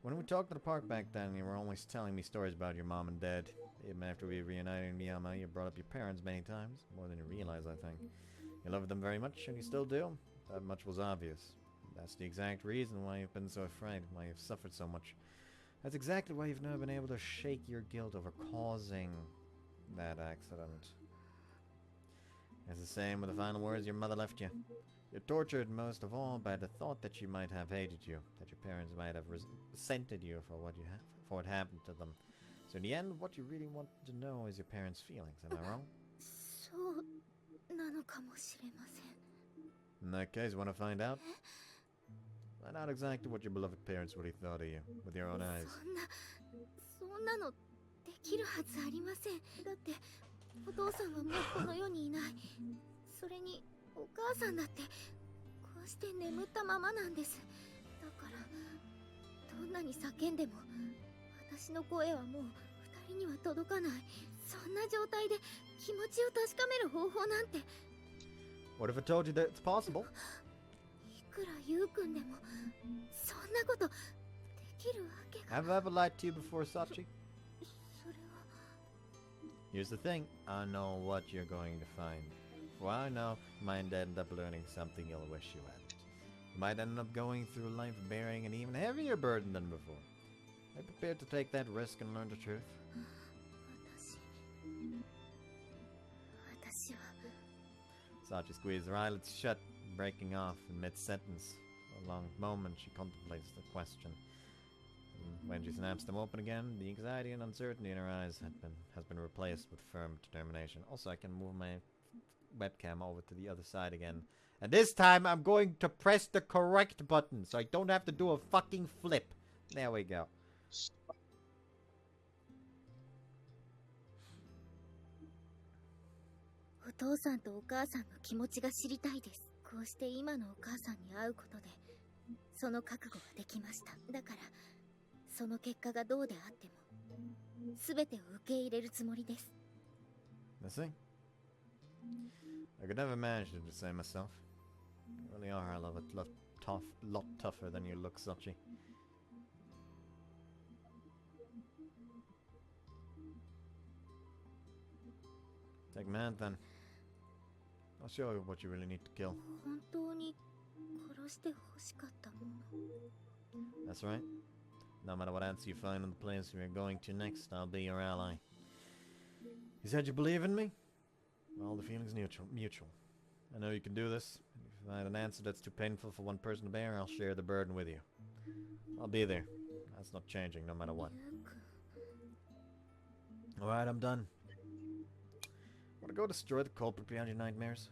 When we talked at the park back then, you were always telling me stories about your mom and dad. Even after we reunited in Miyama, you brought up your parents many times, more than you realize, I think. You loved them very much, and you still do. That much was obvious. That's the exact reason why you've been so afraid, why you've suffered so much. That's exactly why you've never been able to shake your guilt over causing that accident. It's the same with the final words your mother left you. You're tortured most of all by the thought that she might have hated you, that your parents might have resented you for what happened to them. So in the end, what you really want to know is your parents' feelings. Am I wrong? そうなのかもしれません。 In that case, want to find out? Find out exactly what your beloved parents really thought of you, with your own eyes. そんなのできるはずありません。だってお父さんはもうこの世にいない。それにお母さんだってこうして眠ったままなんです。だからどんなに叫んでも私の声はもう二人には届かない。そんな状態で気持ちを確かめる方法なんて。 What if I told you that it's possible? いくらゆうくんでもそんなことできるわけが。 Have I ever lied to you before, Sachi? それは Here's the thing. I know what you're going to find. For all I know, you might end up learning something you'll wish you hadn't. You might end up going through life bearing an even heavier burden than before. Are you prepared to take that risk and learn the truth? 私は Sachi squeezed her eyelids shut, breaking off in mid-sentence. For a long moment, she contemplates the question. And when she snaps them open again, the anxiety and uncertainty in her eyes has been replaced with firm determination. Also, I can move my webcam over to the other side again. And this time, I'm going to press the correct button, so I don't have to do a fucking flip. There we go. お父さんとお母さんの気持ちが知りたいです。こうして今のお母さんに会うことでその覚悟ができました。だからその結果がどうであっても全てを受け入れるつもりです。 Missing? I could never manage to say myself. You really are a lot tougher than you look, Sachi. Take man then. I'll show you what you really need to kill. 本当に殺して欲しかったもの。 That's right. No matter what answer you find in the place we're going to next, I'll be your ally. You said you believe in me? Well, the feeling's mutual. I know you can do this. If you find an answer that's too painful for one person to bear, I'll share the burden with you. I'll be there. That's not changing, no matter what. Alright, I'm done. Wanna go destroy the culprit behind your nightmares?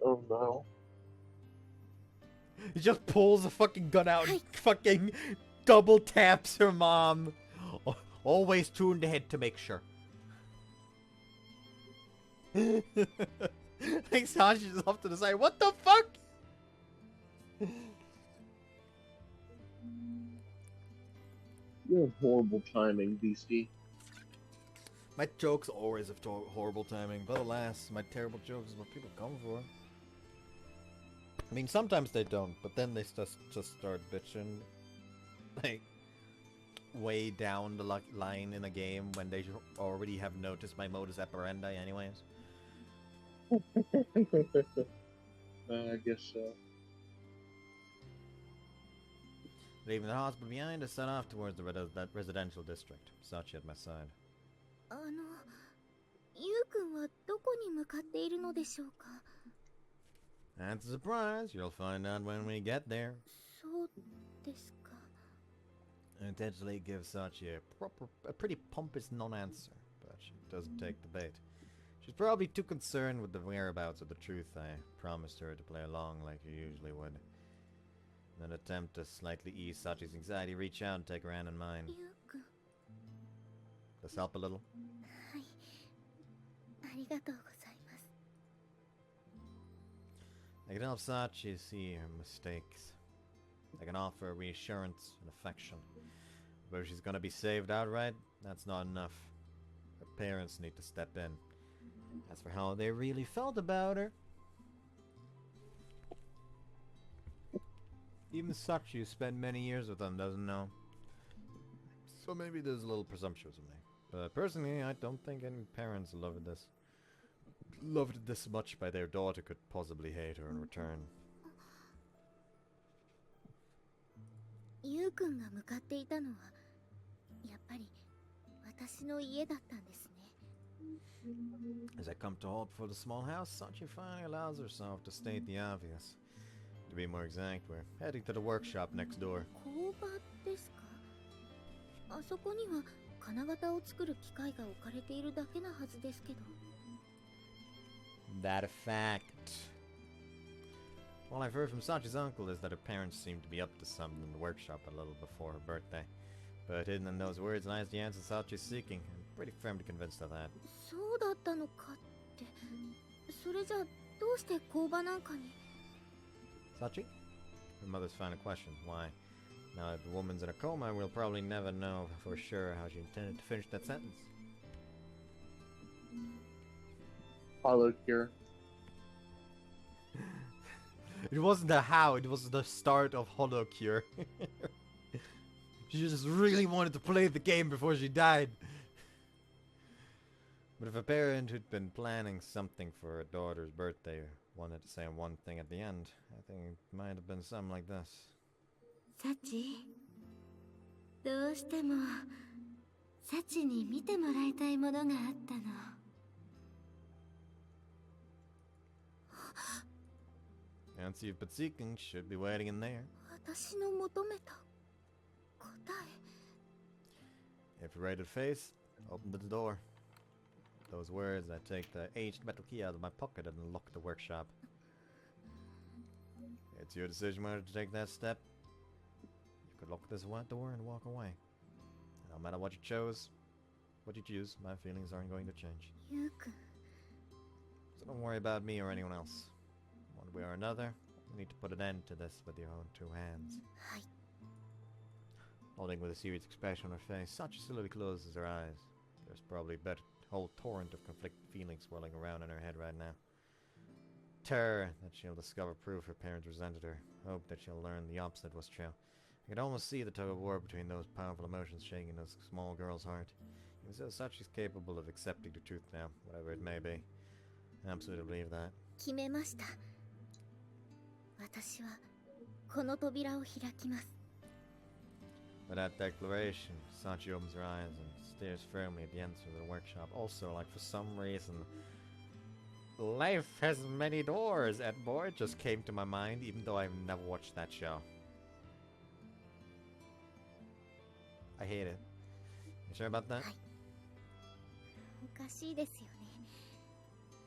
Oh no. He just pulls a fucking gun out and fucking double taps her mom. Always tune the head to make sure. Like Sachi's off to the side. What the fuck? You have horrible timing, Beastie. My jokes always have horrible timing, but alas, my terrible jokes is what people come for. I mean, sometimes they don't, but then they just start bitching, like, way down the line in a game when they already have noticed my modus operandi anyways. I guess so. Leaving the hospital behind, I set off towards that residential district. Sachi at my side. ゆうくんはどこに向かっているのでしょうか。 That's a surprise. You'll find out when we get there. そうですか。 I intentionally give Sachi a pretty pompous non-answer, but she doesn't take the bait. She's probably too concerned with the whereabouts of the truth I promised her to play along like you usually would. In an attempt to slightly ease Sachi's anxiety, reach out and take her hand in mine. ゆうくん。 Does help a little? はい。ありがとうございます。 I can help Sachi see her mistakes. I can offer reassurance and affection. But if she's gonna be saved outright, that's not enough. Her parents need to step in. As for how they really felt about her, even Sachi, who spent many years with them, doesn't know. So maybe there's a little presumptuous of me. But personally, I don't think any parents loved it this much by their daughter could possibly hate her in return. ゆうくんが向かっていたのはやっぱり私の家だったんですね。 As I come to halt before the small house, Sachi finally allows herself to state the obvious. To be more exact, we're heading to the workshop next door. 工場ですか。あそこには金型を作る機械が置かれているだけなはずですけど。 That a fact. All I've heard from Sachi's uncle is that her parents seem to be up to something in the workshop a little before her birthday. But hidden in those words lies the answer Sachi's seeking. I'm pretty firmly convinced of that. そうだったのかって。それじゃどうして工場なんかに。 Sachi? Her mother's final question. Why? Now that the woman's in a coma, we'll probably never know for sure how she intended to finish that sentence. Hollow cure. It wasn't the how, it was the start of Hollow Cure. She just really wanted to play the game before she died. But if a parent who'd been planning something for her daughter's birthday wanted to say one thing at the end, I think it might have been something like this. サチ、どうしてもサチに見てもらいたいものがあったの。The answer you've been seeking should be waiting in there. 私の求めた答え。 If you're ready to face, open the door. Those words, I take the aged metal key out of my pocket and unlock the workshop. It's your decision whether to take that step. You could lock this door and walk away. No matter what you choose, my feelings aren't going to change. ゆうくん。 So don't worry about me or anyone else. One way or another, you need to put an end to this with your own two hands. はい。 Holding with a serious expression on her face, Sachi slowly closes her eyes. There's probably a whole torrent of conflicted feelings swirling around in her head right now. Terror that she'll discover proof her parents resented her. Hope that she'll learn the opposite was true. I could almost see the tug of war between those powerful emotions shaking this small girl's heart. Even so, Sachi's capable of accepting the truth now, whatever it may be. I absolutely believe that. 決めました。私はこの扉を開きます。 With that declaration, Sachi opens her eyes and stares firmly at the entrance of the workshop. Also, like for some reason, life has many doors. And boy, it just came to my mind, even though I've never watched that show. I hate it. You sure about that? はい。おかしいですよね。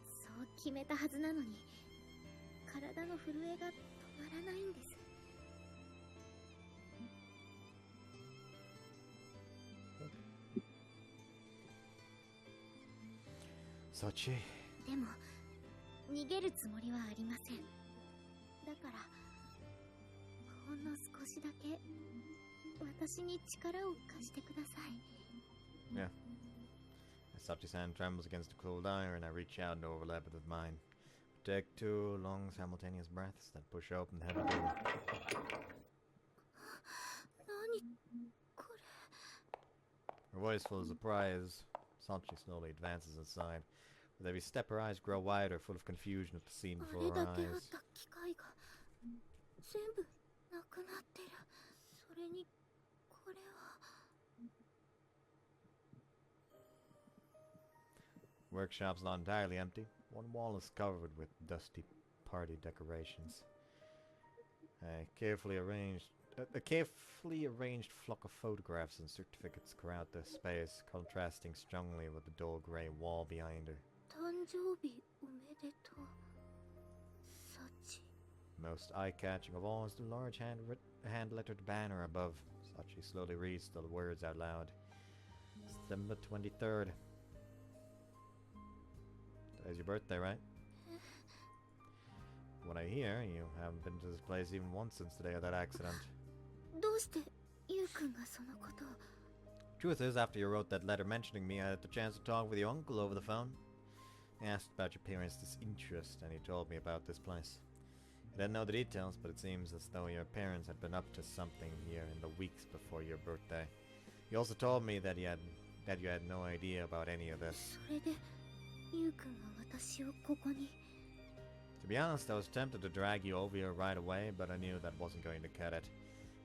そう決めたはずなのに、体の震えが止まらないんです。 Sachi. でも逃げるつもりはありません。だからほんの少しだけ私に力を貸してください。 Yeah. Sachi's hand trembles against the cold iron, and I reach out and overlap it with mine. Take two long simultaneous breaths that push open the heavy door. 何これ。 Her voice full of surprise, Sachi slowly advances inside. With every step, her eyes grow wider, full of confusion at the scene あ before れ her だけあっ eyes. た機械が全部なくなってる。それにこれは。 Workshop's not entirely empty. One wall is covered with dusty party decorations. A carefully arranged flock of photographs and certificates crowd the space, contrasting strongly with the dull grey wall behind her. 誕生日おめでとう。サチ。 Most eye-catching of all is the large hand-lettered banner above. Sachi slowly reads the words out loud. December 23rd. Today's your birthday, right? What I hear, you haven't been to this place even once since the day of that accident. どうしてユウくんがそのことを。 Truth is, after you wrote that letter mentioning me, I had the chance to talk with your uncle over the phone. I asked about your parents' disinterest, and he told me about this place. I didn't know the details, but it seems as though your parents had been up to something here in the weeks before your birthday. He also told me that you had no idea about any of this. それでユウくんが私をここに。 To be honest, I was tempted to drag you over here right away, but I knew that wasn't going to cut it.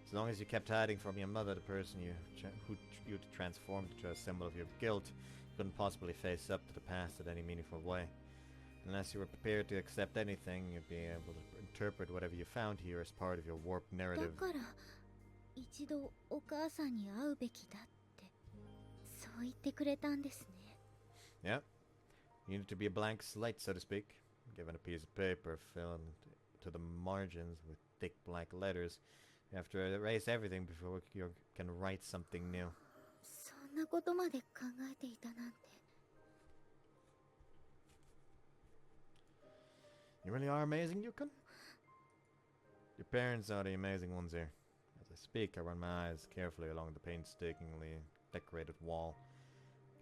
As long as you kept hiding from your mother, the person who you transformed into a symbol of your guilt, you couldn't possibly face up to the past in any meaningful way. Unless you were prepared to accept anything, you'd be able to interpret whatever you found here as part of your warped だ narrative. から一度お母さんに会うべきだってそう言ってくれたんですね。 Yeah. You need to be a blank slate, so to speak. Given a piece of paper filled to the margins with thick black letters, You have to erase everything before you can write something new. そんなことまで考えていたなんて。 You really are amazing, Yukon? Your parents are the amazing ones here. As I speak, I run my eyes carefully along the painstakingly decorated wall.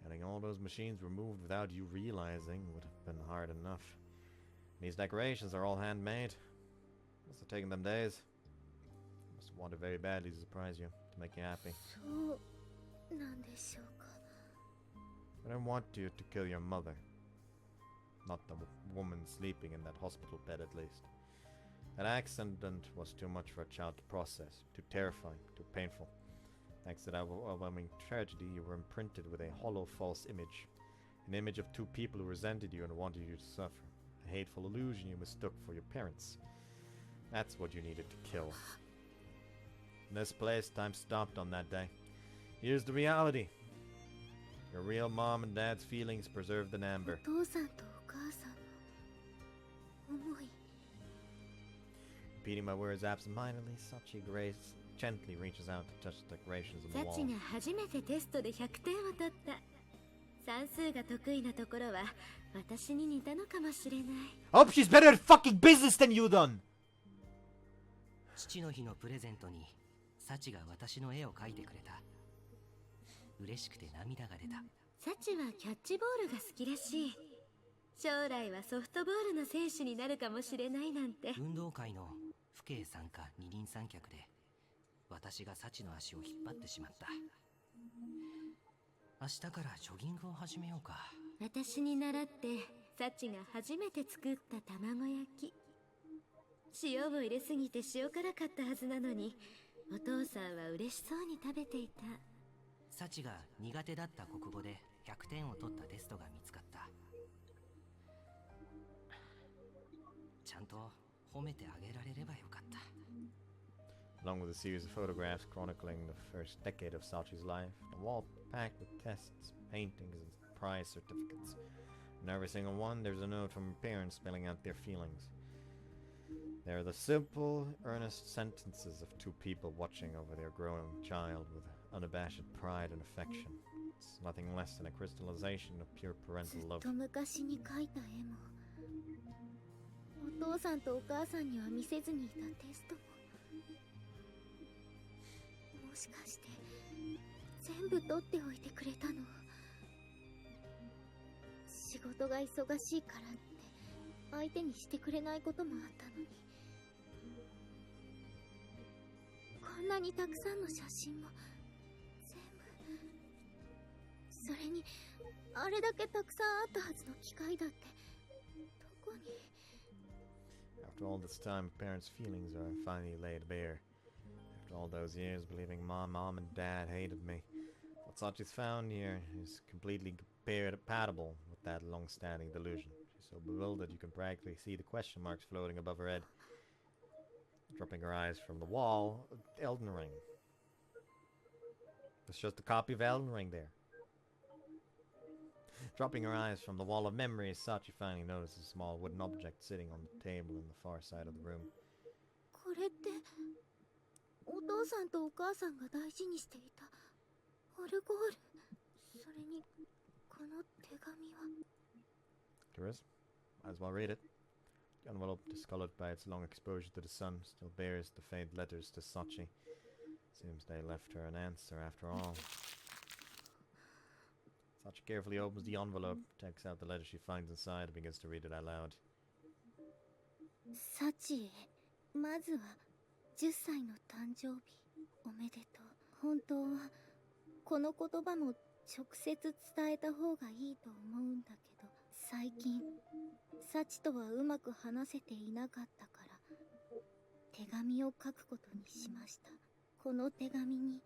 Getting all those machines removed without you realizing would have been hard enough. These decorations are all handmade. Must have taken them days. Must have wanted very badly to surprise you, to make you happy. そうなんでしょうか。 I don't want you to kill your mother. Not the woman sleeping in that hospital bed, at least. That accident was too much for a child to process, too terrifying, too painful. Thanks to that overwhelming tragedy, you were imprinted with a hollow false image. An image of two people who resented you and wanted you to suffer. A hateful illusion you mistook for your parents. That's what you needed to kill. In this place, time stopped on that day. Here's the reality. Your real mom and dad's feelings preserved in amber. お父さんとお母さんの思い。 Repeating my words absentmindedly, Sachi-Route gently reaches out to touch the decorations on the サ wall. チが初めてテストで100点を取った。算数が得意なところは私に似たのかもしれない。 Hope she's better at fucking business than you done! 父の日のプレゼントにサチが私の絵を描いてくれた。嬉しくて涙が出た。サチはキャッチボールが好きらしい。将来はソフトボールの選手になるかもしれないなんて。運動会の父兄参加二人三脚で私がサチの足を引っ張ってしまった。明日からジョギングを始めようか。私に習ってサチが初めて作った卵焼き。塩を入れすぎて塩辛かったはずなのに、お父さんは嬉しそうに食べていた。サチが苦手だった国語で100点を取ったテストが見つかった。ちゃんと褒めてあげられればよかった。Along with a series of photographs chronicling the first decade of Sachi's life, a wall packed with tests, paintings, and prize certificates. In every single one, there's a note from parents spelling out their feelings. They are the simple, earnest sentences of two people watching over their growing child with unabashed pride and affection. It's nothing less than a crystallization of pure ず parental っ love. と昔に描いた絵も、お父さんとお母さんには見せずにいたテストも、もしかして全部取っておいてくれたの？仕事が忙しいからって相手にしてくれないこともあったのに、こんなにたくさんの写真も全部、それにあれだけたくさんあったはずの機械だってどこに？ After all this time, parents' feelings are finally laid bare. After all those years believing mom and dad hated me, what Sachi's found here is completely compatible with that long-standing delusion. She's so bewildered you can practically see the question marks floating above her head. Dropping her eyes from the wall, Elden Ring. It's just a copy of Elden Ring there. Dropping her eyes from the wall of memories, Sachi finally notices a small wooden object sitting on the table in the far side of the room. これってお父さんとお母さんが大事にしていたオルゴール。それにこの手紙は。 Curious? Might as well read it. The envelope, discolored by its long exposure to the sun, still bears the faint letters to Sachi. Seems they left her an answer after all. Sachi carefully opens the envelope, takes out the letter she finds inside, and begins to read it out loud. サチへ、まずは10歳の誕生日おめでとう。本当はこの言葉も直接伝えた方がいいと思うんだけど、最近サチとはうまく話せていなかったから手紙を書くことにしました。この手紙に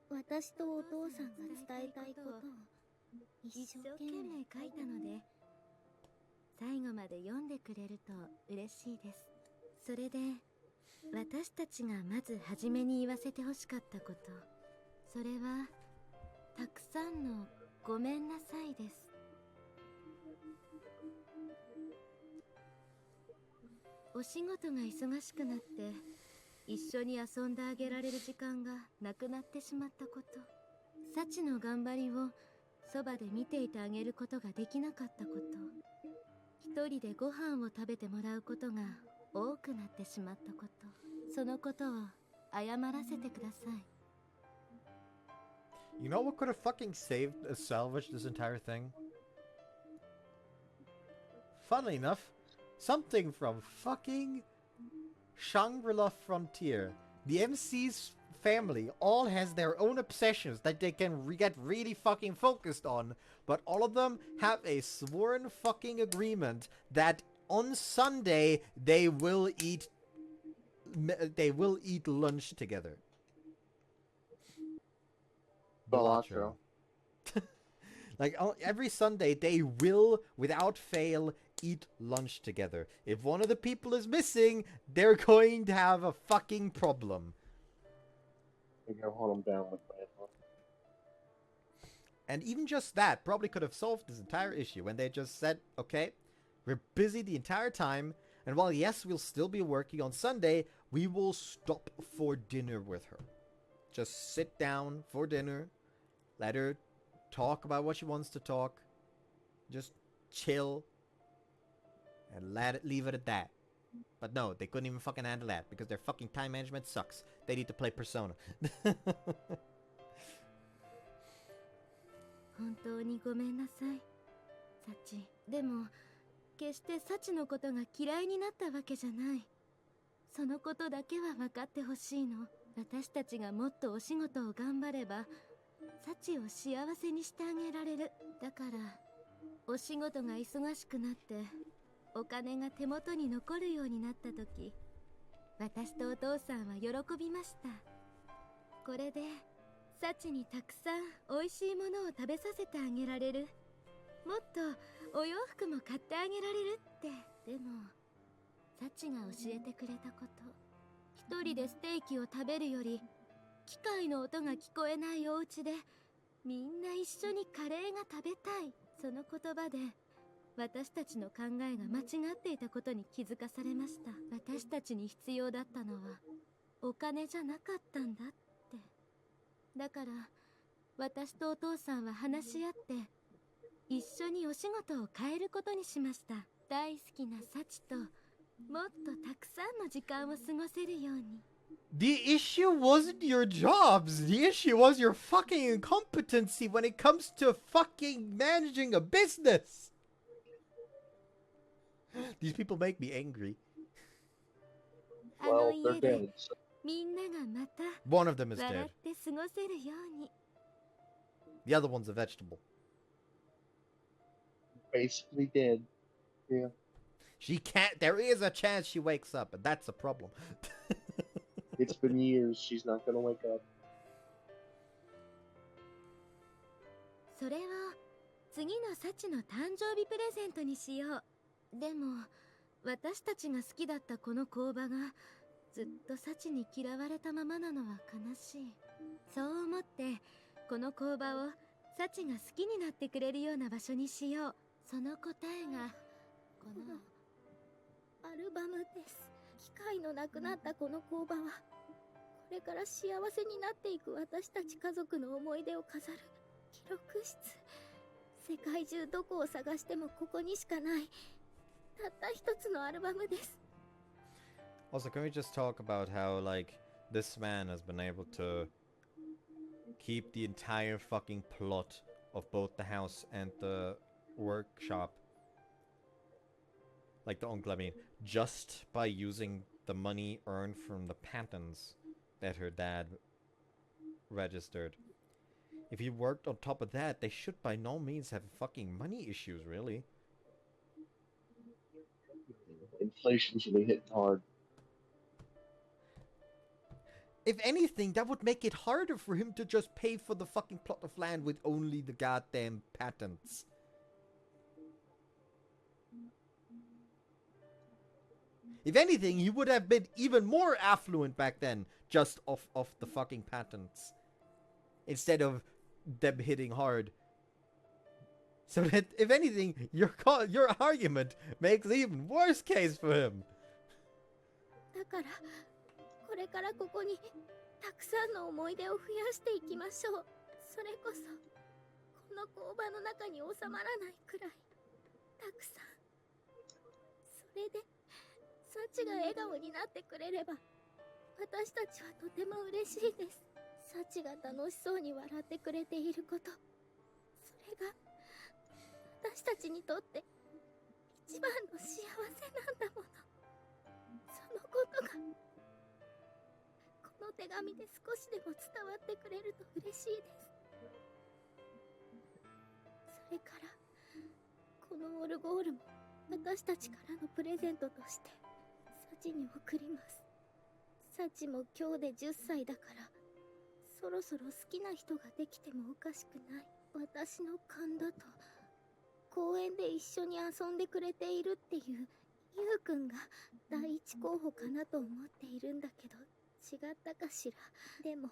私とお父さんが伝えたいことを一生懸命書いたので、最後まで読んでくれると嬉しいです。それで私たちがまず初めに言わせてほしかったこと、それはたくさんのごめんなさいです。お仕事が忙しくなって一緒に遊んであげられる時間がなくなってしまったこと、サチの頑張りをそばで見ていてあげることができなかったこと、一人でご飯を食べてもらうことが多くなってしまったこと、そのことを謝らせてください。 You know what could have fucking salvaged this entire thing? Funnily enough, something from fucking Shangri-La Frontier. The MC's family all has their own obsessions that they can get really fucking focused on, but all of them have a sworn fucking agreement that on Sunday they will eat lunch together. Balatro. Like every Sunday they will, without fail, eat lunch together. If one of the people is missing, they're going to have a fucking problem. They go hunt them down with manhunt. And even just that probably could have solved this entire issue when they just said, okay, we're busy the entire time, and while yes, we'll still be working on Sunday, we will stop for dinner with her. Just sit down for dinner, let her talk about what she wants to talk, just chill, and leave it at that. But no, they couldn't even fucking handle that because their fucking time management sucks. They need to play Persona. 本当にごめんなさい、サチ。でも決してサチのことが嫌いになったわけじゃない。そのことだけは分かってほしいの。私たちがもっとお仕事を頑張ればサチを幸せにしてあげられる。だからお仕事が忙しくなってお金が手元に残るようになった時、私とお父さんは喜びました。これでサチにたくさん美味しいものを食べさせてあげられる。もっとお洋服も買ってあげられるって。でもサチが教えてくれたこと、一人でステーキを食べるより機械の音が聞こえないお家でみんな一緒にカレーが食べたい。その言葉で私たちの考えが間違っていたことに気づかされました。私たちに必要だったのはお金じゃなかったんだって。だから私とお父さんは話し合って一緒にお仕事を変えることにしました。大好きなサチともっとたくさんの時間を過ごせるように。 The issue wasn't your jobs. The issue was your fucking incompetency when it comes to fucking managing a business. These people make me angry. Well, they're dead. So みんながまた One of them is 笑 dead. って過ごせるように。 The other one's a vegetable. basically dead. Yeah. She can't. There is a chance she wakes up, and that's a problem. It's been years. She's not gonna wake up. それを次のサチの誕生日プレゼントにしよう。でも私たちが好きだったこの工場がずっとサチに嫌われたままなのは悲しい。そう思ってこの工場をサチが好きになってくれるような場所にしよう。その答えがこのアルバムです。機械のなくなったこの工場はこれから幸せになっていく私たち家族の思い出を飾る記録室。世界中どこを探してもここにしかないたった一つのアルバムです。 Also, can we just talk about how, like, this man has been able to keep the entire fucking plot of both the house and the workshop, like the uncle, I mean, just by using the money earned from the patents that her dad registered. If he worked on top of that, they should by no means have fucking money issues, really. Inflation's really hitting hard. If anything, that would make it harder for him to just pay for the fucking plot of land with only the goddamn patents. If anything, he would have been even more affluent back then, just off the fucking patents. Instead of them hitting hard. So that, if anything, your argument makes even worse case for him. だからここれからここにたくさんの思い出を増やしていきましょう。それこそこの工場の中に収まらないくらいたくさん。それでサチが笑顔になってくれれば私たちはとても嬉しいです。サチが楽しそうに笑ってくれていること、それが私たちにとって一番の幸せなんだもの。そのことがこの手紙で少しでも伝わってくれると嬉しいです。それからこのオルゴールも私たちからのプレゼントとしてサチに贈ります。サチも今日で10歳だからそろそろ好きな人ができてもおかしくない。私の勘だと公園で一緒に遊んでくれているっていうユウくんが第一候補かなと思っているんだけど、違ったかしら。でも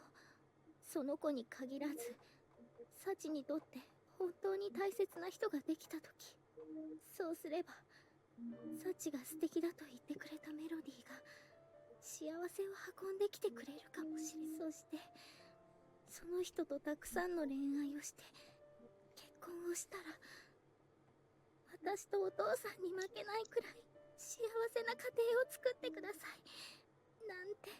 その子に限らずサチにとって本当に大切な人ができた時、そうすればサチが素敵だと言ってくれたメロディーが幸せを運んできてくれるかもしれん。そしてその人とたくさんの恋愛をして結婚をしたら私とお父さんに負けないくらい幸せな家庭を作ってください。なんて、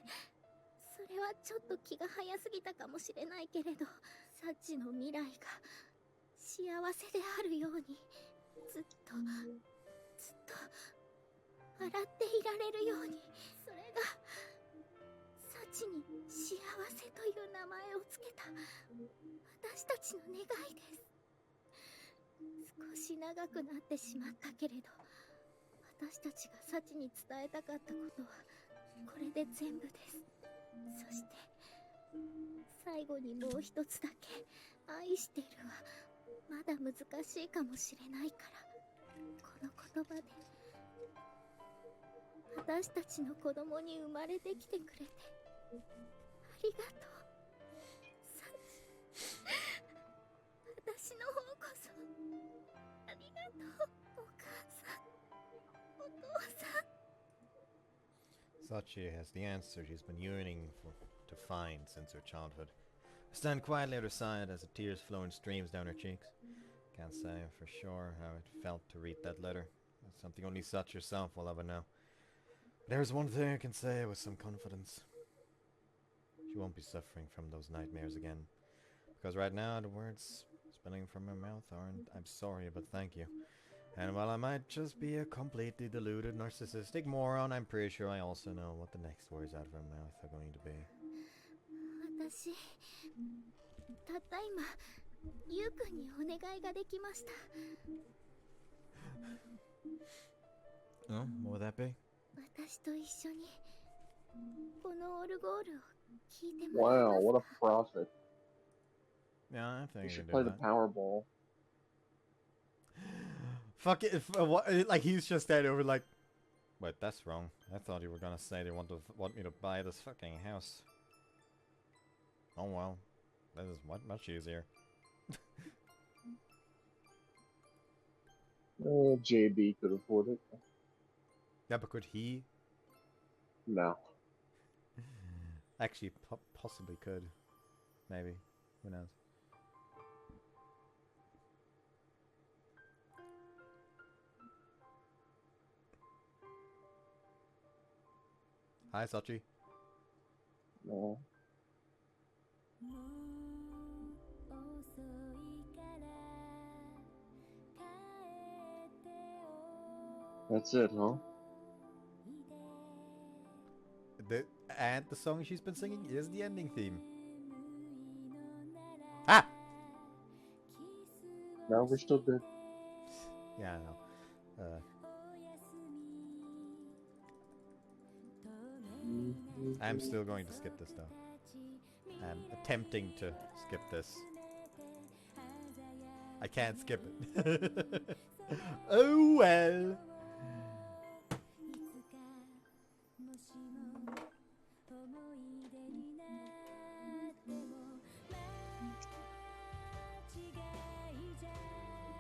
それはちょっと気が早すぎたかもしれないけれど、サチの未来が幸せであるようにずっと笑っていられるように、それがサチに幸せという名前をつけた私たちの願いです。少し長くなってしまったけれど、私たちがサチに伝えたかったことはこれで全部です。そして最後にもう一つだけ、愛してるはまだ難しいかもしれないから、この言葉で私たちの子供に生まれてきてくれてありがとうサチ。私の方こそありがとうお母さん、お父さん。 Sachi has the answer she's been yearning to find since her childhood. I stand quietly at her side as the tears flow in streams down her cheeks. Can't say for sure how it felt to read that letter. It's something only Sachi herself will ever know. There's one thing I can say with some confidence. She won't be suffering from those nightmares again. Because right now the words spilling from her mouth aren't "I'm sorry but thank you." And while I might just be a completely deluded narcissistic moron, I'm pretty sure I also know what the next words out of her mouth are going to be. 私たった今ユウくんにお願いができました。 Oh, what would that be? 私と一緒にこのオルゴールを聴いてもらえ Wow, ます what a か？ prophet. Yeah, I You think you should can play do the that. Powerball. Fuck it, like he's just standing over like, wait, that's wrong. I thought you were gonna say they want me to buy this fucking house. Oh well, that is much easier. JB could afford it. Yeah, but could he? No. Actually, possibly could. Maybe. Who knows? Hi, Sachi. No. That's it, huh? And the song she's been singing is the ending theme. Ah! No, we're still good. Yeah, I know. I'm still going to skip this though. I'm attempting to skip this. I can't skip it. Oh well.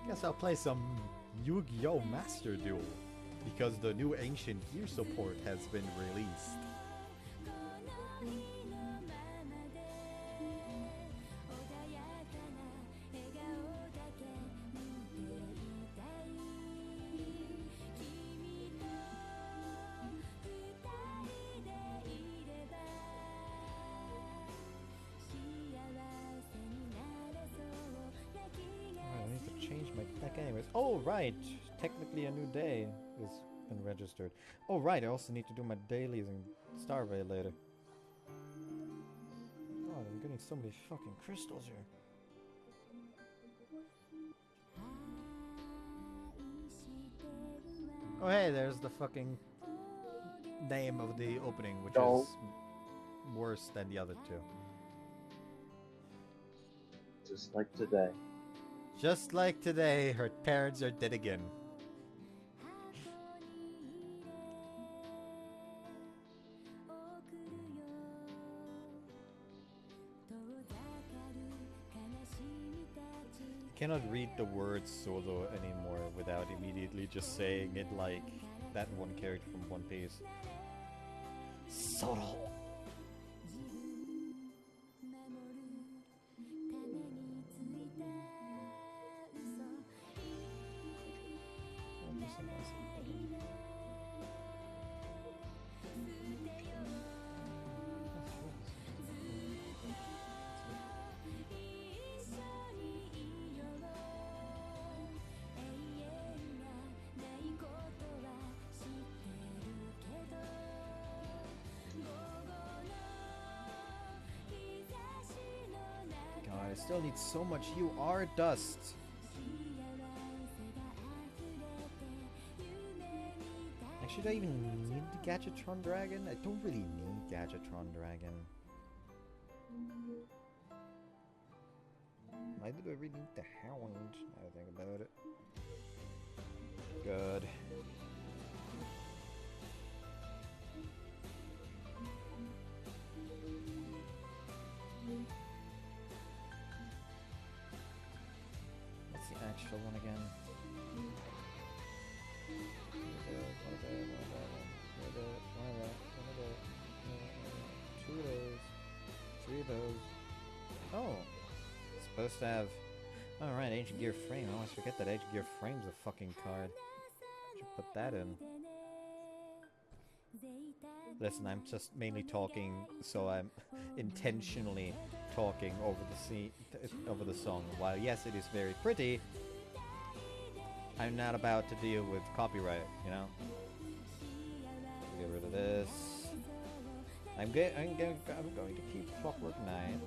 Guess I'll play some Yu-Gi-Oh! Master Duel because the new Ancient Year support has been released. Anyways, oh right, technically a new day has been registered. Oh right, I also need to do my dailies and Starvey later. God, I'm getting so many fucking crystals here. Oh hey, there's the fucking name of the opening, which is worse than the other two. Just like today. Just like today, her parents are dead again. I cannot read the word solo anymore without immediately just saying it like that one character from One Piece. Solo! God, I still need so much UR dust. Like, should I even need the Gadgetron Dragon? I don't really need Gadgetron Dragon. Why do I really need the Hound? Now I think about it. Good. What's the actual one again? Two of those. Three of those. Oh! It's supposed to have... Alright, Ancient Gear Frame. I always forget that Ancient Gear Frame's a fucking card. Should put that in. Listen, I'm just mainly talking, so I'm intentionally talking over the song. While yes, it is very pretty, I'm not about to deal with copyright, you know? Get rid of this. I'm going to keep Clockwork Knight.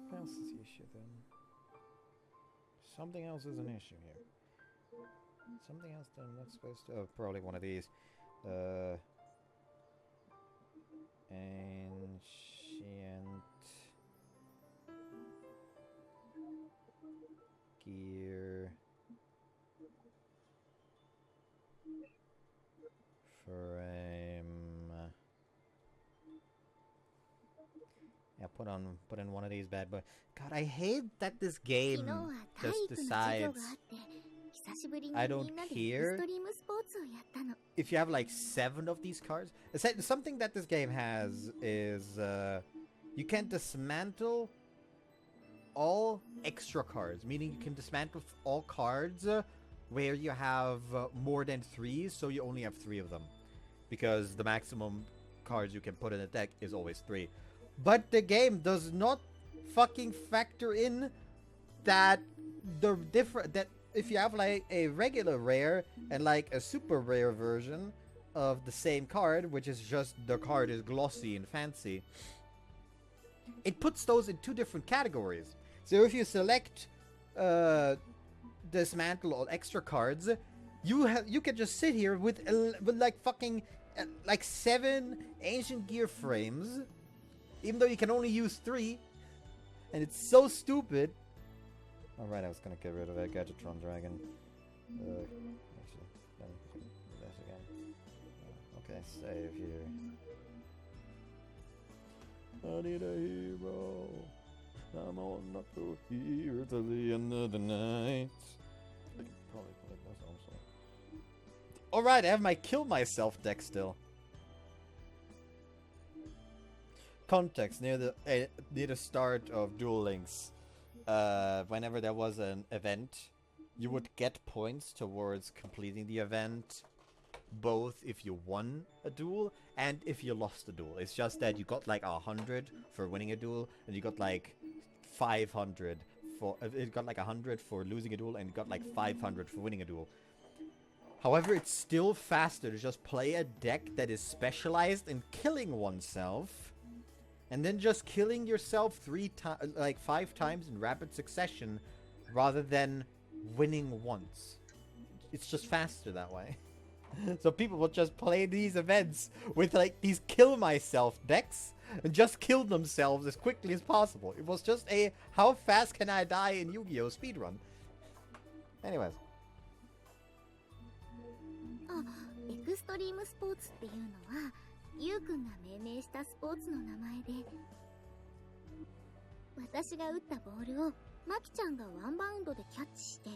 What else is the issue then? Something else is an issue here. Something else that I'm not supposed to... Oh, probably one of these. Ancient... Gear... Frame... Yeah, put in one of these bad boys. God, I hate that this game just decides I don't care if you have like 7 of these cards. Something that this game has is you can dismantle all extra cards, meaning you can dismantle all cards where you have more than 3, so you only have 3 of them, because the maximum cards you can put in a deck is always 3. But the game does not fucking factor in that that if you have like a regular rare and like a super rare version of the same card, which is just the card is glossy and fancy, it puts those in 2 different categories. So if you select dismantle all extra cards, you can just sit here with like fucking like 7 Ancient Gear Frames, even though you can only use 3, and it's so stupid. Alright, I was gonna get rid of that Gadgetron Dragon. Actually, let me do that again. Okay, save here. I need a hero. I'm on up to here till the end of the night. I can probably play this also. Alright, I have my Kill Myself deck still. Context: near the start of Duel Links, whenever there was an event, you would get points towards completing the event both if you won a duel and if you lost a duel. It's just that you got like 100 for winning a duel, and you got like 500 for... It got like 100 for losing a duel, and you got like 500 for winning a duel. However, it's still faster to just play a deck that is specialized in killing oneself, and then just killing yourself 5 times in rapid succession, rather than winning once. It's just faster that way. So people will just play these events with like these kill myself decks and just kill themselves as quickly as possible. It was just a how fast can I die in Yu-Gi-Oh! Speedrun. Anyways. エクストリームスポーツっていうのはユウくんが命名したスポーツの名前で、私が打ったボールをマキちゃんがワンバウンドでキャッチして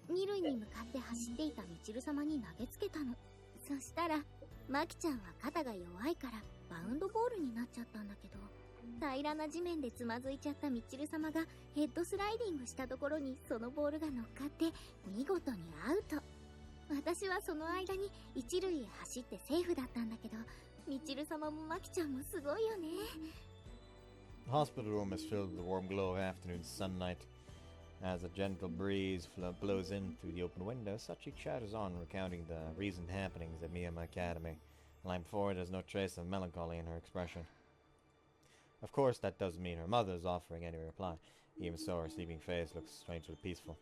二塁に向かって走っていたみちる様に投げつけたの。そしたらマキちゃんは肩が弱いからバウンドボールになっちゃったんだけど、平らな地面でつまずいちゃったみちる様がヘッドスライディングしたところにそのボールが乗っかって見事にアウト。私はその間に一塁へ走ってセーフだったんだけど、みちる様もマキちゃんもすごいよね。 The hospital room is filled with the warm glow of afternoon sunlight. As a gentle breeze blows in through the open window, Sachi chatters on, recounting the recent happenings at Miyama Academy. The line before, there's no trace of melancholy in her expression. Of course, that doesn't mean her mother is offering any reply. Even so, her sleeping face looks strangely peaceful.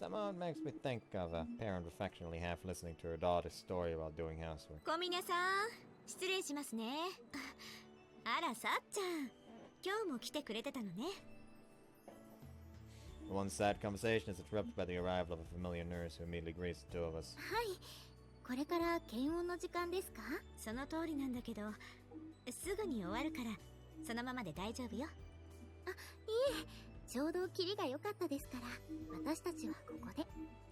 Somehow it makes me think of a parent affectionately half listening to her daughter's story while doing housework. 小峰さん、失礼しますね。あら、さっちゃん、今日も来てくれてたのね。 The one sad conversation is interrupted by the arrival of a familiar nurse who immediately greets the two of us. はい、これから検温の時間ですか？その通りなんだけど、すぐに終わるから、そのままで大丈夫よ。あ、いえ、ちょうどキリが良かったですから、私たちはここで。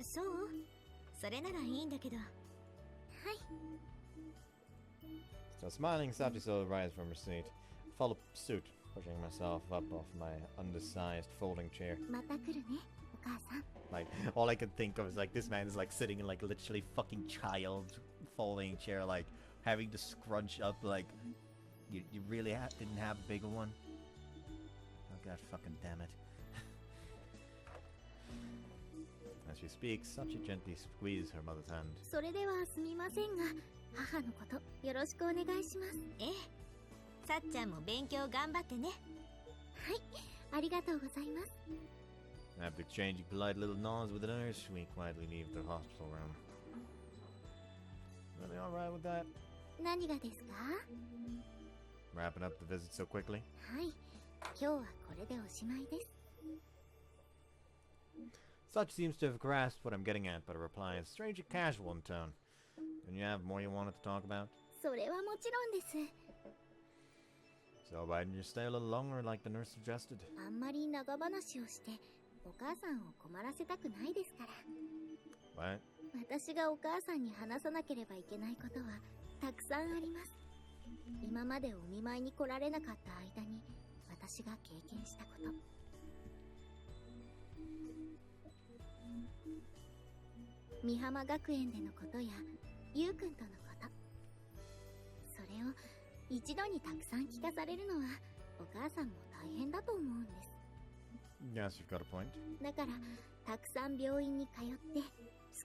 そう？それならいいんだけど。はい。 So smiling, Sachi slowly rises from her seat. I follow suit, pushing myself up off my undersized folding chair. また来るね、お母さん。 Like, all I could think of is like this man is like sitting in like literally fucking child folding chair, like having to scrunch up. Like, you really didn't have a bigger one? Oh god, fucking damn it. As she speaks, Sachi gently squeezes her mother's hand. それではすみませんが、母のことよろしくお願いします。ええ、さっちゃんも勉強頑張ってね。はい、ありがとうございます。 After exchanging polite little nods with the nurse, we quietly leave the hospital room. Really alright with that? 何がですか？ Wrapping up the visit so quickly? はい、今日はこれでおしまいです。 Such seems to have grasped what I'm getting at, but her reply is strangely casual in tone. Didn't you have more you wanted to talk about? それはもちろんです。 So why didn't you stay a little longer like the nurse suggested? あんまり長話をしてお母さんを困らせたくないですから。 What? 私がお母さんに話さなければいけないことはたくさんあります。今までお見舞いに来られなかった間に私が経験したこと。美浜学園でのことやゆうくんとのこと、それを一度にたくさん聞かされるのはお母さんも大変だと思うんです。 Yes, you've got a point. だからたくさん病院に通って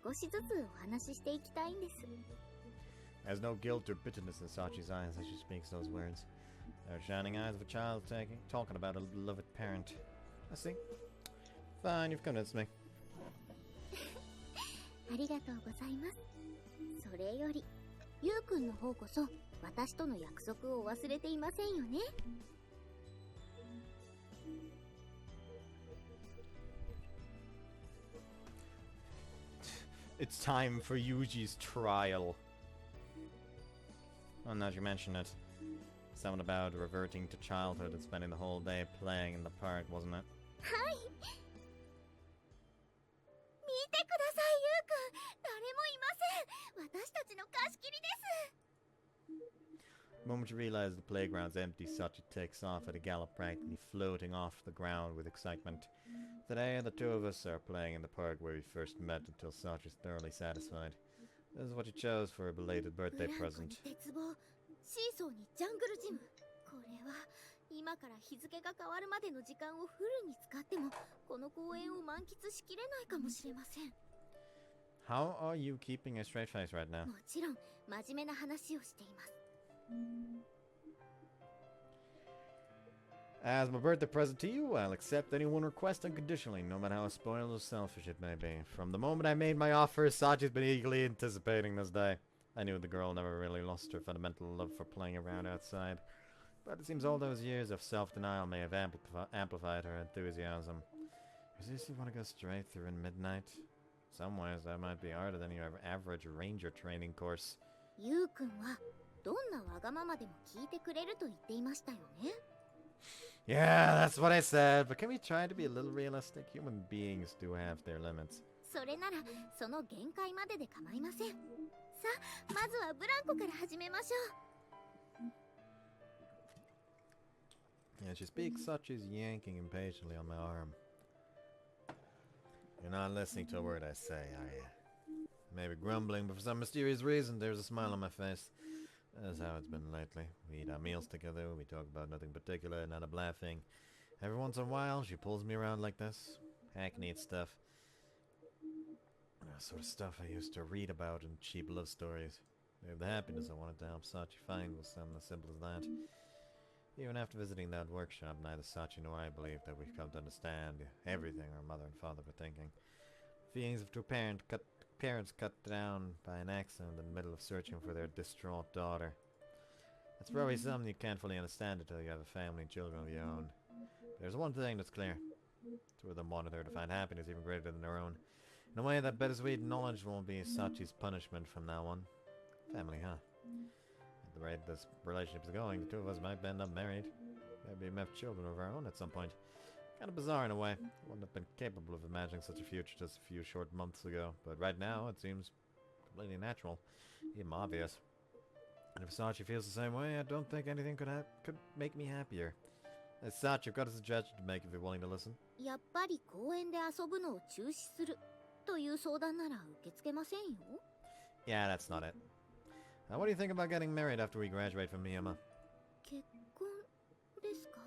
少しずつお話ししていきたいんです。 There's no guilt or bitterness in Sachi's eyes as she speaks those words. They're shining eyes of a child talking about a beloved parent. I see. Fine, you've convinced me. ありがとうございます。それよりゆうくんの方こそ私との約束を忘れていませんよね。 It's time for Yuji's trial. Well, now that you mention it, something about reverting to childhood and spending the whole day playing in the park, wasn't it? はい。見てください、ゆうくん。誰もいません。私たちの貸し切りです。 The moment you realize the playground's empty, Sachi takes off at a gallop, practically floating off the ground with excitement. Today, the two of us are playing in the park where we first met until Sachi's thoroughly satisfied. This is what you chose for a belated ブ birthday ランコに present. 鉄棒、シーソーにジャングルジム。これは今から日付が変わるまでの時間をフルに使ってもこの公園を満喫しきれないかもしれません。 How are you keeping a straight face right now? もちろん真面目な話をしています。 As my birthday present to you, I'll accept any one request unconditionally, no matter how spoiled or selfish it may be. From the moment I made my offer, Sachi's been eagerly anticipating this day. I knew the girl never really lost her fundamental love for playing around outside, but it seems all those years of self-denial may have amplified her enthusiasm. Does this you want to go straight through in midnight? Some ways that might be harder than your average ranger training course. ゆうくんはどんなわがままでも聞いてくれると言っていましたよね。 Yeah, that's what I said, but can we try to be a little realistic? Human beings do have their limits. それならその限界までで構いません。さあ、まずはブランコから始めましょう。 As she speaks, Sachi's yanking impatiently on my arm. You're not listening to a word I say, are you? Maybe grumbling, but for some mysterious reason, there's a smile on my face. That's how it's been lately. We eat our meals together, we talk about nothing particular, not a laughing. Every once in a while, she pulls me around like this. Hackneyed stuff. The sort of stuff I used to read about in cheap love stories. The happiness I wanted to help Sachi find was something as simple as that. Even after visiting that workshop, neither Sachi nor I believed that we'd come to understand everything our mother and father were thinking. Feelings of two parents cut down by an accident in the middle of searching for their distraught daughter. It's probably something you can't fully understand until you have a family and children of your own. There's one thing that's clear. Two of them wanted her to find happiness even greater than their own. In a way, that bittersweet knowledge won't be Sachi's punishment from now on. Family, huh? At the rate this relationship is going, the two of us might end up married. Maybe even have children of our own at some point. Kind of bizarre in a way. Wouldn't have been capable of imagining such a future just a few short months ago. But right now, it seems completely natural. Even obvious. And if Sachi feels the same way, I don't think anything could make me happier. Sachi, I've got a suggestion to make if you're willing to listen. やっぱり公園で遊ぶのを中止するという相談なら受け付けませんよ。 Yeah, that's not it. What do you think about getting married after we graduate from Miyama? 結婚ですか？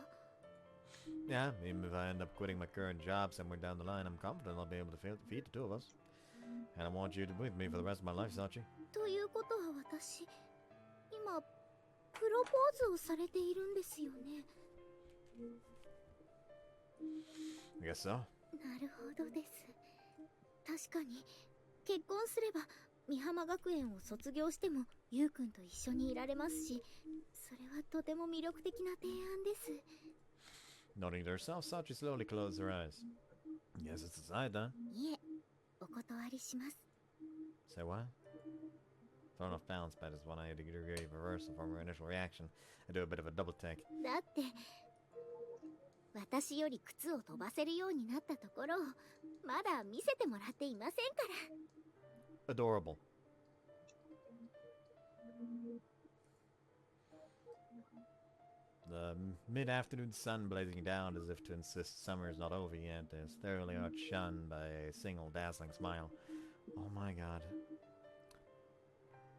Yeah, even if I end up quitting my current job somewhere down the line, I'm confident I'll be able to feed the two of us. And I want you to be with me for the rest of my life, Sachi. ということは私、今プロポーズをされているんですよね。 I guess so. なるほどです。確かに結婚すれば美浜学園を卒業してもゆうくんと一緒にいられますし、それはとても魅力的な提案です。 Nodding to herself, Sachi slowly closed her eyes. Yes, it's decided, huh? いえ、お断りします。 Say what? Thrown off balance by this 180-degree reversal from her initial reaction. I do a bit of a double take. だって私より靴を飛ばせるようになったところをまだ見せてもらっていませんから。 Adorable. The mid-afternoon sun blazing down as if to insist summer is not over yet is thoroughly outshone by a single dazzling smile. Oh my god.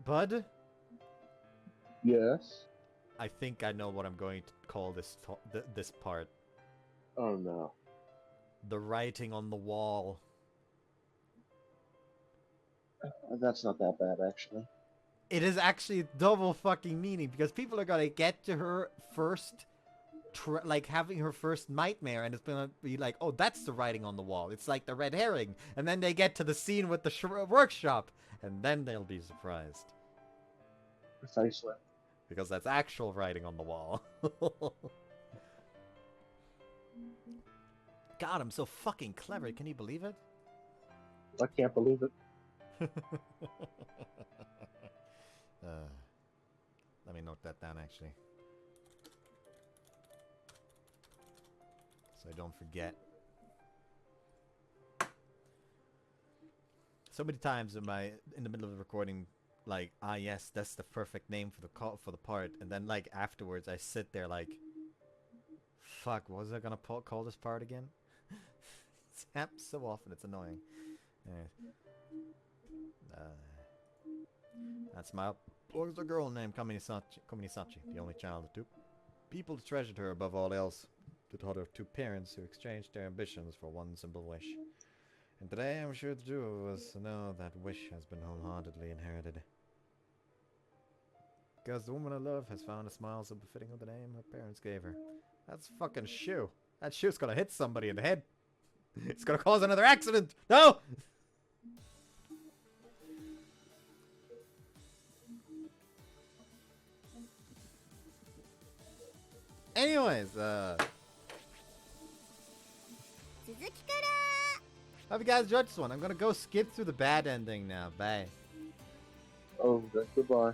Bud? Yes? I think I know what I'm going to call this part. Oh no. The writing on the wall. That's not that bad, actually. It is actually double fucking meaning because people are gonna get to her first, like having her first nightmare, and it's gonna be like, oh, that's the writing on the wall. It's like the red herring, and then they get to the scene with the workshop, and then they'll be surprised Precisely. because that's actual writing on the wall. God, I'm so fucking clever. Can you believe it? I can't believe it. Let me note that down, actually. So I don't forget. So many times am I in the middle of the recording, like, ah yes, that's the perfect name for the part, and then like afterwards I sit there like, fuck, what was I gonna call this part again? It happens so often, it's annoying. Anyways. smiled. Was a girl named Kamisachi, the only child of two. People treasured her above all else. They taught her two parents who exchanged their ambitions for one simple wish. And today I'm sure the two of us know that wish has been wholeheartedly inherited. Because the woman I love has found a smile so befitting of the name her parents gave her. That's fucking shoe. That shoe's gonna hit somebody in the head. It's gonna cause another accident! No! Anyways, 続きから hope you guys enjoyed this one. I'm gonna go skip through the bad ending now. Bye. Oh, goodbye.